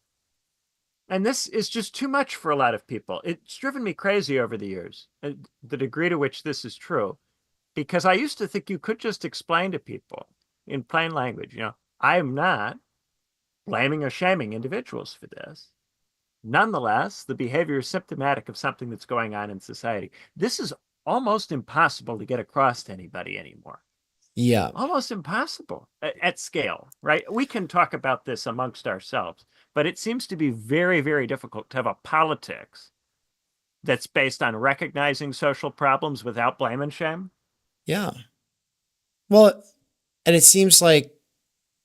And this is just too much for a lot of people. It's driven me crazy over the years, the degree to which this is true, because I used to think you could just explain to people in plain language, you know, I'm not blaming or shaming individuals for this. Nonetheless, the behavior is symptomatic of something that's going on in society. This is almost impossible to get across to anybody anymore. Yeah. Almost impossible at scale, right? We can talk about this amongst ourselves, but it seems to be very, very difficult to have a politics that's based on recognizing social problems without blame and shame. Yeah. Well, and it seems like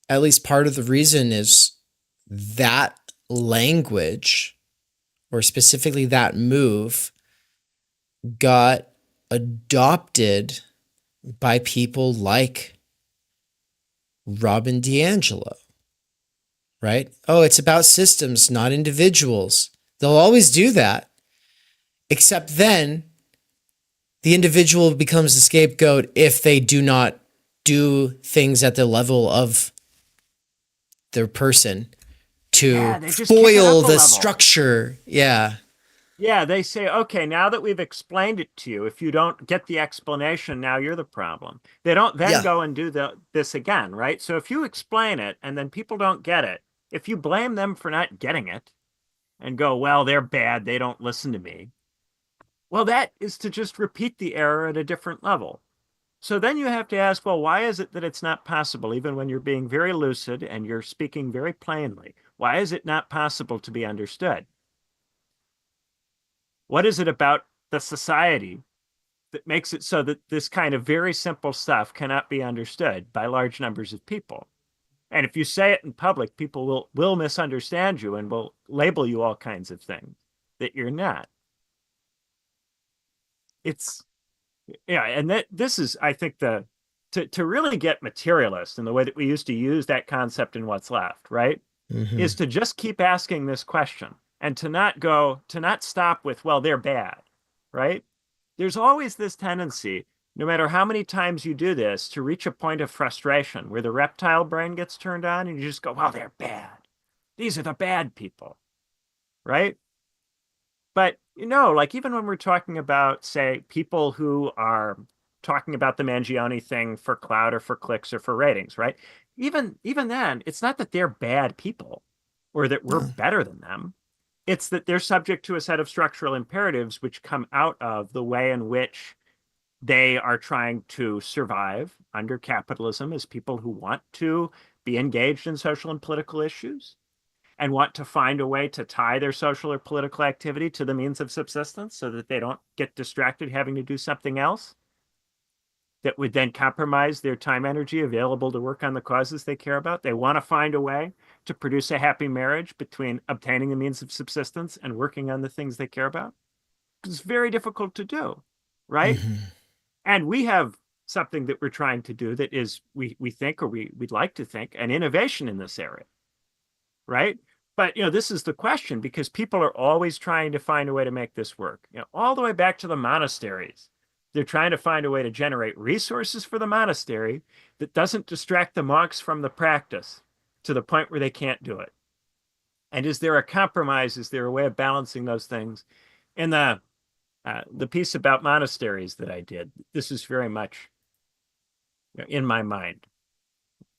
at least part of the reason is that language, or specifically that move, got adopted by people like Robin DiAngelo, right? Oh, it's about systems, not individuals. They'll always do that, except then the individual becomes the scapegoat if they do not do things at the level of their person to they just kick it foil up a the level. structure. Yeah. Yeah, they say, okay, now that we've explained it to you, if you don't get the explanation, now you're the problem. They don't then Yeah. go and do this again, right? So if you explain it and then people don't get it, if you blame them for not getting it and go, well, they're bad, they don't listen to me. Well, that is to just repeat the error at a different level. So then you have to ask, well, why is it that it's not possible, even when you're being very lucid and you're speaking very plainly? Why is it not possible to be understood? What is it about the society that makes it so that this kind of very simple stuff cannot be understood by large numbers of people? And if you say it in public, people will misunderstand you and will label you all kinds of things that you're not. It's, yeah, and this is, I think, to really get materialist in the way that we used to use that concept in What's Left, right? Mhm. Is to just keep asking this question and to not stop with, well, they're bad, right? There's always this tendency, no matter how many times you do this, to reach a point of frustration where the reptile brain gets turned on and you just go, well, they're bad. These are the bad people, right? But, you know, like even when we're talking about, say, people who are talking about the Mangione thing for clout or for clicks or for ratings, right? Even then, it's not that they're bad people or that we're better than them. It's that they're subject to a set of structural imperatives which come out of the way in which they are trying to survive under capitalism as people who want to be engaged in social and political issues and want to find a way to tie their social or political activity to the means of subsistence so that they don't get distracted having to do something else that would then compromise their time energy available to work on the causes they care about. They want to find a way to produce a happy marriage between obtaining the means of subsistence and working on the things they care about. It's very difficult to do, right? Mhm. And we have something that we're trying to do that is, we think, or we'd like to think, an innovation in this area, right? But, you know, this is the question, because people are always trying to find a way to make this work. You know, all the way back to the monasteries. They're trying to find a way to generate resources for the monastery that doesn't distract the monks from the practice to the point where they can't do it. And is there a compromise? Is there a way of balancing those things? In the The piece about monasteries that I did, this is very much in my mind,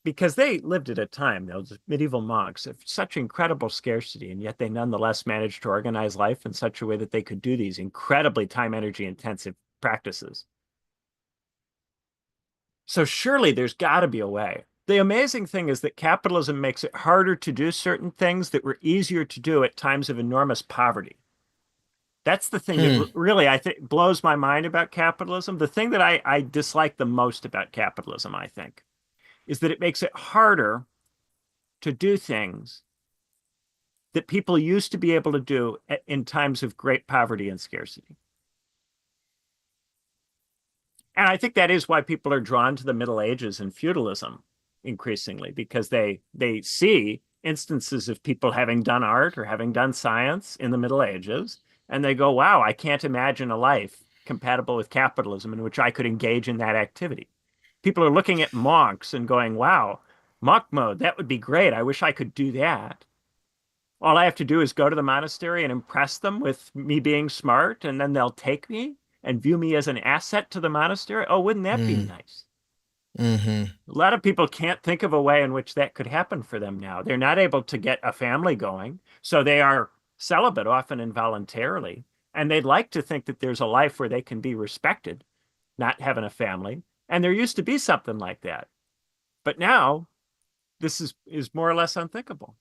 because they lived at a time, those medieval monks, of such incredible scarcity, and yet they nonetheless managed to organize life in such a way that they could do these incredibly time, energy intensive practices. So surely there's got to be a way. The amazing thing is that capitalism makes it harder to do certain things that were easier to do at times of enormous poverty. That's the thing that really, I think, blows my mind about capitalism. The thing that I dislike the most about capitalism, I think, is that it makes it harder to do things that people used to be able to do in times of great poverty and scarcity. And I think that is why people are drawn to the Middle Ages and feudalism increasingly, because they see instances of people having done art or having done science in the Middle Ages, and they go, wow, I can't imagine a life compatible with capitalism in which I could engage in that activity. People are looking at monks and going, wow, monk mode, that would be great. I wish I could do that. All I have to do is go to the monastery and impress them with me being smart, and then they'll take me and view me as an asset to the monastery. Oh, wouldn't that be nice? A lot of people can't think of a way in which that could happen for them now. They're not able to get a family going, so they are celibate, often involuntarily, and they'd like to think that there's a life where they can be respected, not having a family. And there used to be something like that. But now this is more or less unthinkable.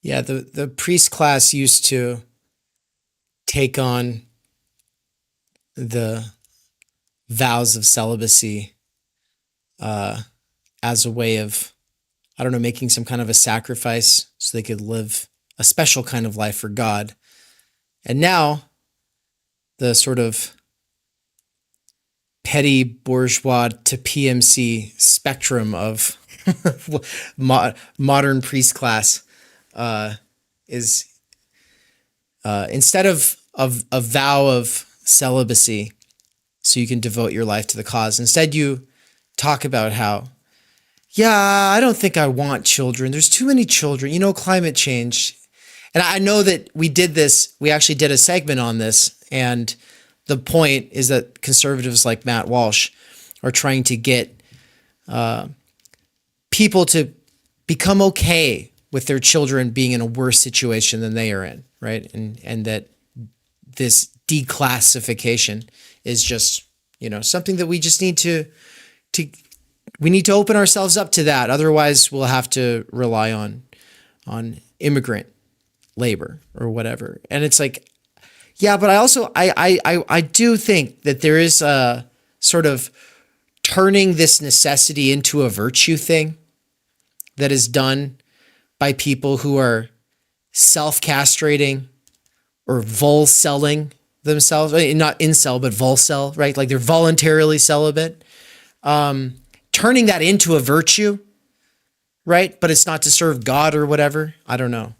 Yeah, the priest class used to take on the vows of celibacy as a way of, I don't know, making some kind of a sacrifice so they could live a special kind of life for God. And now the sort of petty bourgeois to PMC spectrum of modern priest class is instead of a vow of celibacy so you can devote your life to the cause, instead you talk about how, yeah, I don't think I want children. There's too many children, climate change. And I know that we actually did a segment on this, and the point is that conservatives like Matt Walsh are trying to get people to become okay with their children being in a worse situation than they are in, right? And that this declassification is just, something that we just need to open ourselves up to that. Otherwise, we'll have to rely on immigrant labor or whatever. And it's like, yeah, but I do think that there is a sort of turning this necessity into a virtue thing that is done by people who are self-castrating or vol-selling themselves. Not incel, but vol-sell, right? Like they're voluntarily celibate. Turning that into a virtue, right? But it's not to serve God or whatever. I don't know.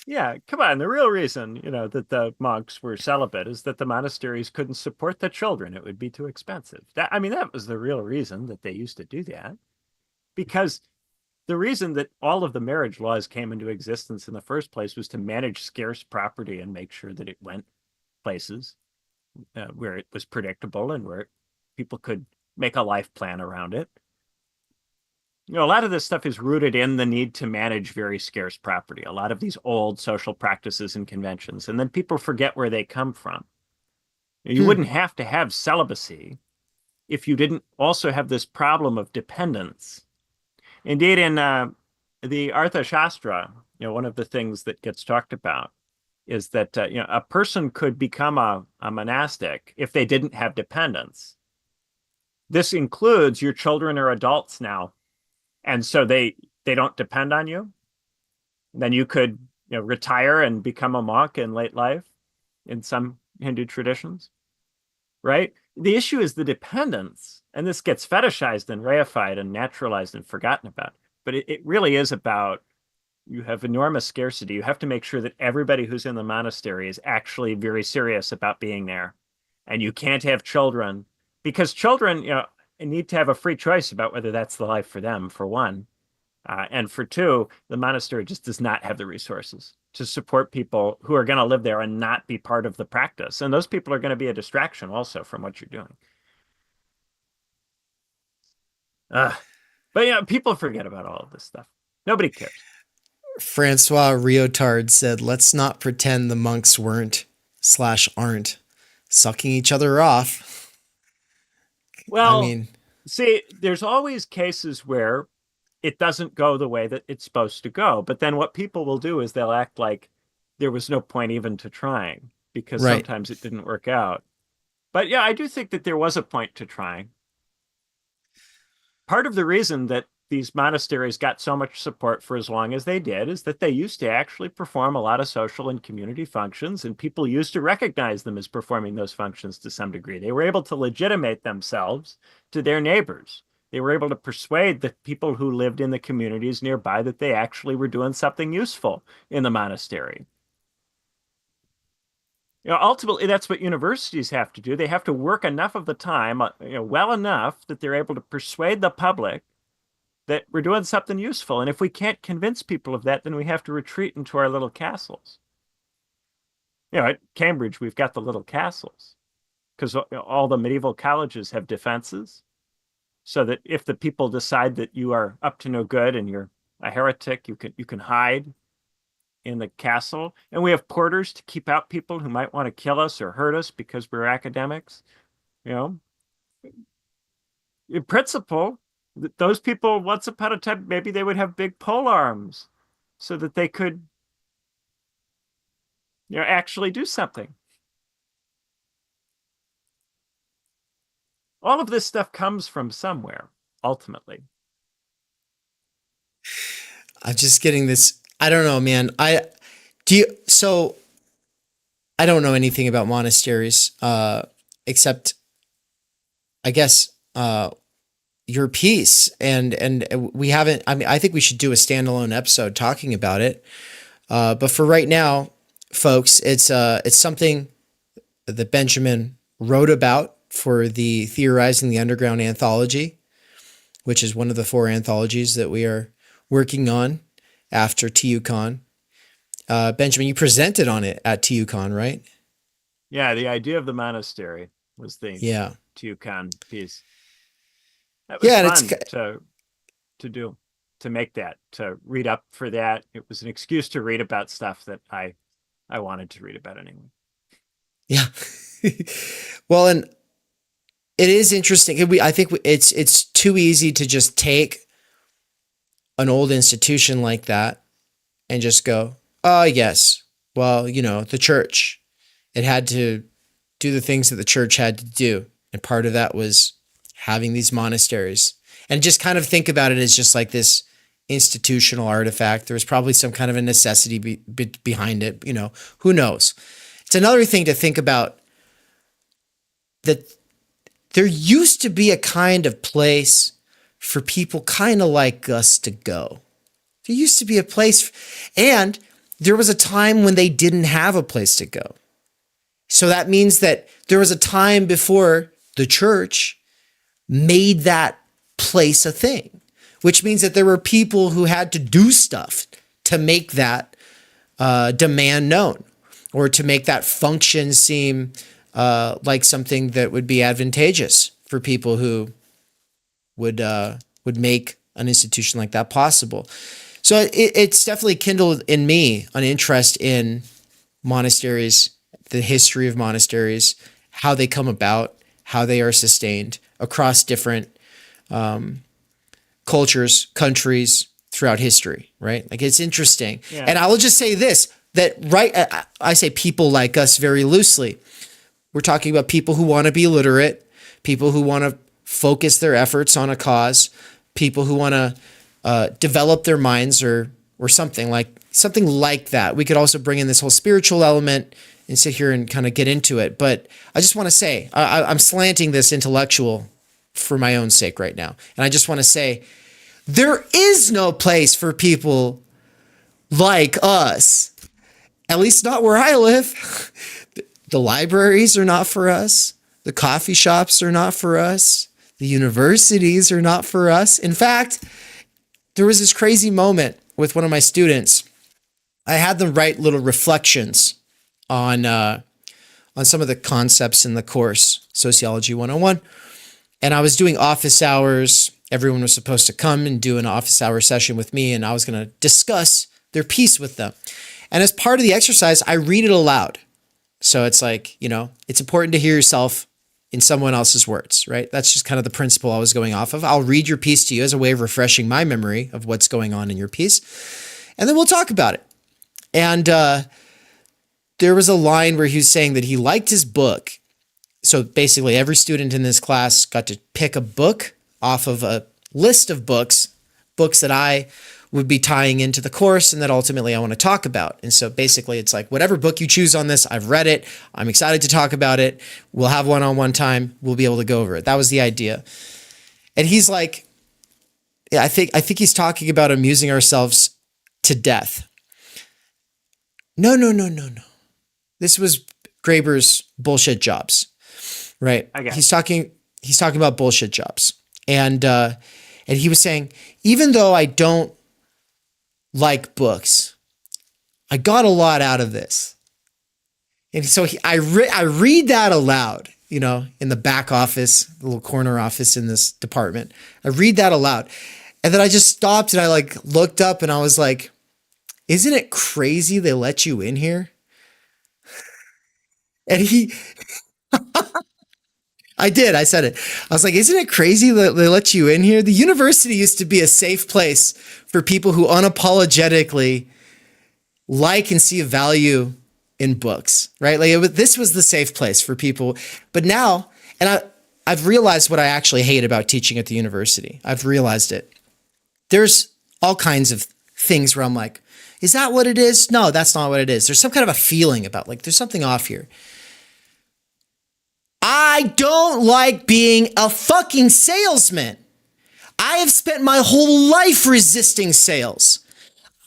Yeah, come on. The real reason, that the monks were celibate is that the monasteries couldn't support the children. It would be too expensive. That was the real reason that they used to do that. Because the reason that all of the marriage laws came into existence in the first place was to manage scarce property and make sure that it went places where it was predictable and where people could make a life plan around it. A lot of this stuff is rooted in the need to manage very scarce property, a lot of these old social practices and conventions, and then people forget where they come from. You wouldn't have to have celibacy if you didn't also have this problem of dependence. Indeed, in the Arthashastra, one of the things that gets talked about is that a person could become a monastic if they didn't have dependence. This includes your children are adults now, and so they don't depend on you. Then you could retire and become a monk in late life in some Hindu traditions, right? The issue is the dependence, and this gets fetishized and reified and naturalized and forgotten about. But it really is about, you have enormous scarcity. You have to make sure that everybody who's in the monastery is actually very serious about being there. And you can't have children, because children, need to have a free choice about whether that's the life for them, for one. And for two, the monastery just does not have the resources. to support people who are going to live there and not be part of the practice. And those people are going to be a distraction also from what you're doing. But people forget about all of this stuff. Nobody cares. Francois Riotard said, let's not pretend the monks weren't/aren't sucking each other off. Well, I mean, see, there's always cases where it doesn't go the way that it's supposed to go. But then what people will do is they'll act like there was no point even to trying, because sometimes it didn't work out. But yeah, I do think that there was a point to trying. Part of the reason that these monasteries got so much support for as long as they did is that they used to actually perform a lot of social and community functions, and people used to recognize them as performing those functions to some degree. They were able to legitimate themselves to their neighbors. They were able to persuade the people who lived in the communities nearby that they actually were doing something useful in the monastery. Ultimately, that's what universities have to do. They have to work enough of the time, well enough that they're able to persuade the public that we're doing something useful. And if we can't convince people of that, then we have to retreat into our little castles. At Cambridge, we've got the little castles because all the medieval colleges have defenses, so that if the people decide that you are up to no good and you're a heretic, you can hide in the castle. And we have porters to keep out people who might want to kill us or hurt us because we're academics. In principle, those people, once upon a time, maybe they would have big pole arms so that they could actually do something. All of this stuff comes from somewhere, ultimately. I'm just getting this. I don't know, man. So I don't know anything about monasteries, except I guess, your piece. And we haven't, I think we should do a standalone episode talking about it. But for right now, folks, it's something that Benjamin wrote about for the Theorizing the Underground anthology, which is one of the 4 anthologies that we are working on after TUCon. Benjamin, you presented on it at TUCon, right? Yeah, the idea of the monastery was the TUCon piece. That was fun to do, to make that, to read up for that. It was an excuse to read about stuff that I wanted to read about anyway. Yeah. Well, and it is interesting. I think it's too easy to just take an old institution like that and just go, oh, yes, well, the church, it had to do the things that the church had to do. And part of that was having these monasteries, and just kind of think about it as just like this institutional artifact. There was probably some kind of a necessity behind it. Who knows? It's another thing to think about that there used to be a kind of place for people kind of like us to go. There used to be a place, and there was a time when they didn't have a place to go. So that means that there was a time before the church made that place a thing, which means that there were people who had to do stuff to make that demand known, or to make that function seem like something that would be advantageous for people who would make an institution like that possible. So it's definitely kindled in me an interest in monasteries, the history of monasteries, how they come about, how they are sustained across different cultures, countries throughout history, right? Like, it's interesting. Yeah. And I will just say this, that I say people like us very loosely. We're talking about people who want to be literate, people who want to focus their efforts on a cause, people who want to develop their minds or something like that. We could also bring in this whole spiritual element and sit here and kind of get into it. But I just want to say, I'm slanting this intellectual for my own sake right now. And I just want to say, there is no place for people like us, at least not where I live. The libraries are not for us. The coffee shops are not for us. The universities are not for us. In fact, there was this crazy moment with one of my students I had them write little reflections on some of the concepts in the course, Sociology 101. And I was doing office hours. Everyone was supposed to come and do an office hour session with me, and I was going to discuss their piece with them. And as part of the exercise, I read it aloud. So it's like, it's important to hear yourself in someone else's words, right? That's just kind of the principle I was going off of. I'll read your piece to you as a way of refreshing my memory of what's going on in your piece. And then we'll talk about it. And there was a line where he was saying that he liked his book. So basically every student in this class got to pick a book off of a list of books that I would be tying into the course and that ultimately I want to talk about. And so basically it's like, whatever book you choose on this, I've read it. I'm excited to talk about it. We'll have one-on-one time. We'll be able to go over it. That was the idea. And he's like, yeah, I think he's talking about amusing ourselves to death. No. This was Graeber's bullshit jobs, right? He's talking about bullshit jobs. And he was saying, even though I don't like books, I got a lot out of this. And so I read that aloud, in the back office, the little corner office in this department. I read that aloud. And then I just stopped and I looked up and I was like, isn't it crazy they let you in here? And I said it. I was like, isn't it crazy that they let you in here? The university used to be a safe place for people who unapologetically like and see a value in books, right? This was the safe place for people. But now, and I've realized what I actually hate about teaching at the university. I've realized it. There's all kinds of things where I'm like, is that what it is? No, that's not what it is. There's some kind of a feeling about there's something off here. I don't like being a fucking salesman. I have spent my whole life resisting sales.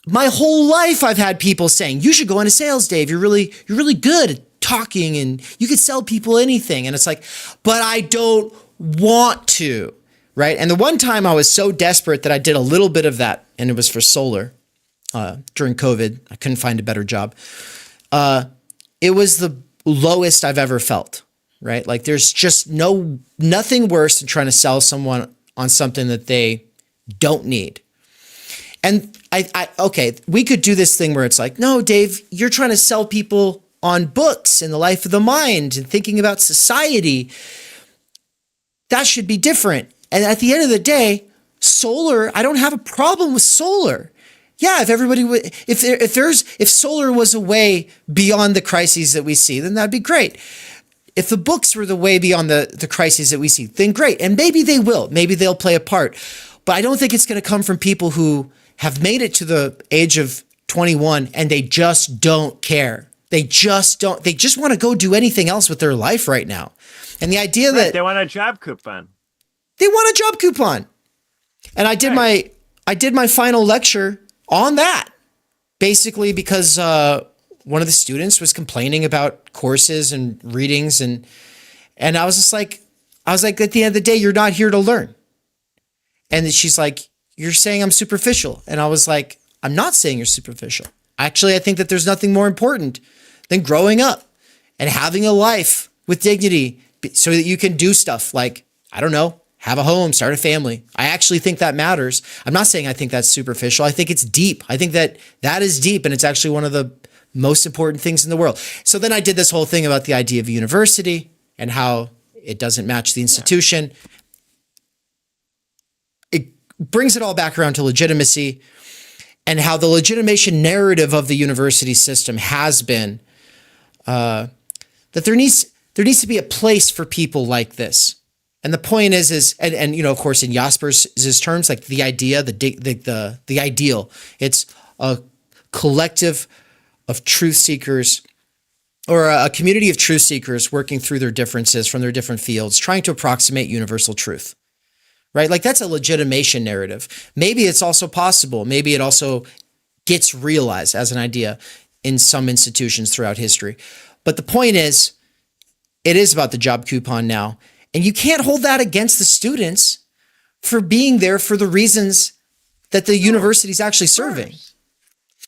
My whole life I've had people saying, you should go into sales, Dave. You're really good at talking and you could sell people anything. And it's like, but I don't want to, right? And the one time I was so desperate that I did a little bit of that, and it was for solar during COVID. I couldn't find a better job. It was the lowest I've ever felt. Right? There's just nothing worse than trying to sell someone on something that they don't need. And we could do this thing where it's like, no, Dave, you're trying to sell people on books and the life of the mind and thinking about society. That should be different. And at the end of the day, solar, I don't have a problem with solar. Yeah, if solar was a way beyond the crises that we see, then that'd be great. If the books were the way beyond the crises that we see, then great. And maybe they will. Maybe they'll play a part. But I don't think it's going to come from people who have made it to the age of 21 and they just don't care. They just want to go do anything else with their life right now. And the idea that they want a job coupon. They want a job coupon. And I did my final lecture on that, basically because one of the students was complaining about courses and readings, and I was like, at the end of the day, you're not here to learn. And she's like, you're saying I'm superficial. And I was like, I'm not saying you're superficial. Actually, I think that there's nothing more important than growing up and having a life with dignity so that you can do stuff like, I don't know, have a home, start a family. I actually think that matters. I'm not saying I think that's superficial. I think it's deep. I think that is deep, and it's actually one of the most important things in the world. So then I did this whole thing about the idea of university and how it doesn't match the institution. It brings it all back around to legitimacy and how the legitimation narrative of the university system has been that there needs to be a place for people like this. And the point is, of course, in Jasper's terms, like the idea, the ideal, it's a collective of truth seekers, or a community of truth seekers working through their differences from their different fields, trying to approximate universal truth, right? That's a legitimation narrative. Maybe it's also possible. Maybe it also gets realized as an idea in some institutions throughout history. But the point is, it is about the job coupon now. And you can't hold that against the students for being there for the reasons that the university is actually serving.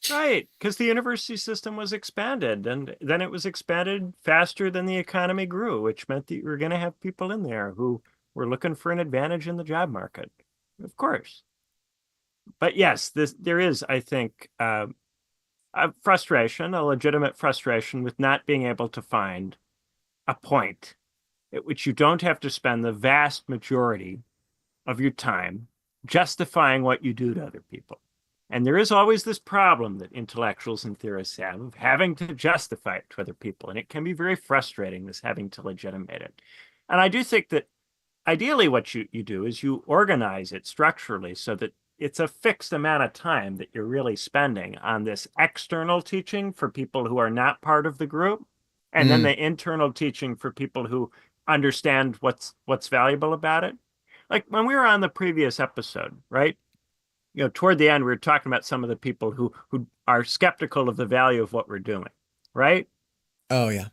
Right, because the university system was expanded, and then it was expanded faster than the economy grew, which meant that you were going to have people in there who were looking for an advantage in the job market. Of course. But yes, there is, I think, a frustration, a legitimate frustration with not being able to find a point at which you don't have to spend the vast majority of your time justifying what you do to other people. And there is always this problem that intellectuals and theorists have of having to justify it to other people. And it can be very frustrating, this having to legitimate it. And I do think that ideally what you do is you organize it structurally so that it's a fixed amount of time that you're really spending on this external teaching for people who are not part of the group, and then the internal teaching for people who understand what's valuable about it. Like when we were on the previous episode, right? Toward the end, we were talking about some of the people who are skeptical of the value of what we're doing, right? Oh yeah.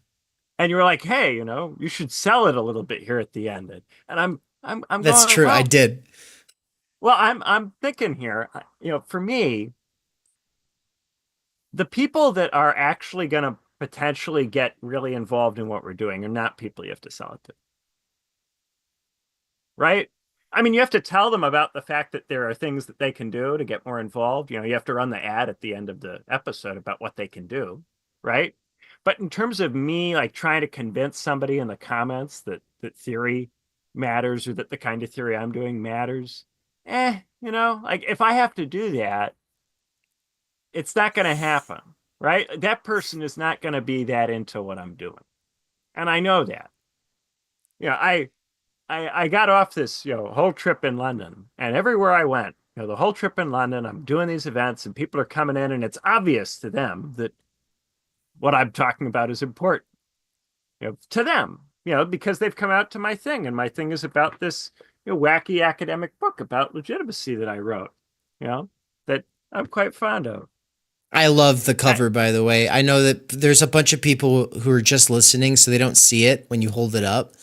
And you were like, hey, you should sell it a little bit here at the end. And I'm That's going, true. well, I did. Well, I'm thinking here, for me, the people that are actually going to potentially get really involved in what we're doing are not people you have to sell it to. Right? I mean, you have to tell them about the fact that there are things that they can do to get more involved. You have to run the ad at the end of the episode about what they can do, right? But in terms of me, like trying to convince somebody in the comments that theory matters or that the kind of theory I'm doing matters, like if I have to do that, it's not going to happen, right? That person is not going to be that into what I'm doing. And I know that. I got off this, whole trip in London, and everywhere I went, the whole trip in London, I'm doing these events and people are coming in and it's obvious to them that what I'm talking about is important, to them, because they've come out to my thing, and my thing is about this wacky academic book about legitimacy that I wrote, that I'm quite fond of. I love the cover, by the way. I know that there's a bunch of people who are just listening, so they don't see it when you hold it up,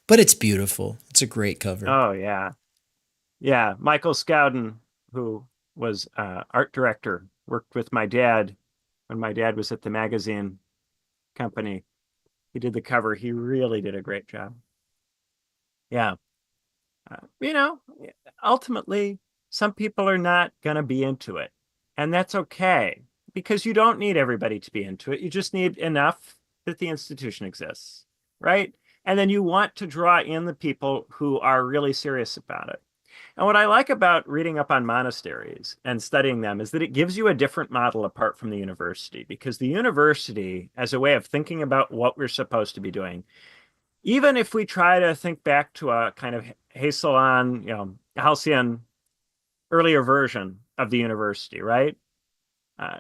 but it's beautiful. It's a great cover. Oh, yeah. Yeah. Michael Scowden, who was art director, worked with my dad when my dad was at the magazine company. He did the cover. He really did a great job. Yeah. Ultimately, some people are not going to be into it. And that's okay, because you don't need everybody to be into it. You just need enough that the institution exists, right? And then you want to draw in the people who are really serious about it. And what I like about reading up on monasteries and studying them is that it gives you a different model apart from the university, because the university, as a way of thinking about what we're supposed to be doing, even if we try to think back to a kind of Hegelian, halcyon earlier version of the university, right?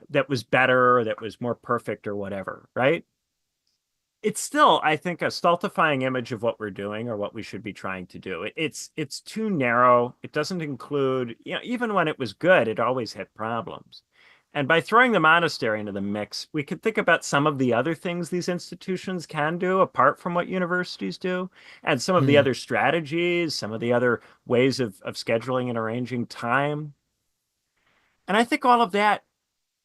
That was better, or that was more perfect, or whatever, right? It's still, I think, a stultifying image of what we're doing or what we should be trying to do. It's too narrow. It doesn't include, even when it was good, it always had problems. And by throwing the monastery into the mix, we could think about some of the other things these institutions can do apart from what universities do, and some of the other strategies, some of the other ways of scheduling and arranging time. And I think all of that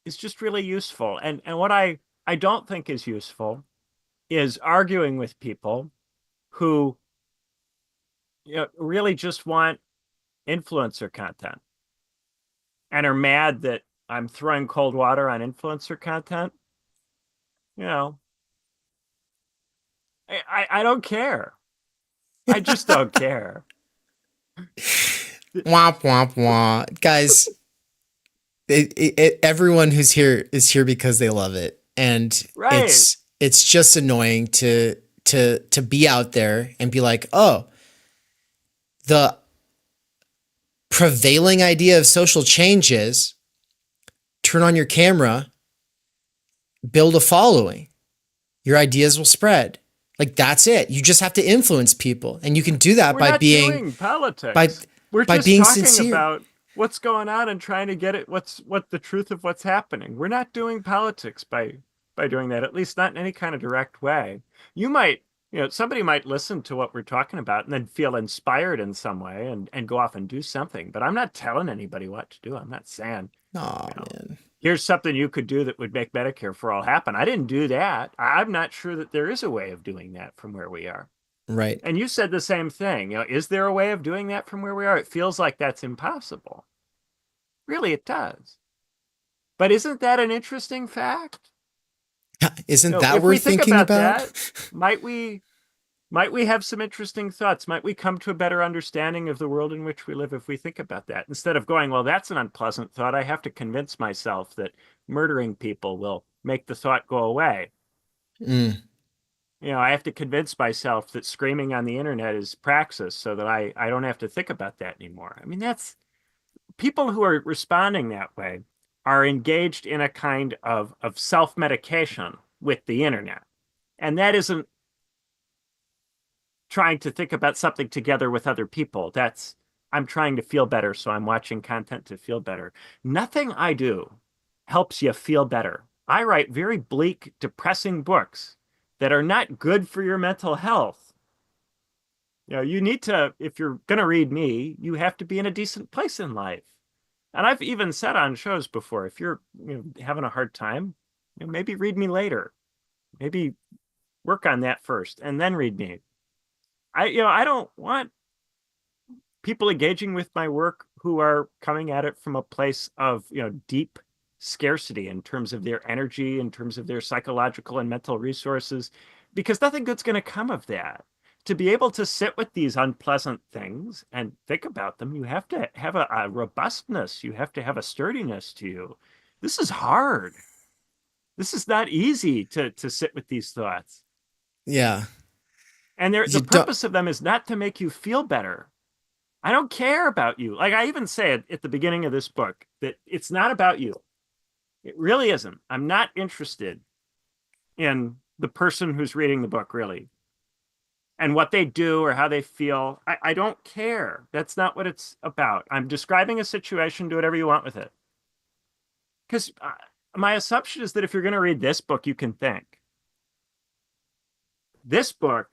is just really useful. And what I don't think is useful is arguing with people who really just want influencer content and are mad that I'm throwing cold water on influencer content. I don't care. I just don't care. Womp womp womp, guys. Everyone who's here is here because they love it, and Right. it's just annoying to be out there and be like, oh, the prevailing idea of social change is turn on your camera, build a following, your ideas will spread. Like, that's it. You just have to influence people, and you can do that We're by not being doing politics. by just being talking sincere about what's going on and trying to get it what the truth of what's happening. We're not doing politics by doing that, at least not in any kind of direct way. You might, somebody might listen to what we're talking about and then feel inspired in some way and go off and do something. But I'm not telling anybody what to do. I'm not saying, Oh man. here's something you could do that would make Medicare for all happen. I didn't do that. I'm not sure that there is a way of doing that from where we are. Right. And you said the same thing. Is there a way of doing that from where we are? It feels like that's impossible. Really, it does. But isn't that an interesting fact? Isn't that if worth we think thinking about? that, might we have some interesting thoughts? Might we come to a better understanding of the world in which we live if we think about that? Instead of going, well, that's an unpleasant thought. I have to convince myself that murdering people will make the thought go away. Mm. I have to convince myself that screaming on the internet is praxis so that I don't have to think about that anymore. I mean, that's people who are responding that way are engaged in a kind of self-medication with the internet. And that isn't trying to think about something together with other people. That's, I'm trying to feel better, so I'm watching content to feel better. Nothing I do helps you feel better. I write very bleak, depressing books that are not good for your mental health. You need to, if you're going to read me, you have to be in a decent place in life. And I've even said on shows before, if you're having a hard time, maybe read me later. Maybe work on that first and then read me. I don't want people engaging with my work who are coming at it from a place of, deep scarcity in terms of their energy, in terms of their psychological and mental resources, because nothing good's going to come of that. To be able to sit with these unpleasant things and think about them, you have to have a robustness. You have to have a sturdiness to you. This is hard. This is not easy to sit with these thoughts. Yeah. And the purpose of them is not to make you feel better. I don't care about you. Like I even say at the beginning of this book that it's not about you. It really isn't. I'm not interested in the person who's reading the book, really. And what they do or how they feel. I don't care. That's not what it's about. I'm describing a situation. Do whatever you want with it. Because my assumption is that if you're going to read this book, you can think. This book,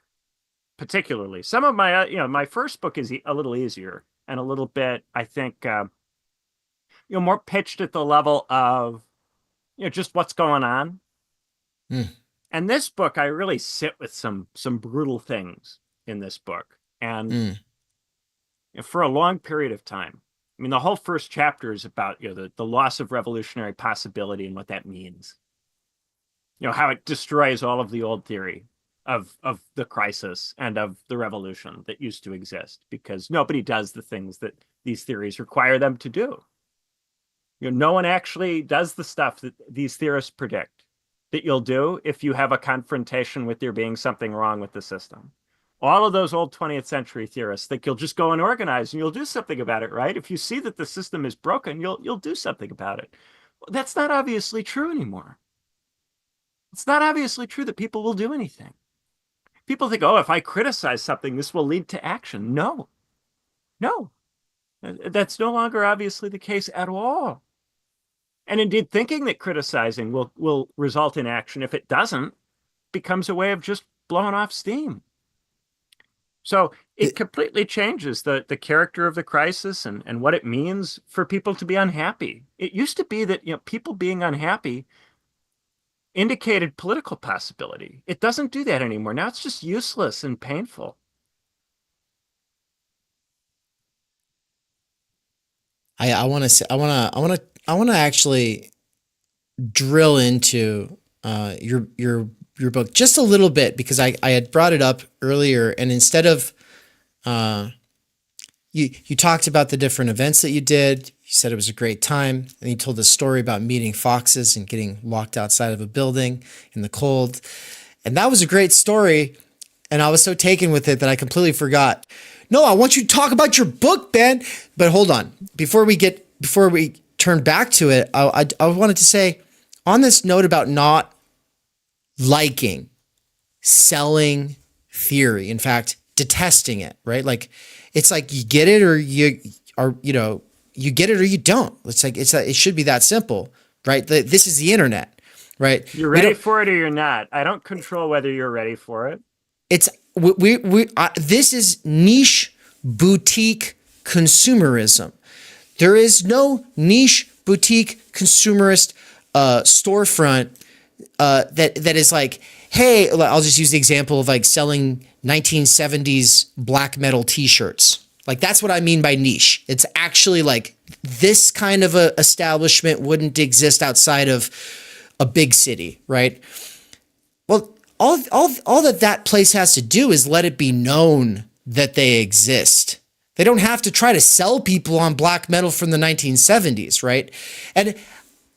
particularly, some of my, my first book is a little easier and a little bit, I think, more pitched at the level of, just what's going on. Mm. And this book, I really sit with some brutal things in this book. And for a long period of time. I mean, the whole first chapter is about, the loss of revolutionary possibility and what that means. How it destroys all of the old theory of the crisis and of the revolution that used to exist, because nobody does the things that these theories require them to do. No one actually does the stuff that these theorists predict that you'll do if you have a confrontation with there being something wrong with the system. All of those old 20th century theorists think you'll just go and organize and you'll do something about it, right? If you see that the system is broken, you'll do something about it. Well, that's not obviously true anymore. It's not obviously true that people will do anything. People think, if I criticize something, this will lead to action. No. That's no longer obviously the case at all. And indeed, thinking that criticizing will result in action, if it doesn't, becomes a way of just blowing off steam. So it completely changes the character of the crisis and what it means for people to be unhappy. It used to be that people being unhappy indicated political possibility. It doesn't do that anymore. Now it's just useless and painful. I want to actually drill into your book just a little bit, because I had brought it up earlier, and instead of you talked about the different events that you did. You said it was a great time, and you told the story about meeting foxes and getting locked outside of a building in the cold, and that was a great story. And I was so taken with it that I completely forgot. No, I want you to talk about your book, Ben. But hold on, before we turn back to it, I wanted to say, on this note about not liking, selling theory, in fact, detesting it, right? Like, it's like you get it or you get it or you don't. It should be that simple, right? This is the internet, right? You're ready for it or you're not. I don't control whether you're ready for it. It's this is niche boutique consumerism. There is no niche boutique consumerist storefront that is like, hey, I'll just use the example of like selling 1970s black metal t-shirts. Like that's what I mean by niche. It's actually like this kind of a establishment wouldn't exist outside of a big city, right? Well, all that place has to do is let it be known that they exist. They don't have to try to sell people on black metal from the 1970s, right? And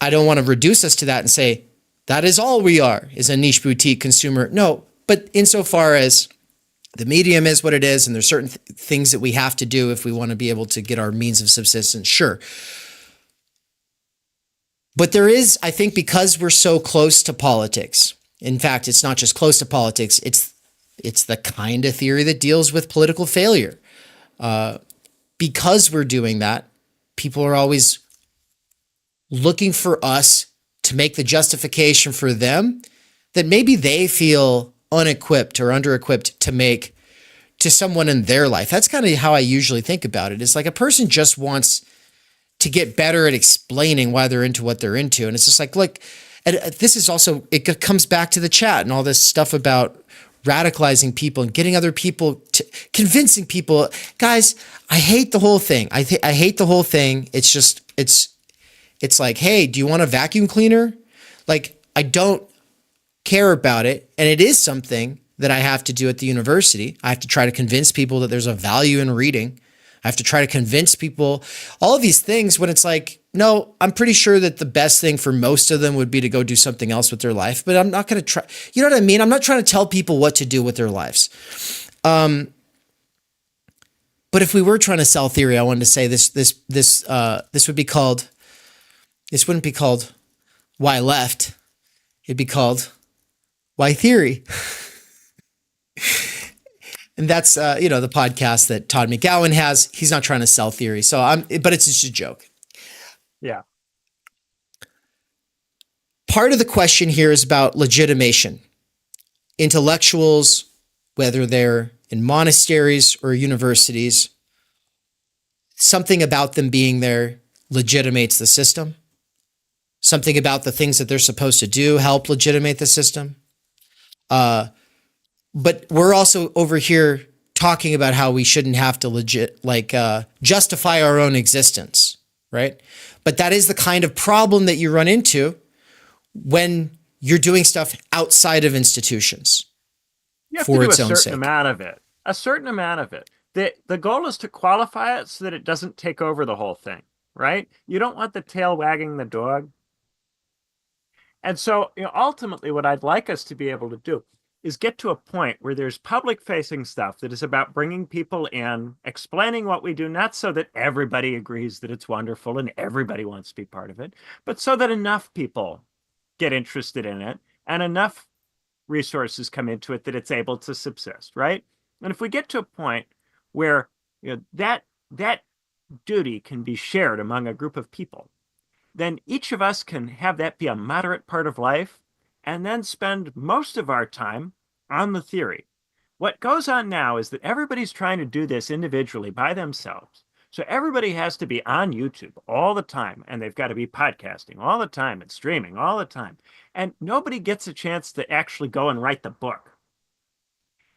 I don't want to reduce us to that and say that is all we are, is a niche boutique consumer. No, but insofar as the medium is what it is, and there's certain things that we have to do if we want to be able to get our means of subsistence, sure. But there is, I think, because we're so close to politics. In fact, it's not just close to politics. It's the kind of theory that deals with political failure. Because we're doing that, people are always looking for us to make the justification for them that maybe they feel unequipped or under-equipped to make to someone in their life. That's kind of how I usually think about it. It's like a person just wants to get better at explaining why they're into what they're into. And it's just like, look, and this is also, it comes back to the chat and all this stuff about radicalizing people and getting other people to convincing people. Guys, I hate the whole thing. I hate the whole thing. It's just, it's like, hey, do you want a vacuum cleaner? Like, I don't care about it. And it is something that I have to do at the university. I have to try to convince people that there's a value in reading. I have to try to convince people all of these things when it's like, no, I'm pretty sure that the best thing for most of them would be to go do something else with their life, but I'm not going to try. You know what I mean? I'm not trying to tell people what to do with their lives. But if we were trying to sell theory, I wanted to say this would be called, this wouldn't be called Why Left. It'd be called Why Theory. And that's, the podcast that Todd McGowan has. He's not trying to sell theory. But it's just a joke. Yeah. Part of the question here is about legitimation. Intellectuals, whether they're in monasteries or universities, something about them being there legitimates the system. Something about the things that they're supposed to do help legitimate the system. But we're also over here talking about how we shouldn't have to justify our own existence, right? But that is the kind of problem that you run into when you're doing stuff outside of institutions. You have for to do its a own certain sake. amount of it. A certain amount of it. The goal is to qualify it so that it doesn't take over the whole thing, right? You don't want the tail wagging the dog. And so, ultimately, what I'd like us to be able to do is get to a point where there's public-facing stuff that is about bringing people in, explaining what we do, not so that everybody agrees that it's wonderful and everybody wants to be part of it, but so that enough people get interested in it and enough resources come into it that it's able to subsist, right? And if we get to a point where that duty can be shared among a group of people, then each of us can have that be a moderate part of life and then spend most of our time on the theory. What goes on now is that everybody's trying to do this individually by themselves. So everybody has to be on YouTube all the time, and they've got to be podcasting all the time and streaming all the time. And nobody gets a chance to actually go and write the book.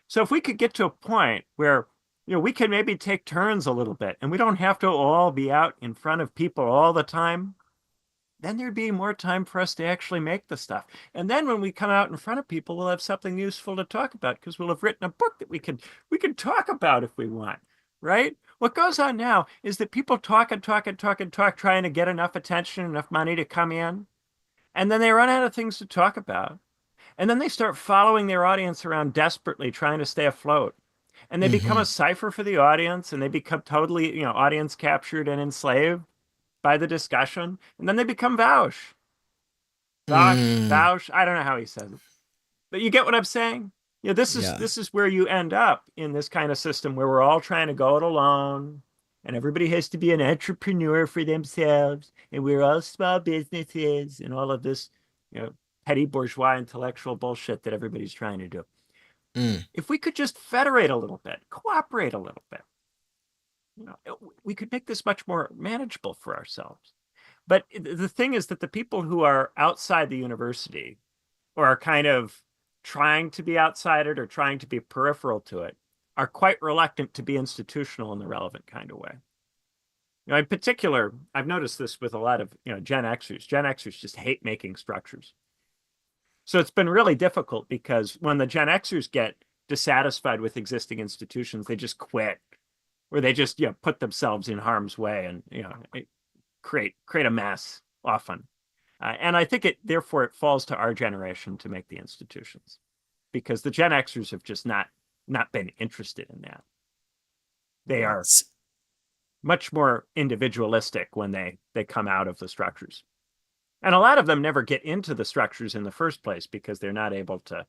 So if we could get to a point where we can maybe take turns a little bit, and we don't have to all be out in front of people all the time, then there'd be more time for us to actually make the stuff. And then when we come out in front of people, we'll have something useful to talk about because we'll have written a book that we can talk about if we want, right? What goes on now is that people talk and talk and talk and talk, trying to get enough attention, enough money to come in. And then they run out of things to talk about. And then they start following their audience around desperately, trying to stay afloat. And they become a cipher for the audience, and they become totally, audience captured and enslaved by the discussion, and then they become Vaush. Vaush, I don't know how he says it. But you get what I'm saying? This is where you end up in this kind of system where we're all trying to go it alone, and everybody has to be an entrepreneur for themselves, and we're all small businesses, and all of this, petty bourgeois intellectual bullshit that everybody's trying to do. If we could just federate a little bit, cooperate a little bit, we could make this much more manageable for ourselves. But the thing is that the people who are outside the university or are kind of trying to be outside it or trying to be peripheral to it are quite reluctant to be institutional in the relevant kind of way. In particular, I've noticed this with a lot of, Gen Xers. Gen Xers just hate making structures. So it's been really difficult because when the Gen Xers get dissatisfied with existing institutions, they just quit, or they just put themselves in harm's way and create a mess often. And I think therefore it falls to our generation to make the institutions, because the Gen Xers have just not been interested in that. They are much more individualistic when they come out of the structures. And a lot of them never get into the structures in the first place because they're not able to.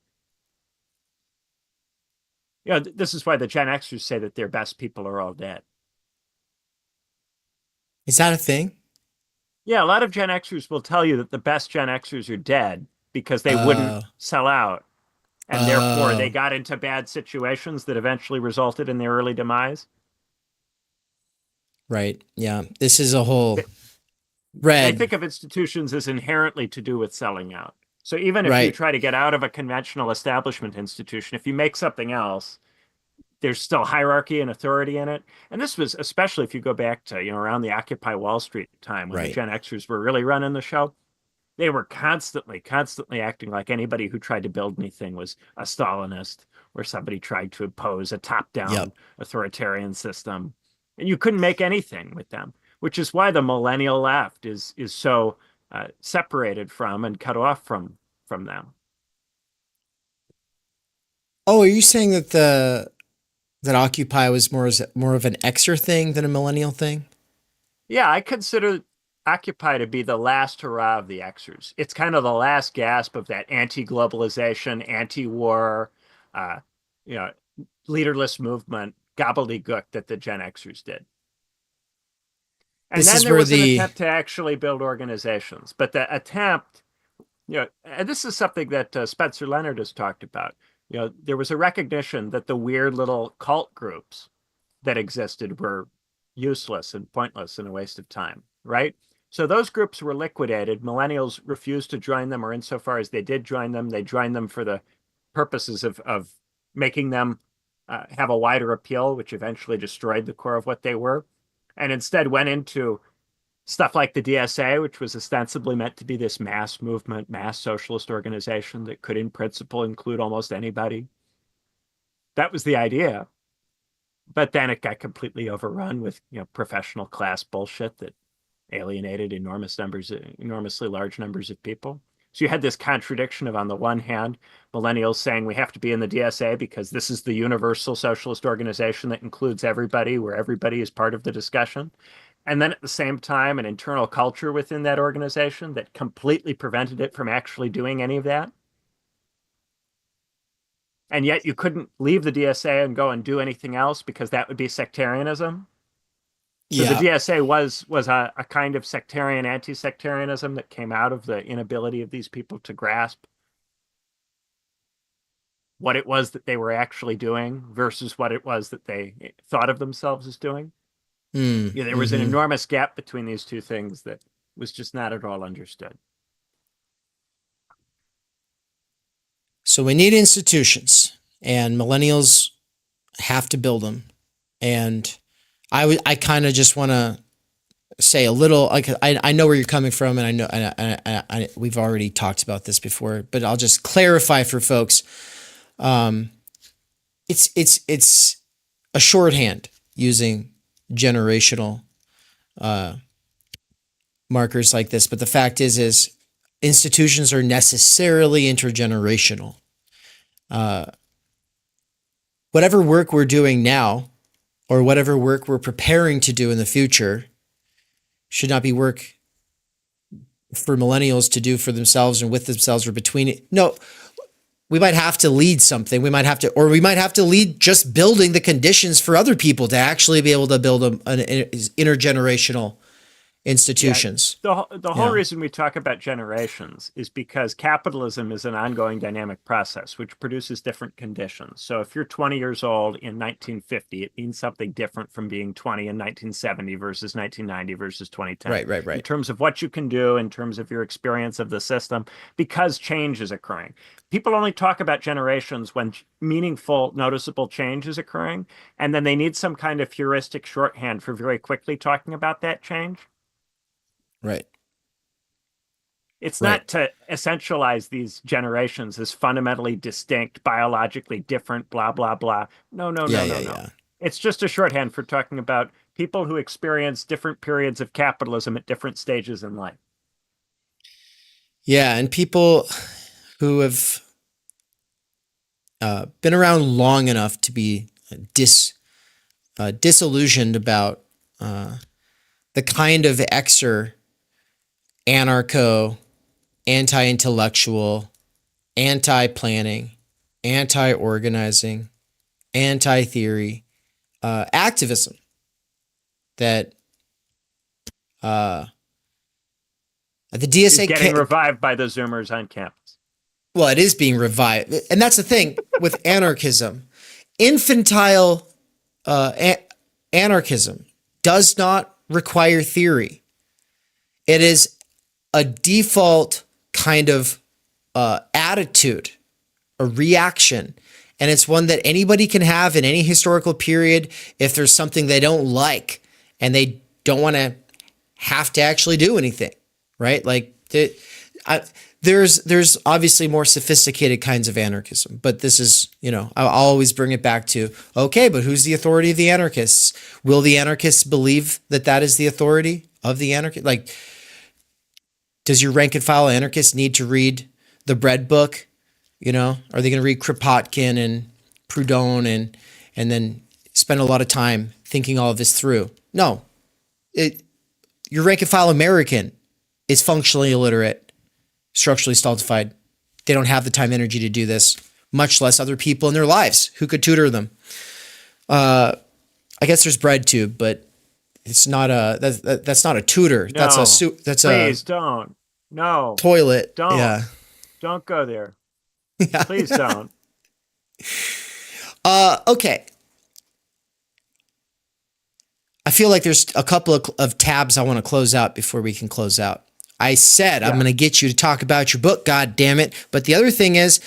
This is why the Gen Xers say that their best people are all dead. Is that a thing? Yeah, a lot of Gen Xers will tell you that the best Gen Xers are dead because they wouldn't sell out. And therefore they got into bad situations that eventually resulted in their early demise. Right. Yeah. This is a whole red. I think of institutions as inherently to do with selling out. So even if you try to get out of a conventional establishment institution, if you make something else, there's still hierarchy and authority in it. And this was especially if you go back to, around the Occupy Wall Street time when the Gen Xers were really running the show. They were constantly acting like anybody who tried to build anything was a Stalinist or somebody tried to impose a top-down authoritarian system. And you couldn't make anything with them, which is why the millennial left is so separated from and cut off from them. Oh, are you saying that that Occupy was more of an Xer thing than a millennial thing? Yeah, I consider Occupy to be the last hurrah of the Xers. It's kind of the last gasp of that anti-globalization, anti-war, leaderless movement gobbledygook that the Gen Xers did. And then there was an attempt to actually build organizations. But the attempt, and this is something that Spencer Leonard has talked about. There was a recognition that the weird little cult groups that existed were useless and pointless and a waste of time, right? So those groups were liquidated. Millennials refused to join them, or insofar as they did join them, they joined them for the purposes of making them have a wider appeal, which eventually destroyed the core of what they were, and instead went into stuff like the DSA, which was ostensibly meant to be this mass movement, mass socialist organization that could in principle include almost anybody. That was the idea. But then it got completely overrun with professional class bullshit that alienated enormously large numbers of people. So you had this contradiction of, on the one hand, millennials saying we have to be in the DSA because this is the universal socialist organization that includes everybody, where everybody is part of the discussion. And then at the same time, an internal culture within that organization that completely prevented it from actually doing any of that. And yet you couldn't leave the DSA and go and do anything else because that would be sectarianism. So the DSA was a kind of sectarian, anti-sectarianism that came out of the inability of these people to grasp what it was that they were actually doing versus what it was that they thought of themselves as doing. There was an enormous gap between these two things that was just not at all understood. So we need institutions, and millennials have to build them. And I kind of just want to say a little, like, I know where you're coming from, and I know I we've already talked about this before, but I'll just clarify for folks. It's a shorthand using generational markers like this, but the fact is institutions are necessarily intergenerational. Whatever work we're doing now, or whatever work we're preparing to do in the future, should not be work for millennials to do for themselves and with themselves or between it. No, we might have to lead something. We might have to lead just building the conditions for other people to actually be able to build an intergenerational institutions. The whole reason we talk about generations is because capitalism is an ongoing dynamic process which produces different conditions. So if you're 20 years old in 1950, it means something different from being 20 in 1970 versus 1990 versus 2010. Right. In terms of what you can do, in terms of your experience of the system, because change is occurring. People only talk about generations when meaningful, noticeable change is occurring, and then they need some kind of heuristic shorthand for very quickly talking about that change. Right. It's not to essentialize these generations as fundamentally distinct, biologically different, blah, blah, blah. No. It's just a shorthand for talking about people who experience different periods of capitalism at different stages in life. Yeah, and people who have been around long enough to be disillusioned about the kind of anarcho, anti-intellectual, anti-planning, anti-organizing, anti-theory activism that the DSA is getting revived by the Zoomers on campus. Well, it is being revived, and that's the thing with anarchism. Infantile anarchism does not require theory. It is a default kind of attitude, a reaction, and it's one that anybody can have in any historical period if there's something they don't like and they don't want to have to actually do anything, right? Like there's obviously more sophisticated kinds of anarchism, but this is, I'll always bring it back to, okay, but who's the authority of the anarchists? Will the anarchists believe that that is the authority of the anarchist? Like, does your rank and file anarchist need to read the bread book? Are they going to read Kropotkin and Proudhon and then spend a lot of time thinking all of this through? No. Your rank and file American is functionally illiterate, structurally stultified. They don't have the time energy to do this, much less other people in their lives who could tutor them. I guess there's BreadTube, but it's not that's not a tutor. No, Please don't. No. Toilet. Don't. Yeah. Don't go there. Yeah. Please don't. Okay. I feel like there's a couple of tabs I want to close out before we can close out. I said I'm going to get you to talk about your book, God damn it. But the other thing is,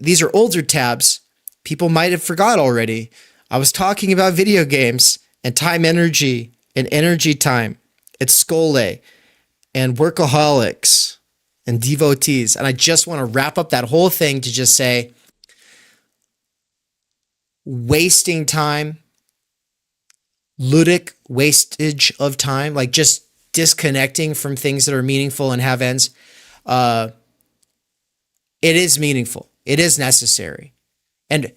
these are older tabs. People might have forgot already. I was talking about video games and time energy and energy time at Skole and workaholics and devotees. And I just want to wrap up that whole thing to just say, wasting time, ludic wastage of time, like just disconnecting from things that are meaningful and have ends. It is meaningful. It is necessary. And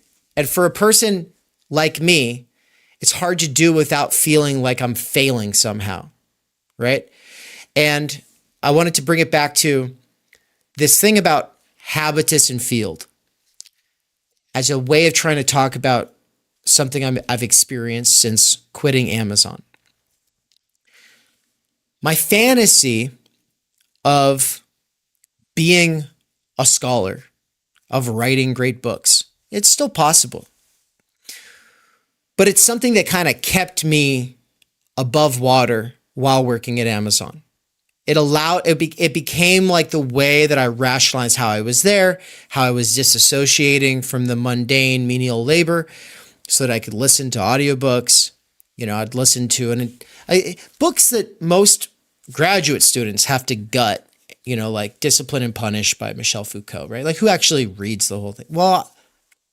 for a person like me, it's hard to do without feeling like I'm failing somehow, right? And I wanted to bring it back to this thing about habitus and field as a way of trying to talk about something I've experienced since quitting Amazon. My fantasy of being a scholar, of writing great books, it's still possible. But it's something that kind of kept me above water while working at Amazon. It became like the way that I rationalized how I was there, how I was disassociating from the mundane menial labor so that I could listen to audiobooks. I'd listen to books that most graduate students have to gut, like Discipline and Punish by Michel Foucault, right? Like, who actually reads the whole thing? Well,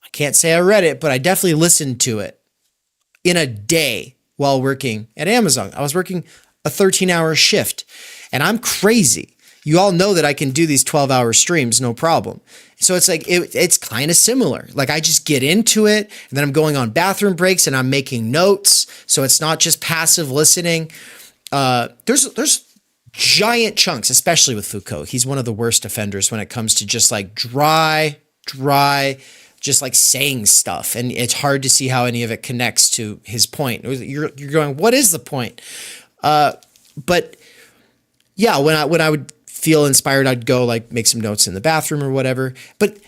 I can't say I read it, but I definitely listened to it in a day while working at Amazon. I was working a 13-hour shift, and I'm crazy. You all know that I can do these 12-hour streams, no problem. So it's like, it's kind of similar. Like, I just get into it, and then I'm going on bathroom breaks and I'm making notes. So it's not just passive listening. There's giant chunks, especially with Foucault. He's one of the worst offenders when it comes to just like dry, just like saying stuff. And it's hard to see how any of it connects to his point. You're going, what is the point? But yeah, when I would feel inspired, I'd go like make some notes in the bathroom or whatever. But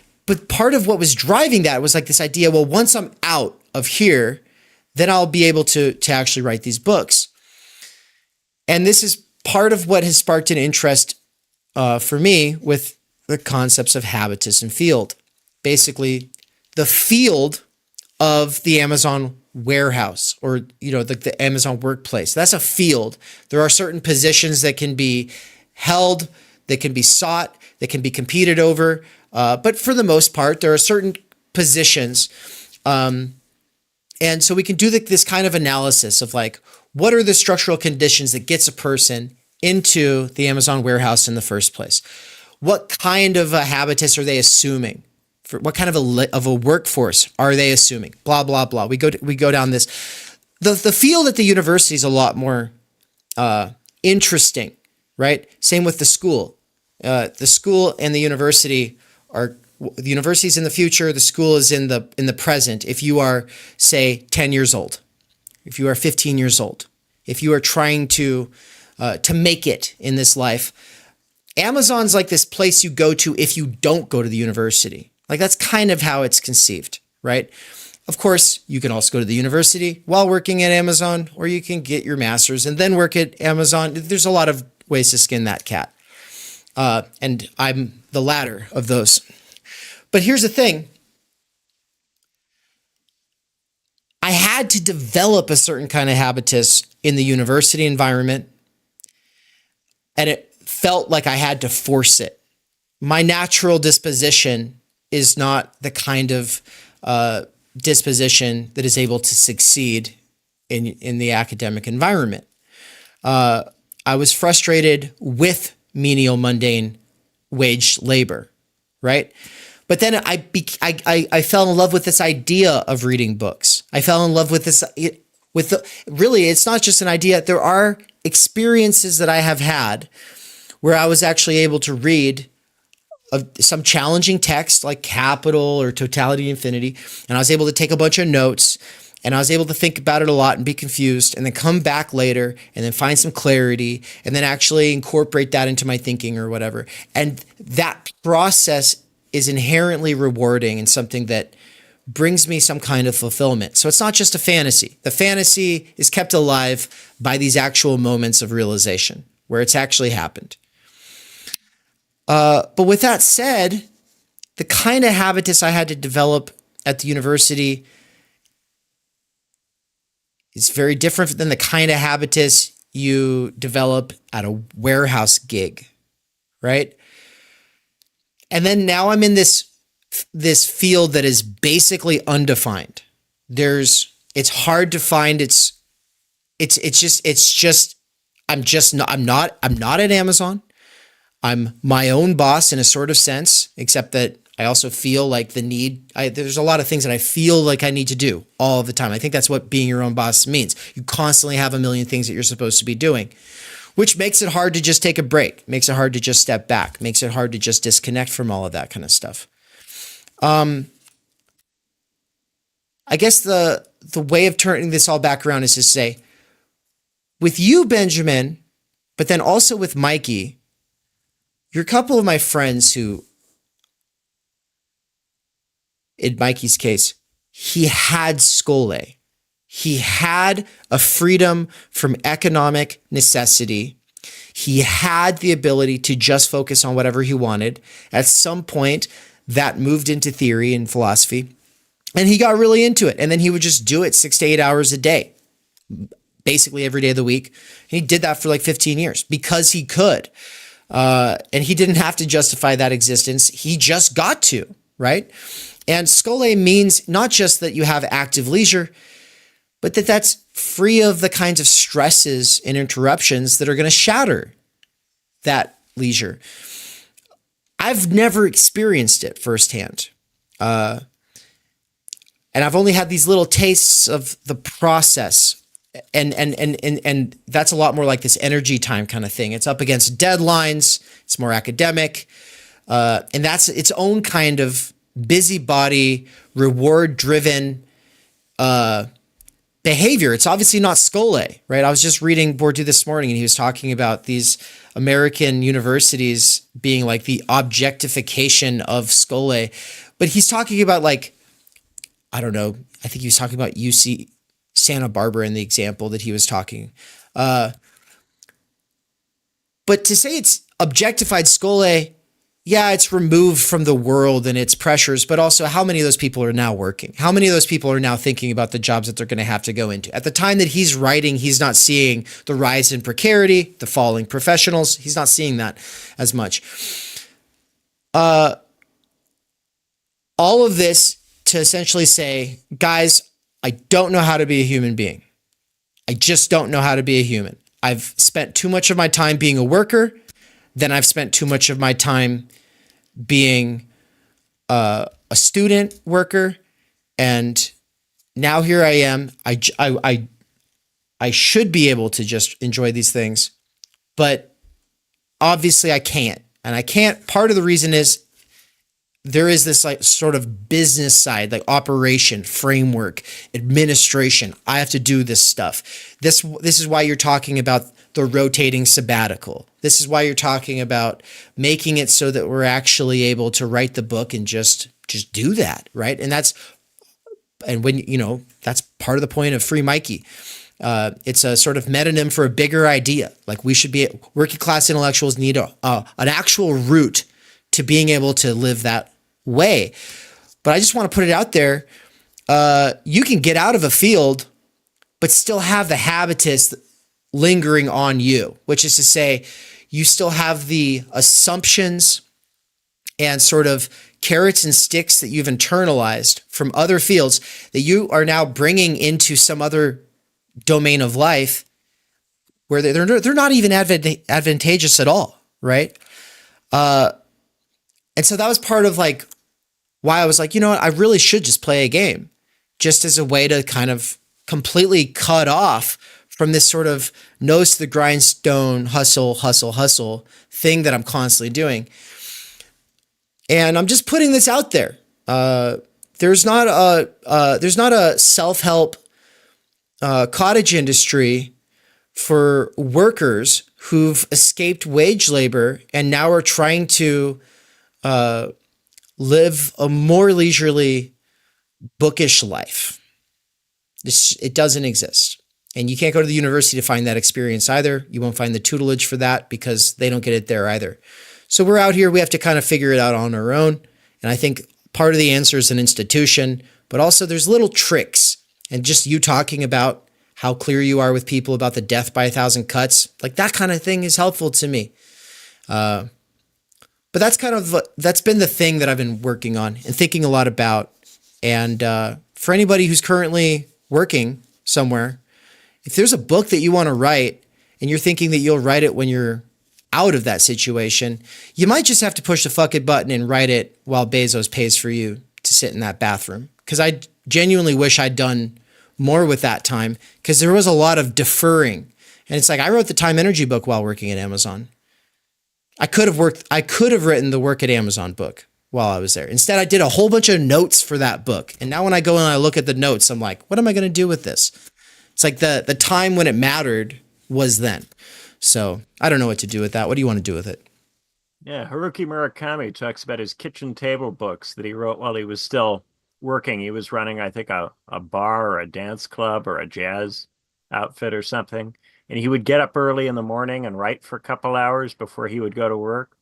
part of what was driving that was like this idea, well, once I'm out of here, then I'll be able to actually write these books. And this is part of what has sparked an interest for me with the concepts of habitus and field. Basically, the field of the Amazon warehouse, or the Amazon workplace. That's a field. There are certain positions that can be held, that can be sought, that can be competed over. But for the most part, there are certain positions. And so we can do this kind of analysis of like, what are the structural conditions that gets a person into the Amazon warehouse in the first place? What kind of a habitus are they assuming? For what kind of a workforce are they assuming? Blah, blah, blah. We go down this. The field at the university is a lot more interesting, right? Same with the school. The school and the university are, the university is in the future, the school is in the present. If you are, say, 10 years old, if you are 15 years old, if you are trying to make it in this life, Amazon's like this place you go to if you don't go to the university. Like that's kind of how it's conceived, right? Of course, you can also go to the university while working at Amazon, or you can get your master's and then work at Amazon. There's a lot of ways to skin that cat. And I'm the latter of those. But here's the thing. I had to develop a certain kind of habitus in the university environment, and it felt like I had to force it. My natural disposition is not the kind of disposition that is able to succeed in the academic environment. I was frustrated with menial, mundane wage labor, right? But then I fell in love with this idea of reading books. I fell in love with this, really, it's not just an idea. There are experiences that I have had where I was actually able to read some challenging text like Capital or Totality Infinity, and I was able to take a bunch of notes, and I was able to think about it a lot and be confused, and then come back later and then find some clarity and then actually incorporate that into my thinking or whatever. And that process is inherently rewarding and something that brings me some kind of fulfillment. So it's not just a fantasy. The fantasy is kept alive by these actual moments of realization where it's actually happened. But with that said, the kind of habitus I had to develop at the university is very different than the kind of habitus you develop at a warehouse gig, right? And then now I'm in this field that is basically undefined. It's hard to find. I'm not at Amazon. I'm my own boss in a sort of sense, except that I also feel like there's a lot of things that I feel like I need to do all the time. I think that's what being your own boss means. You constantly have a million things that you're supposed to be doing, which makes it hard to just take a break, makes it hard to just step back, makes it hard to just disconnect from all of that kind of stuff. I guess the way of turning this all back around is to say, with you, Benjamin, but then also with Mikey, you're a couple of my friends who, in Mikey's case, he had skole. He had a freedom from economic necessity. He had the ability to just focus on whatever he wanted. At some point, that moved into theory and philosophy, and he got really into it. And then he would just do it 6 to 8 hours a day, basically every day of the week. And he did that for like 15 years because he could. And he didn't have to justify that existence. He just got to, right? And skole means not just that you have active leisure, but that's free of the kinds of stresses and interruptions that are going to shatter that leisure. I've never experienced it firsthand. And I've only had these little tastes of the process. And that's a lot more like this energy time kind of thing. It's up against deadlines. It's more academic. And that's its own kind of busybody, reward-driven behavior. It's obviously not Scole, right? I was just reading Bourdieu this morning, and he was talking about these American universities being like the objectification of Scole. But he's talking about, like, I don't know, I think he was talking about UC Santa Barbara in the example that he was talking. But to say it's objectified Scole, yeah, it's removed from the world and its pressures, but also how many of those people are now working? How many of those people are now thinking about the jobs that they're going to have to go into? At the time that he's writing, he's not seeing the rise in precarity, the falling professionals. He's not seeing that as much. All of this to essentially say, guys, I don't know how to be a human being. I just don't know how to be a human. I've spent too much of my time being a worker. Then I've spent too much of my time being a student worker, and now here I am. I should be able to just enjoy these things, but obviously I can't. And I can't. Part of the reason is there is this like sort of business side, like operation, framework, administration. I have to do this stuff. This is why you're talking about the rotating sabbatical. This is why you're talking about making it so that we're actually able to write the book and just do that, right? And that's part of the point of Free Mikey. It's a sort of metonym for a bigger idea. Like, we should be, working class intellectuals need an actual route to being able to live that way. But I just want to put it out there. You can get out of a field, but still have the habitus lingering on you, which is to say, you still have the assumptions and sort of carrots and sticks that you've internalized from other fields that you are now bringing into some other domain of life where they're not even advantageous at all, right? And so that was part of like why I was like, you know what, I really should just play a game, just as a way to kind of completely cut off from this sort of nose to the grindstone, hustle thing that I'm constantly doing. And I'm just putting this out there. There's not a self-help cottage industry for workers who've escaped wage labor and now are trying to live a more leisurely, bookish life. It doesn't exist. And you can't go to the university to find that experience either. You won't find the tutelage for that because they don't get it there either. So we're out here. We have to kind of figure it out on our own. And I think part of the answer is an institution, but also there's little tricks. And just you talking about how clear you are with people about the death by 1,000 cuts, like that kind of thing is helpful to me. But that's been the thing that I've been working on and thinking a lot about. And for anybody who's currently working somewhere, if there's a book that you want to write and you're thinking that you'll write it when you're out of that situation, you might just have to push the fuck it button and write it while Bezos pays for you to sit in that bathroom. Because I genuinely wish I'd done more with that time, because there was a lot of deferring. And it's like, I wrote the Time Energy book while working at Amazon. I could have written the Work at Amazon book while I was there. Instead, I did a whole bunch of notes for that book. And now when I go and I look at the notes, I'm like, what am I going to do with this? It's like the time when it mattered was then. So I don't know what to do with that. What do you want to do with it? Yeah, Haruki Murakami talks about his kitchen table books that he wrote while he was still working. He was running, I think, a bar or a dance club or a jazz outfit or something. And he would get up early in the morning and write for a couple hours before he would go to work.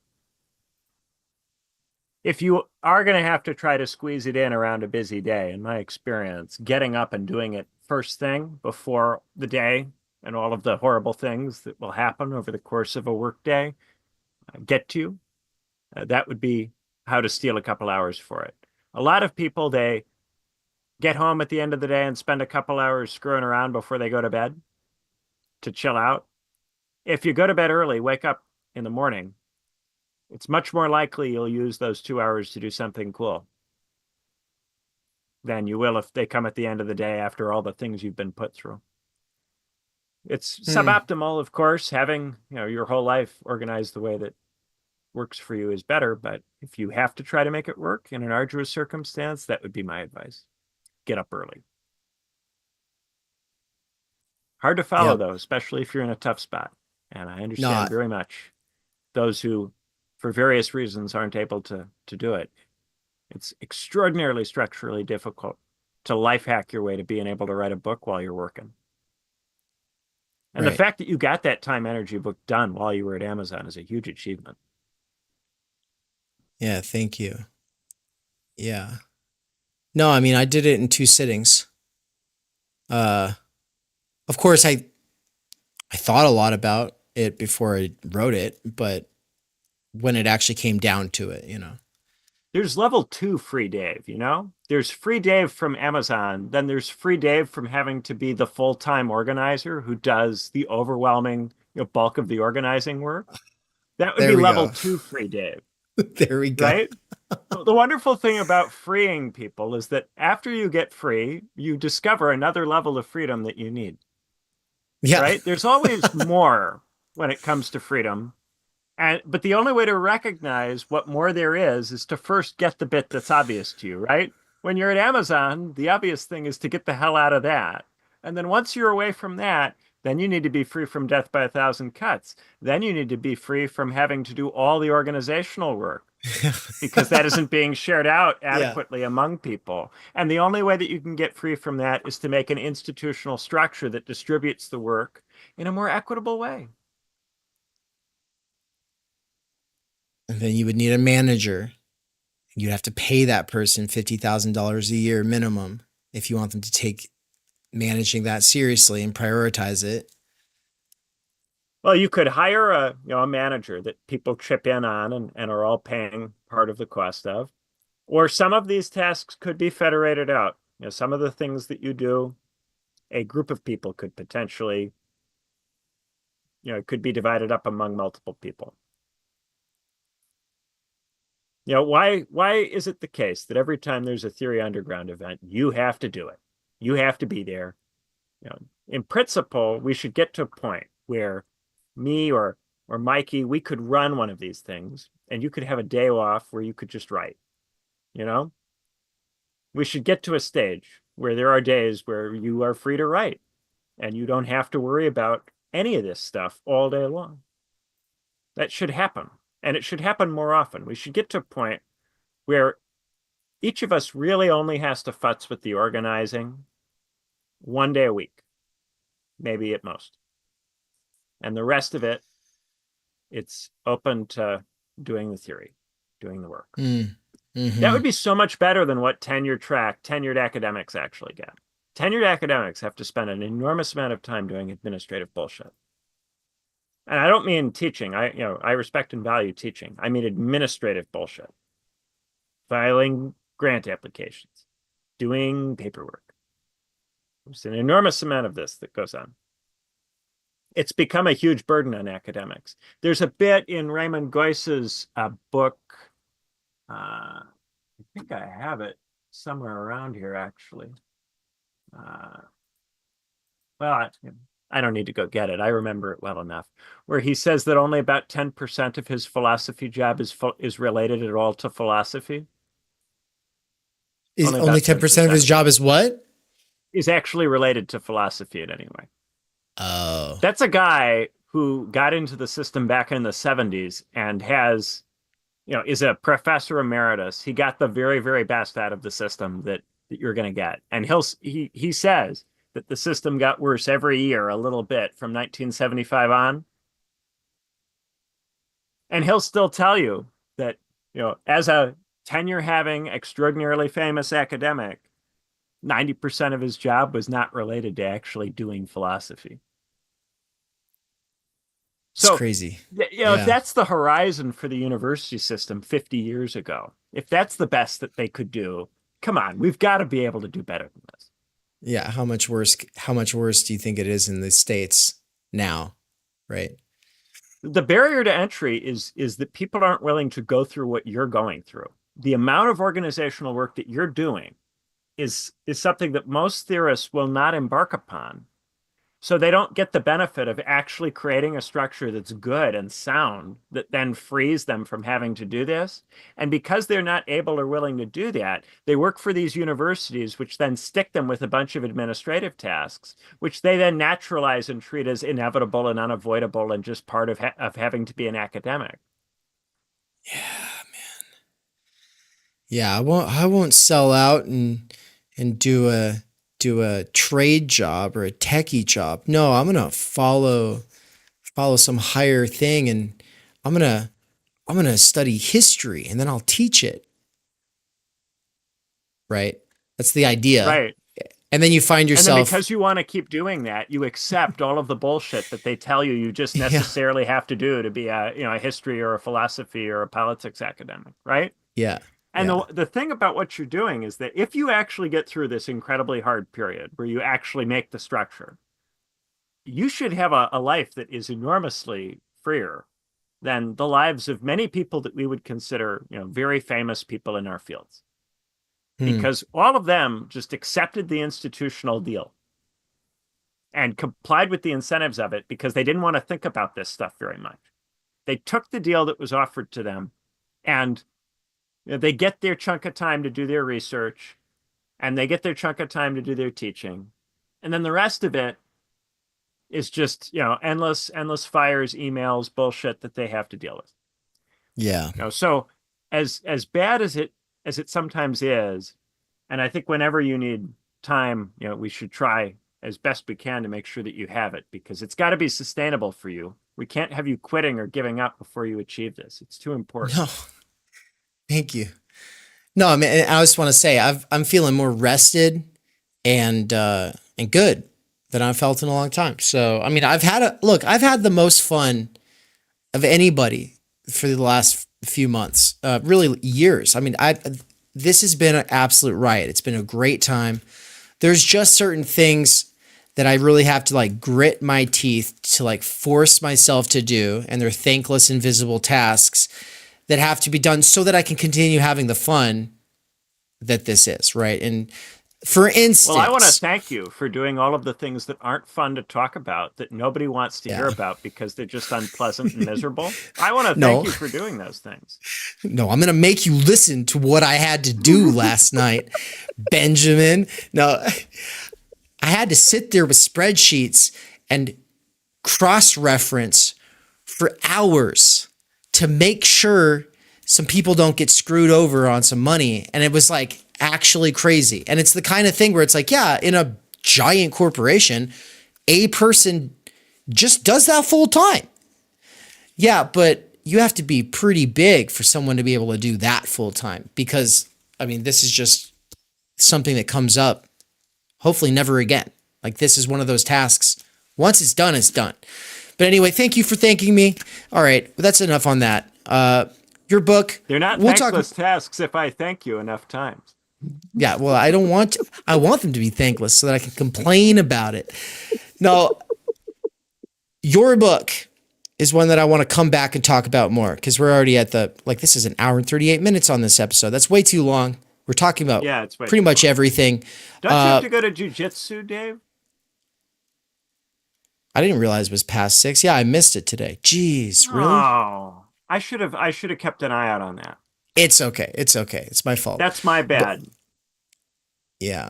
If you are going to have to try to squeeze it in around a busy day, in my experience, getting up and doing it first thing before the day and all of the horrible things that will happen over the course of a workday get to you, that would be how to steal a couple hours for it. A lot of people, they get home at the end of the day and spend a couple hours screwing around before they go to bed to chill out. If you go to bed early, wake up in the morning, it's much more likely you'll use those 2 hours to do something cool than you will if they come at the end of the day after all the things you've been put through. It's suboptimal, of course. Having, your whole life organized the way that works for you is better. But if you have to try to make it work in an arduous circumstance, that would be my advice. Get up early. Hard to follow, Yep. though, especially if you're in a tough spot. And I understand No, very much those who, for various reasons, aren't able to do it. It's extraordinarily structurally difficult to life hack your way to being able to write a book while you're working. And the right. fact that you got that time energy book done while you were at Amazon is a huge achievement. Yeah, thank you. Yeah. No, I mean, I did it in 2 sittings. Of course, I thought a lot about it before I wrote it, but when it actually came down to it, There's level 2 free Dave, you know? There's free Dave from Amazon. Then there's free Dave from having to be the full-time organizer who does the overwhelming, bulk of the organizing work. That would There be we level go. 2 free Dave, There we go. right? The wonderful thing about freeing people is that after you get free, you discover another level of freedom that you need, Yeah. right? There's always more when it comes to freedom. But the only way to recognize what more there is to first get the bit that's obvious to you, right? When you're at Amazon, the obvious thing is to get the hell out of that. And then once you're away from that, then you need to be free from death by 1,000 cuts. Then you need to be free from having to do all the organizational work because that isn't being shared out adequately among people. And the only way that you can get free from that is to make an institutional structure that distributes the work in a more equitable way. And then you would need a manager. You'd have to pay that person $50,000 a year minimum if you want them to take managing that seriously and prioritize it. Well, you could hire a manager that people chip in on and are all paying part of the cost of. Or some of these tasks could be federated out. Some of the things that you do, a group of people could potentially, it could be divided up among multiple people. Why is it the case that every time there's a Theory Underground event, you have to do it? You have to be there. In principle, we should get to a point where me or Mikey, we could run one of these things and you could have a day off where you could just write. We should get to a stage where there are days where you are free to write and you don't have to worry about any of this stuff all day long. That should happen. And it should happen more often. We should get to a point where each of us really only has to futz with the organizing 1 day a week, maybe at most. And the rest of it, it's open to doing the theory, doing the work. Mm-hmm. That would be so much better than what tenured academics actually get. Tenured academics have to spend an enormous amount of time doing administrative bullshit. And I don't mean teaching. I respect and value teaching. I mean administrative bullshit. Filing grant applications, doing paperwork. There's an enormous amount of this that goes on. It's become a huge burden on academics. There's a bit in Raymond Gois's book. I think I have it somewhere around here, actually. Well, I don't need to go get it. I remember it well enough. Where he says that only about 10% of his philosophy job is related at all to philosophy. Is only 10% of his job is what? Is actually related to philosophy in any way. Oh. That's a guy who got into the system back in the 70s and has, is a professor emeritus. He got the very, very best out of the system that you're going to get. And he says that the system got worse every year a little bit from 1975 on. And he'll still tell you that, as a tenure-having, extraordinarily famous academic, 90% of his job was not related to actually doing philosophy. It's crazy. If that's the horizon for the university system 50 years ago, if that's the best that they could do, come on, we've got to be able to do better than this. Yeah. How much worse do you think it is in the States now? Right. The barrier to entry is that people aren't willing to go through what you're going through. The amount of organizational work that you're doing is something that most theorists will not embark upon So they don't get the benefit of actually creating a structure that's good and sound that then frees them from having to do this. And because they're not able or willing to do that, they work for these universities, which then stick them with a bunch of administrative tasks, which they then naturalize and treat as inevitable and unavoidable and just part of having to be an academic. Yeah, I won't sell out and do a trade job or a techie job. No, I'm gonna follow some higher thing, and I'm gonna study history, and then I'll teach it. Right? That's the idea. Right. And then you find And then yourself because you want to keep doing that, you accept all of the bullshit that they tell you just necessarily have to do to be a history or a philosophy or a politics academic, right? yeah. And yeah. the thing about what you're doing is that if you actually get through this incredibly hard period where you actually make the structure, you should have a life that is enormously freer than the lives of many people that we would consider, very famous people in our fields. Because all of them just accepted the institutional deal and complied with the incentives of it because they didn't want to think about this stuff very much. They took the deal that was offered to them, and they get their chunk of time to do their research, and they get their chunk of time to do their teaching. And then the rest of it is just, endless fires, emails, bullshit that they have to deal with. Yeah. So as bad as it sometimes is, and I think whenever you need time, we should try as best we can to make sure that you have it, because it's got to be sustainable for you. We can't have you quitting or giving up before you achieve this. It's too important. No. Thank you. No, I mean, I just want to say I'm feeling more rested and good than I've felt in a long time. So, I mean, I've had the most fun of anybody for the last few months, really years. I mean, this has been an absolute riot. It's been a great time. There's just certain things that I really have to grit my teeth to force myself to do. And they're thankless, invisible tasks that have to be done so that I can continue having the fun that this is, right? And for instance... Well, I want to thank you for doing all of the things that aren't fun to talk about, that nobody wants to hear about because they're just unpleasant and miserable. I want to thank you for doing those things. No, I'm going to make you listen to what I had to do last night, Benjamin. No, I had to sit there with spreadsheets and cross-reference for hours to make sure some people don't get screwed over on some money. And it was actually crazy. And it's the kind of thing where it's in a giant corporation, a person just does that full time. Yeah, but you have to be pretty big for someone to be able to do that full time, because I mean, this is just something that comes up hopefully never again. This is one of those tasks. Once it's done, it's done. But anyway, thank you for thanking me. All right, well, that's enough on that. Your book. They're not thankless tasks if I thank you enough times. Yeah, well, I don't want to. I want them to be thankless so that I can complain about it. No, your book is one that I want to come back and talk about more, because we're already at this is an hour and 38 minutes on this episode. That's way too long. We're talking about it's pretty much everything. Don't you have to go to jujitsu, Dave? I didn't realize it was past 6. Yeah, I missed it today. Jeez, really? Oh, I should have kept an eye out on that. It's okay. It's okay. It's my fault. That's my bad. Yeah,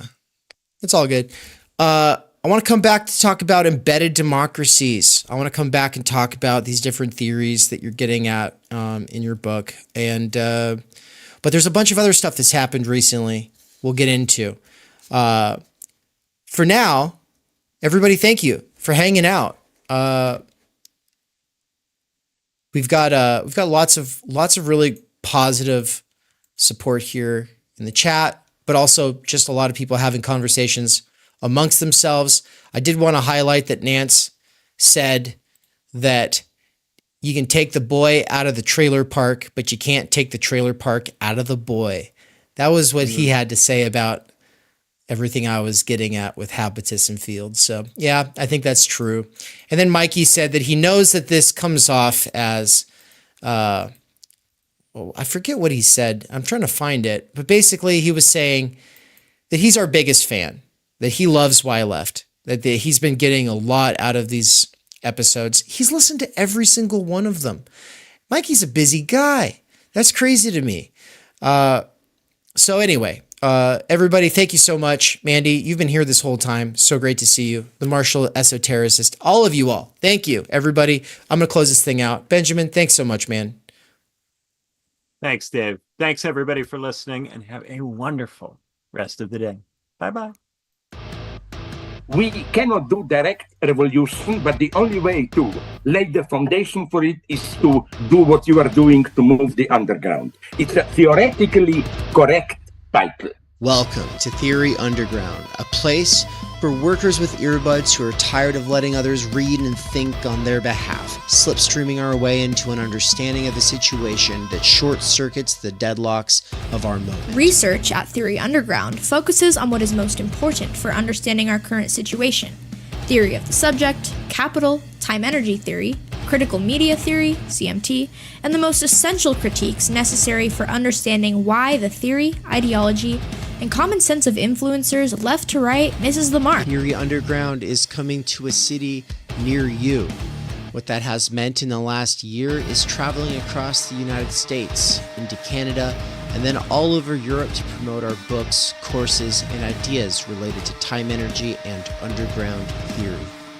it's all good. I want to come back to talk about embedded democracies. I want to come back and talk about these different theories that you're getting at in your book. And but there's a bunch of other stuff that's happened recently we'll get into. For now, everybody, thank you for hanging out. We've got lots of really positive support here in the chat, but also just a lot of people having conversations amongst themselves. I did want to highlight that Nance said that you can take the boy out of the trailer park, but you can't take the trailer park out of the boy. That was what he had to say about everything I was getting at with Habitus and Field. So yeah, I think that's true. And then Mikey said that he knows that this comes off as, I forget what he said. I'm trying to find it, but basically he was saying that he's our biggest fan, that he loves Why I Left, that he's been getting a lot out of these episodes. He's listened to every single one of them. Mikey's a busy guy. That's crazy to me. So anyway, everybody, thank you so much. Mandy, you've been here this whole time. So great to see you. The martial esotericist, all of you all. Thank you, everybody. I'm going to close this thing out. Benjamin, thanks so much, man. Thanks, Dave. Thanks, everybody, for listening, and have a wonderful rest of the day. Bye-bye. We cannot do direct revolution, but the only way to lay the foundation for it is to do what you are doing to move the underground. It's a theoretically correct title. Welcome to Theory Underground, a place for workers with earbuds who are tired of letting others read and think on their behalf, slipstreaming our way into an understanding of the situation that short-circuits the deadlocks of our moment. Research at Theory Underground focuses on what is most important for understanding our current situation: theory of the subject, capital, time-energy theory, critical media theory, CMT, and the most essential critiques necessary for understanding why the theory, ideology, and common sense of influencers left to right misses the mark. Theory Underground is coming to a city near you. What that has meant in the last year is traveling across the United States, into Canada, and then all over Europe to promote our books, courses, and ideas related to time energy and underground theory.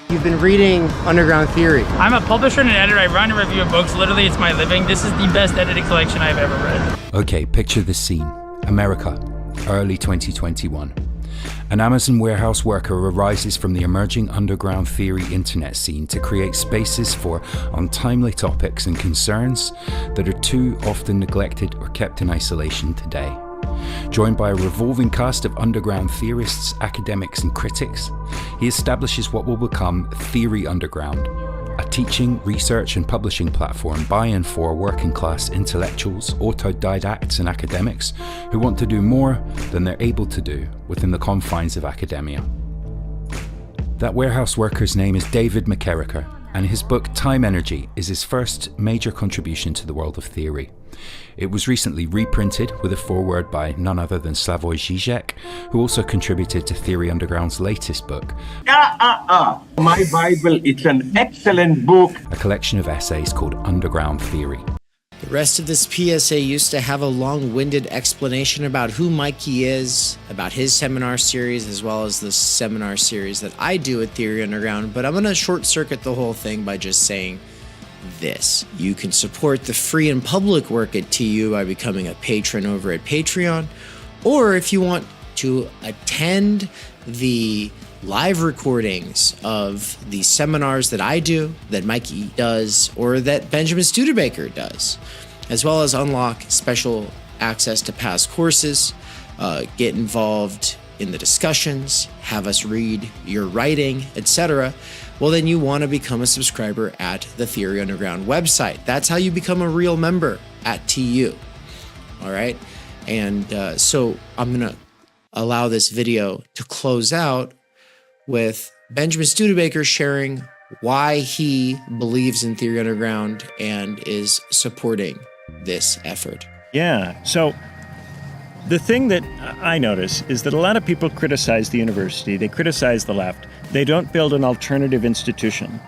You've been reading Underground Theory. I'm a publisher and an editor. I run and review books. Literally, it's my living. This is the best edited collection I've ever read. Okay, picture this scene. America, early 2021. An Amazon warehouse worker arises from the emerging underground theory internet scene to create spaces for untimely topics and concerns that are too often neglected or kept in isolation today. Joined by a revolving cast of underground theorists, academics, and critics, he establishes what will become Theory Underground, a teaching, research, and publishing platform by and for working-class intellectuals, autodidacts, and academics who want to do more than they're able to do within the confines of academia. That warehouse worker's name is David McKerracher, and his book Time Energy is his first major contribution to the world of theory. It was recently reprinted with a foreword by none other than Slavoj Žižek, who also contributed to Theory Underground's latest book. My Bible, it's an excellent book. A collection of essays called Underground Theory. The rest of this PSA used to have a long-winded explanation about who Mikey is, about his seminar series, as well as the seminar series that I do at Theory Underground, but I'm going to short-circuit the whole thing by just saying this. You can support the free and public work at TU by becoming a patron over at Patreon, or if you want to attend the live recordings of the seminars that I do, that Mikey does, or that Benjamin Studebaker does, as well as unlock special access to past courses, get involved in the discussions, have us read your writing, etc., well, then you want to become a subscriber at the Theory Underground website. That's how you become a real member at TU. All right? And so I'm going to allow this video to close out with Benjamin Studebaker sharing why he believes in Theory Underground and is supporting this effort. Yeah. So the thing that I notice is that a lot of people criticize the university. They criticize the left. They don't build an alternative institution.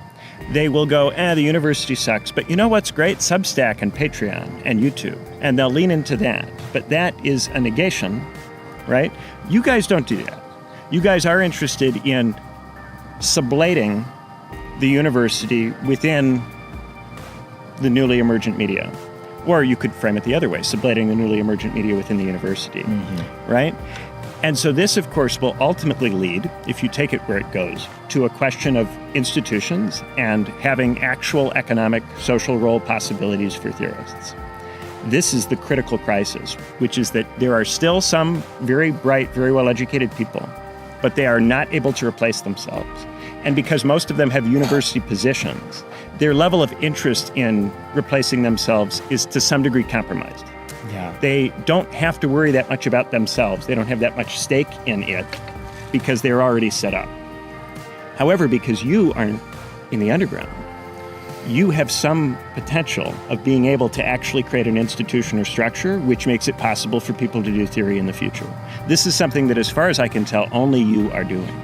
They will go, the university sucks, but you know what's great? Substack and Patreon and YouTube. And they'll lean into that. But that is a negation, right? You guys don't do that. You guys are interested in sublating the university within the newly emergent media. Or you could frame it the other way, sublating the newly emergent media within the university, right? And so this, of course, will ultimately lead, if you take it where it goes, to a question of institutions and having actual economic, social role possibilities for theorists. This is the critical crisis, which is that there are still some very bright, very well-educated people, but they are not able to replace themselves. And because most of them have university positions, their level of interest in replacing themselves is to some degree compromised. Yeah. They don't have to worry that much about themselves. They don't have that much stake in it because they're already set up. However, because you are in the underground, you have some potential of being able to actually create an institution or structure which makes it possible for people to do theory in the future. This is something that, as far as I can tell, only you are doing.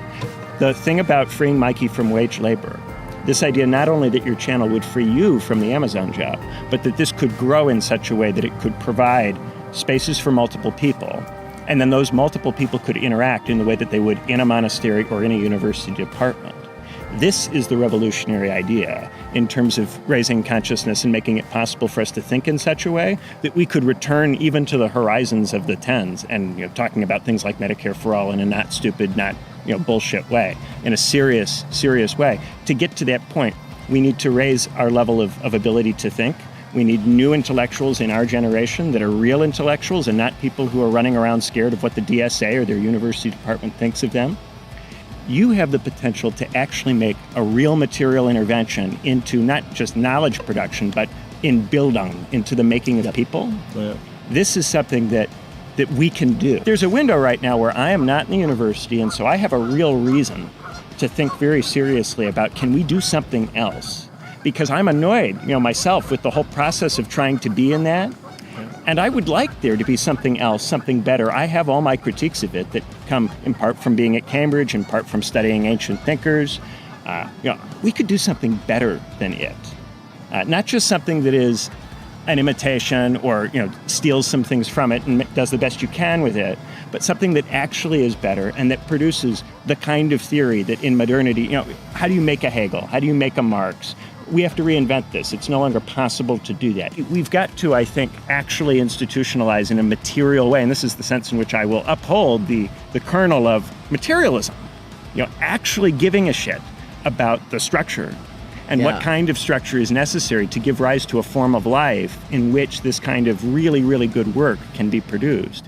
The thing about freeing Mikey from wage labor, this idea not only that your channel would free you from the Amazon job, but that this could grow in such a way that it could provide spaces for multiple people, and then those multiple people could interact in the way that they would in a monastery or in a university department. This is the revolutionary idea in terms of raising consciousness and making it possible for us to think in such a way that we could return even to the horizons of the tens and talking about things like Medicare for all in a not stupid, not bullshit way, in a serious way. To get to that point, we need to raise our level of ability to think. We need new intellectuals in our generation that are real intellectuals and not people who are running around scared of what the DSA or their university department thinks of them. You have the potential to actually make a real material intervention into not just knowledge production, but in Bildung, into the making of the people. Yeah. This is something that we can do. There's a window right now where I am not in the university, and so I have a real reason to think very seriously about, can we do something else? Because I'm annoyed, myself with the whole process of trying to be in that. And I would like there to be something else, something better. I have all my critiques of it that come in part from being at Cambridge, in part from studying ancient thinkers. We could do something better than it. Not just something that is an imitation or, steals some things from it and does the best you can with it, but something that actually is better and that produces the kind of theory that in modernity, how do you make a Hegel? How do you make a Marx? We have to reinvent this. It's no longer possible to do that. We've got to, I think, actually institutionalize in a material way, and this is the sense in which I will uphold the kernel of materialism, actually giving a shit about the structure and what kind of structure is necessary to give rise to a form of life in which this kind of really, really good work can be produced.